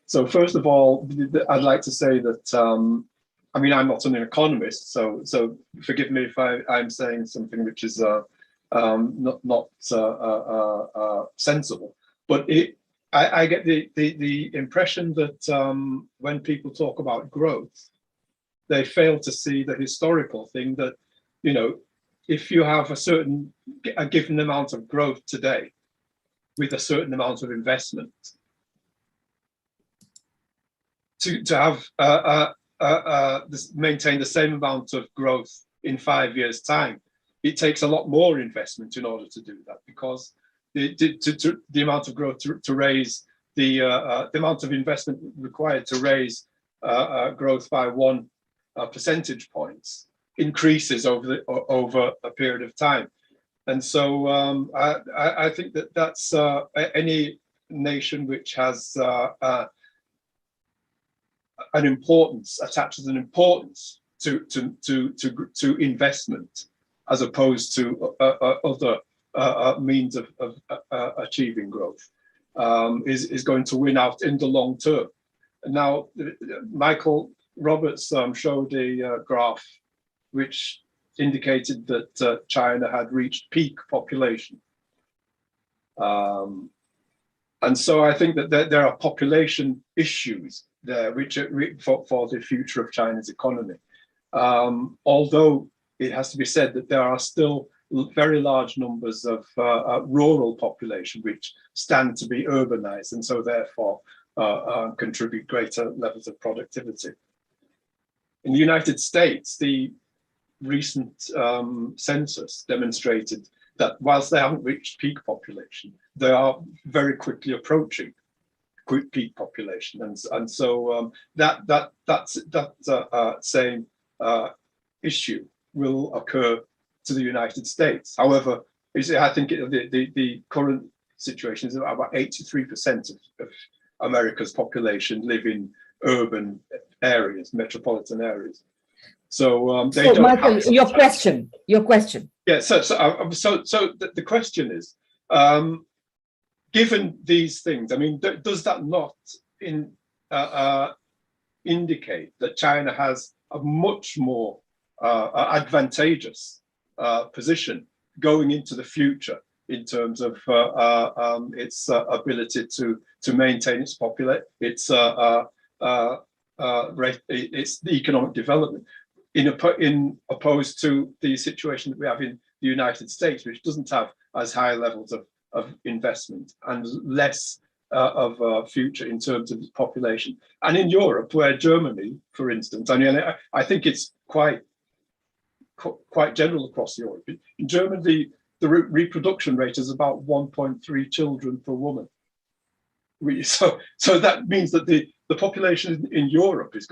So first of all, I'd like to say that I mean, I'm not an economist, so forgive me if I'm saying something which is not sensible, but I get the impression that when people talk about growth, they fail to see the historical thing that, if you have a given amount of growth today with a certain amount of investment, to have maintain the same amount of growth in 5 years' time, it takes a lot more investment in order to do that, because the amount of growth to raise the amount of investment required to raise growth by 1 percentage points increases over a period of time. And so I think that's any nation which has an importance, attaches an importance to investment, as opposed to other means of achieving growth, is going to win out in the long term. Now, Michael Roberts showed a graph which indicated that China had reached peak population. And so I think that there are population issues there which are for the future of China's economy. Although it has to be said that there are still very large numbers of rural population which stand to be urbanized, and so therefore contribute greater levels of productivity. In the United States, the recent census demonstrated that whilst they haven't reached peak population, they are very quickly approaching peak population, and so that same issue will occur to the United States. However, I think the current situation is about 83% of America's population live in urban areas, metropolitan areas. So they don't Michael, have your question. Yeah. So the question is, given these things, I mean, does that not indicate that China has a much more advantageous position going into the future in terms of its ability to maintain its its economic development, in opposed to the situation that we have in the United States, which doesn't have as high levels of investment and less of a future in terms of its population. And in Europe, where Germany, for instance, I mean, I think it's quite general across Europe. In Germany, the reproduction rate is about 1.3 children per woman. So that means that the population in Europe is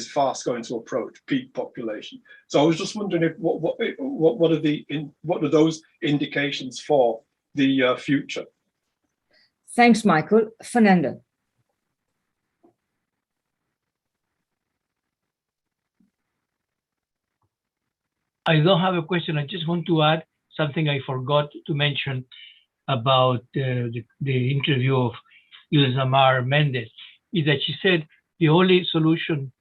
fast going to approach peak population. So I was just wondering if what are those indications for the future? Thanks, Michael. Fernanda. I don't have a question. I just want to add something I forgot to mention about the interview of Ilsamar Mendez, is that she said the only solution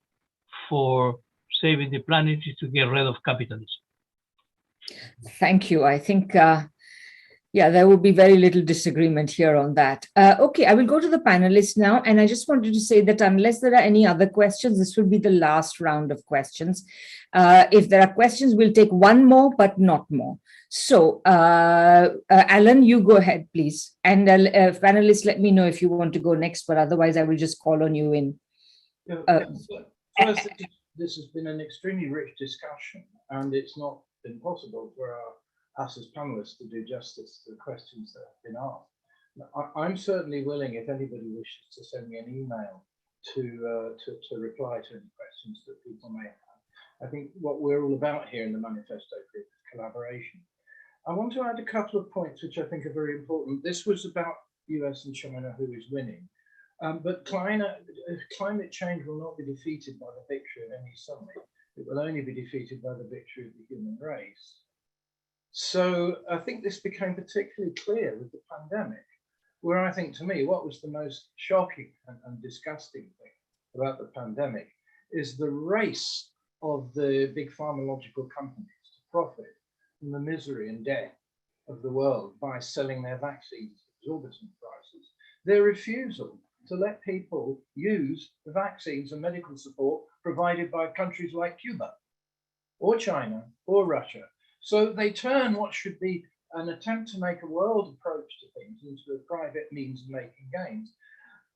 for saving the planet is to get rid of capitalism. Thank you. I think, yeah, there will be very little disagreement here on that. Okay, I will go to the panelists now. And I just wanted to say that unless there are any other questions, this will be the last round of questions. If there are questions, we'll take one more, but not more. So, Alan, you go ahead, please. And panelists, let me know if you want to go next, but otherwise I will just call on you in. First, this has been an extremely rich discussion, and it's not been possible for us as panelists to do justice to the questions that have been asked. I'm certainly willing, if anybody wishes to send me an email to reply to any questions that people may have. I think what we're all about here in the Manifesto Group is collaboration. I want to add a couple of points which I think are very important. This was about US and China, who is winning. But climate change will not be defeated by the victory of any summit. It will only be defeated by the victory of the human race. So I think this became particularly clear with the pandemic, where I think, to me, what was the most shocking and disgusting thing about the pandemic is the race of the big pharmacological companies to profit from the misery and death of the world by selling their vaccines at exorbitant prices. Their refusal to let people use the vaccines and medical support provided by countries like Cuba or China or Russia. So they turn what should be an attempt to make a world approach to things into a private means of making gains.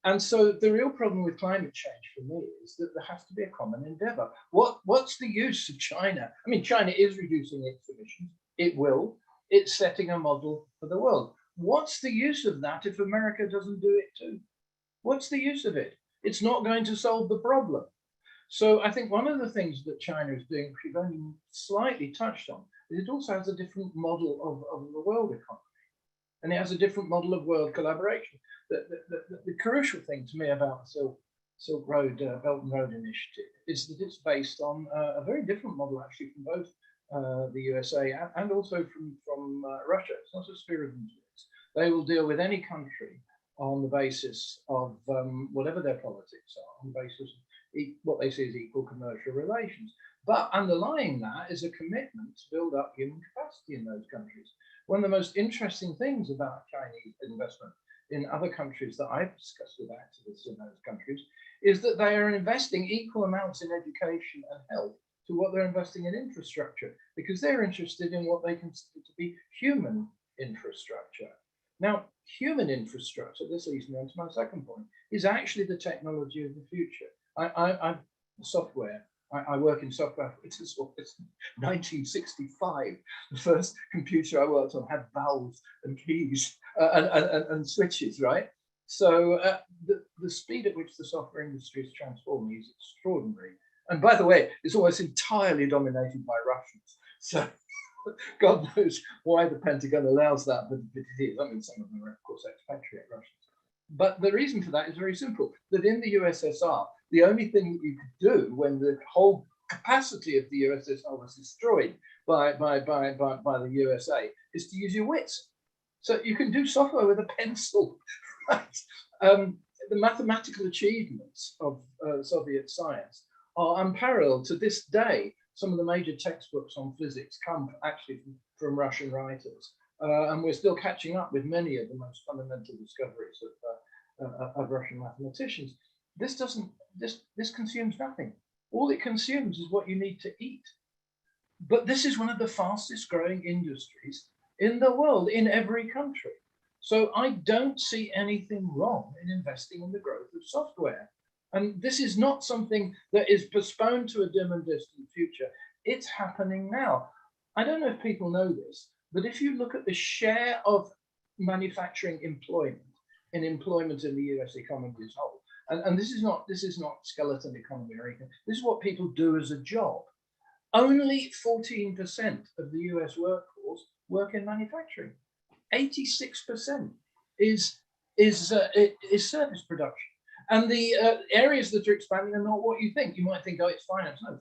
And so the real problem with climate change for me is that there has to be a common endeavor. What's the use of China? I mean, China is reducing its emissions. It will. It's setting a model for the world. What's the use of that if America doesn't do it too? What's the use of it? It's not going to solve the problem. So I think one of the things that China is doing, which we've only slightly touched on, is it also has a different model of the world economy. And it has a different model of world collaboration. The crucial thing to me about the Silk Road, Belt and Road Initiative is that it's based on a very different model, actually, from both the USA and also from Russia. It's not a sphere of influence. They will deal with any country on the basis of whatever their politics are, on the basis of what they see as equal commercial relations. But underlying that is a commitment to build up human capacity in those countries. One of the most interesting things about Chinese investment in other countries that I've discussed with activists in those countries is that they are investing equal amounts in education and health to what they're investing in infrastructure, because they're interested in what they consider to be human infrastructure. Now, human infrastructure, this leads me on to my second point, is actually the technology of the future. I work in software. It's 1965. The first computer I worked on had valves and keys and switches, right? So the speed at which the software industry is transforming is extraordinary. And by the way, it's almost entirely dominated by Russians. So God knows why the Pentagon allows that, but it is. I mean, some of them are, of course, expatriate Russians. But the reason for that is very simple, that in the USSR, the only thing that you could do when the whole capacity of the USSR was destroyed by the USA is to use your wits. So you can do software with a pencil, right? The mathematical achievements of Soviet science are unparalleled to this day. Some of the major textbooks on physics come actually from Russian writers. And we're still catching up with many of the most fundamental discoveries of Russian mathematicians. This consumes nothing. All it consumes is what you need to eat. But this is one of the fastest growing industries in the world, in every country. So I don't see anything wrong in investing in the growth of software. And this is not something that is postponed to a dim and distant future. It's happening now. I don't know if people know this, but if you look at the share of manufacturing employment in the US economy as a whole, and this is not skeleton economy or anything, this is what people do as a job. Only 14% of the US workforce work in manufacturing. 86% is service production. And the areas that are expanding are not what you think. You might think, oh, it's finance. No,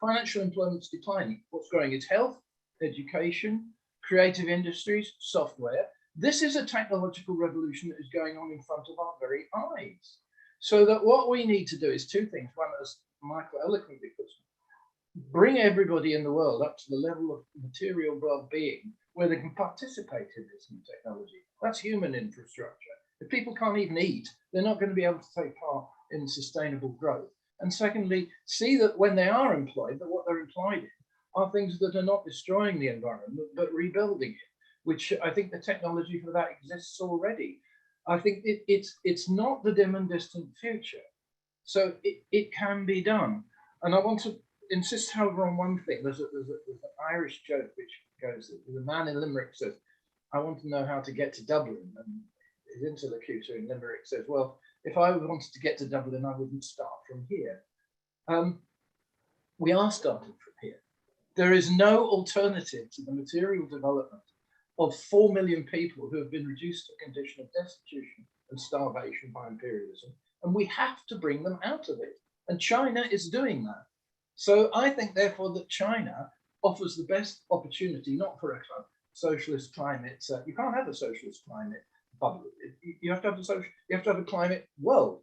financial employment's declining. What's growing is health, education, creative industries, software. This is a technological revolution that is going on in front of our very eyes. So that what we need to do is two things. One, as Michael eloquently puts it, bring everybody in the world up to the level of material well-being where they can participate in this new technology. That's human infrastructure. If people can't even eat, they're not going to be able to take part in sustainable growth. And secondly, see that when they are employed, that what they're employed in are things that are not destroying the environment, but rebuilding it, which I think the technology for that exists already. I think it's not the dim and distant future. So it can be done. And I want to insist, however, on one thing. There's an Irish joke which goes, the man in Limerick says, I want to know how to get to Dublin. And his interlocutor in Limerick says, well, if I wanted to get to Dublin, I wouldn't start from here. We are starting from here. There is no alternative to the material development of 4 million people who have been reduced to a condition of destitution and starvation by imperialism. And we have to bring them out of it. And China is doing that. So I think, therefore, that China offers the best opportunity, not for a socialist climate. You can't have a socialist climate bubble. You have to have a climate world.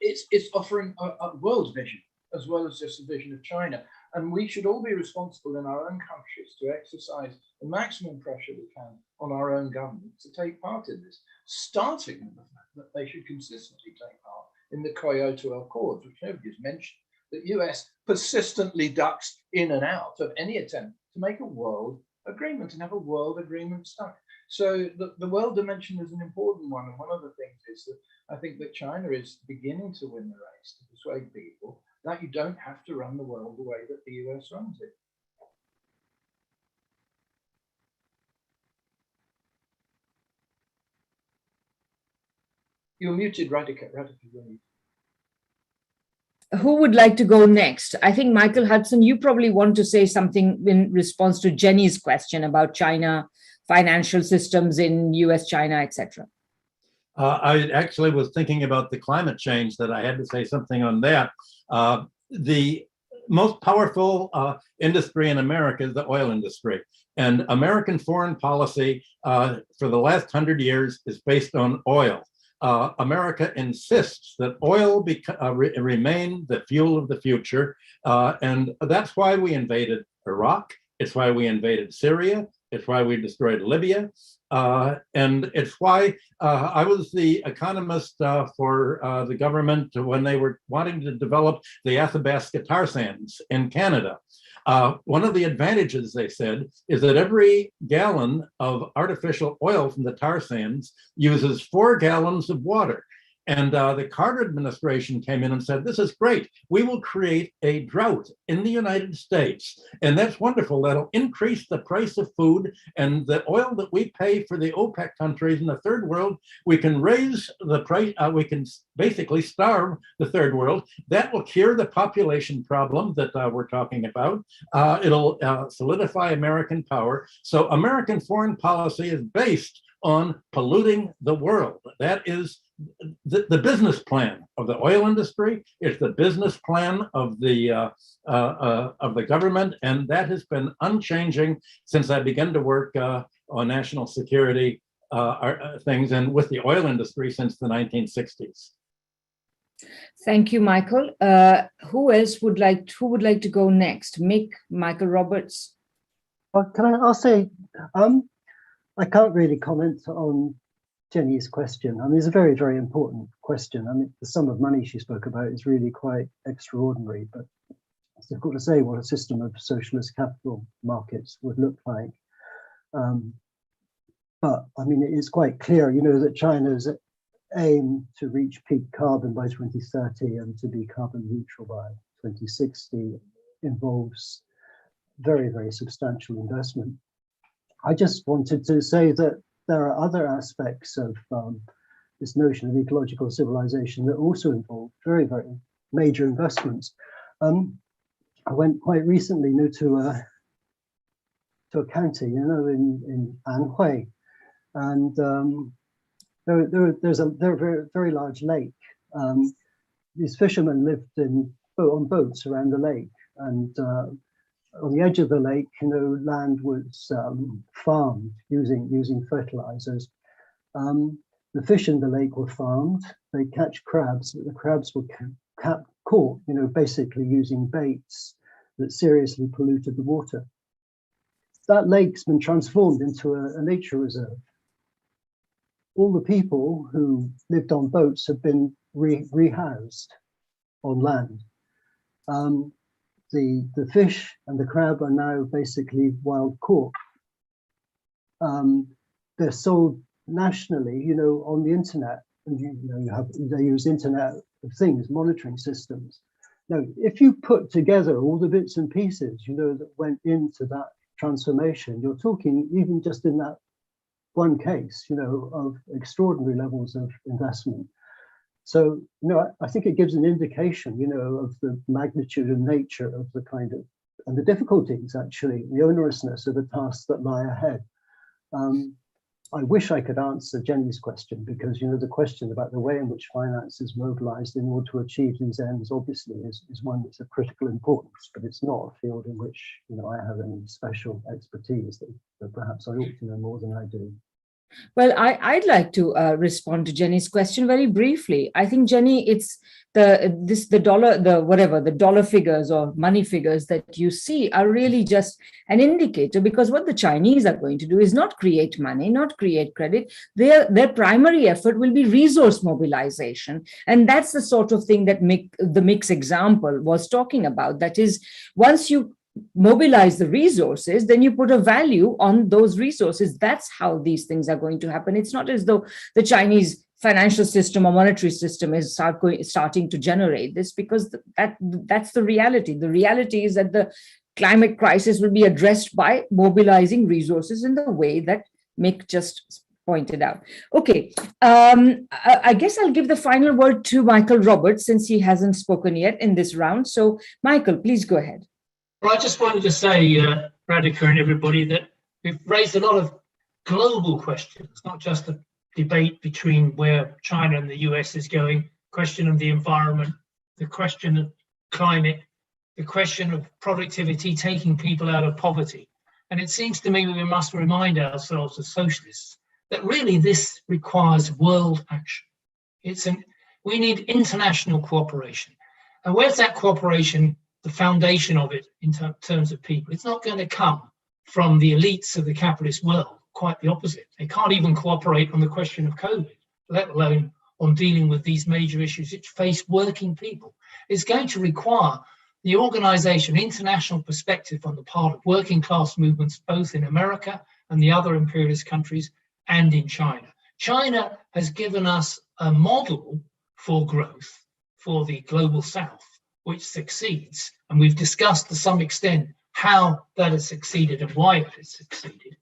It's offering a world vision as well as just a vision of China. And we should all be responsible in our own countries to exercise the maximum pressure we can on our own governments to take part in this, starting with the fact that they should consistently take part in the Kyoto Accords, which nobody's mentioned. The US persistently ducks in and out of any attempt to make a world agreement and have a world agreement stuck. So the world dimension is an important one. And one of the things is that I think that China is beginning to win the race to persuade people that you don't have to run the world the way that the US runs it. You're muted, Radhika. Who would like to go next? I think, Michael Hudson, you probably want to say something in response to Jenny's question about China, financial systems in US, China, etc. I actually was thinking about the climate change, that I had to say something on that. The most powerful industry in America is the oil industry. And American foreign policy for the last 100 years is based on oil. America insists that oil remain the fuel of the future. And that's why we invaded Iraq. It's why we invaded Syria. It's why we destroyed Libya. And it's why I was the economist for the government when they were wanting to develop the Athabasca tar sands in Canada. One of the advantages, they said, is that every gallon of artificial oil from the tar sands uses 4 gallons of water. And the Carter administration came in and said, this is great. We will create a drought in the United States. And that's wonderful. That'll increase the price of food, and the oil that we pay for the OPEC countries in the third world, we can raise the price, we can basically starve the third world. That will cure the population problem that we're talking about. It'll solidify American power. So American foreign policy is based on polluting the world. That is the business plan of the oil industry. It's the business plan of the government, and that has been unchanging since I began to work on national security things and with the oil industry since the 1960s. Thank you, Michael. Who else would like to go next? Mick, Michael Roberts. Well, I'll say, I can't really comment on Jenny's question. I mean, it's a very, very important question. I mean, the sum of money she spoke about is really quite extraordinary, but it's difficult to say what a system of socialist capital markets would look like. But I mean, it is quite clear, you know, that China's aim to reach peak carbon by 2030 and to be carbon neutral by 2060 involves very, very substantial investment. I just wanted to say that there are other aspects of this notion of ecological civilization that also involve very, very major investments. I went quite recently to a county, you know, in Anhui, and there's a very large lake. These fishermen lived on boats around the lake, and on the edge of the lake, you know, land was farmed using fertilizers. The fish in the lake were farmed. They catch crabs, but the crabs were caught, you know, basically using baits that seriously polluted the water. That lake's been transformed into a nature reserve. All the people who lived on boats have been rehoused on land. The fish and the crab are now basically wild caught. They're sold nationally, you know, on the internet, and they use Internet of Things monitoring systems. Now, if you put together all the bits and pieces, you know, that went into that transformation, you're talking even just in that one case, you know, of extraordinary levels of investment. So, you know, I think it gives an indication, you know, of the magnitude and nature of the kind of, and the difficulties, actually, the onerousness of the tasks that lie ahead. I wish I could answer Jenny's question, because, you know, the question about the way in which finance is mobilized in order to achieve these ends obviously is one that's of critical importance, but it's not a field in which, you know, I have any special expertise that perhaps I ought to know more than I do. Well, I'd like to respond to Jenny's question very briefly. I think, Jenny, it's the dollar figures or money figures that you see are really just an indicator, because what the Chinese are going to do is not create money, not create credit. Their primary effort will be resource mobilization. And that's the sort of thing that the Mick's example was talking about. That is, once you mobilize the resources, then you put a value on those resources. That's how these things are going to happen. It's not as though the Chinese financial system or monetary system is starting to generate this, because that's the reality. The reality is that the climate crisis will be addressed by mobilizing resources in the way that Mick just pointed out. Okay, I guess I'll give the final word to Michael Roberts, since he hasn't spoken yet in this round. So, Michael, please go ahead. Well, I just wanted to say, Radhika and everybody, that we've raised a lot of global questions, not just a debate between where China and the US is going, question of the environment, the question of climate, the question of productivity, taking people out of poverty. And it seems to me we must remind ourselves as socialists that really this requires world action. We need international cooperation. And where's that cooperation? The foundation of it in terms of people. It's not going to come from the elites of the capitalist world, quite the opposite. They can't even cooperate on the question of COVID, let alone on dealing with these major issues which face working people. It's going to require the organization, international perspective on the part of working class movements, both in America and the other imperialist countries and in China. China has given us a model for growth for the global south, which succeeds. And we've discussed to some extent how that has succeeded and why it has succeeded.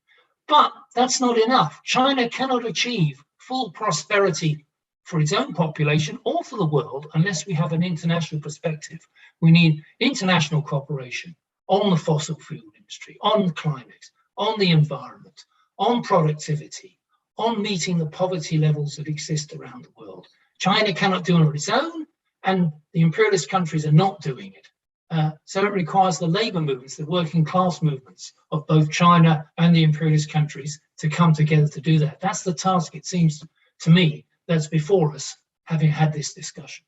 But that's not enough. China cannot achieve full prosperity for its own population or for the world unless we have an international perspective. We need international cooperation on the fossil fuel industry, on climate, on the environment, on productivity, on meeting the poverty levels that exist around the world. China cannot do it on its own, and the imperialist countries are not doing it. So it requires the labor movements, the working class movements of both China and the imperialist countries to come together to do that. That's the task, it seems to me, that's before us, having had this discussion.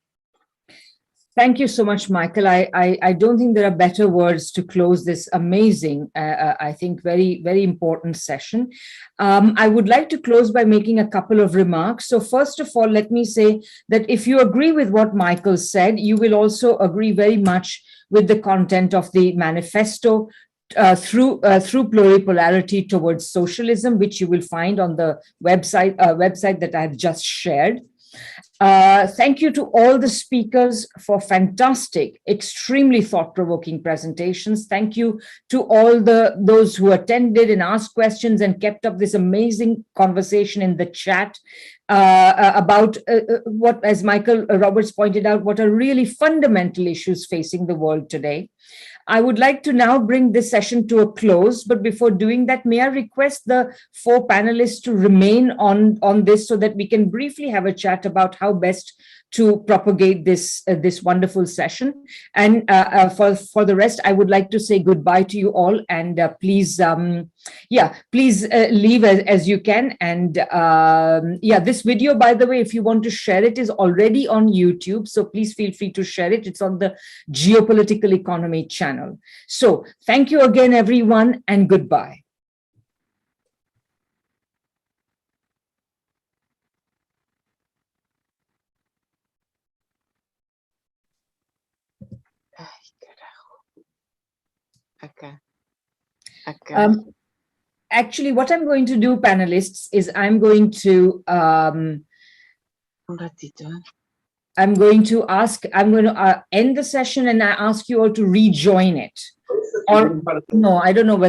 Thank you so much, Michael. I don't think there are better words to close this amazing, I think, very, very important session. I would like to close by making a couple of remarks. So first of all, let me say that if you agree with what Michael said, you will also agree very much with the content of the manifesto through pluripolarity towards socialism, which you will find on the website that I have just shared. Thank you to all the speakers for fantastic, extremely thought-provoking presentations. Thank you to all those who attended and asked questions and kept up this amazing conversation in the chat about what, as Michael Roberts pointed out, what are really fundamental issues facing the world today. I would like to now bring this session to a close, but before doing that, may I request the 4 panelists to remain on this so that we can briefly have a chat about how best to propagate this wonderful session. And for the rest, I would like to say goodbye to you all, and please leave as you can. And this video, by the way, if you want to share it, is already on YouTube, so please feel free to share it. It's on the Geopolitical Economy channel. So thank you again, everyone, and goodbye. Okay. Actually, what I'm going to do, panelists, is I'm going to end the session, and I ask you all to rejoin it. Or no, I don't know whether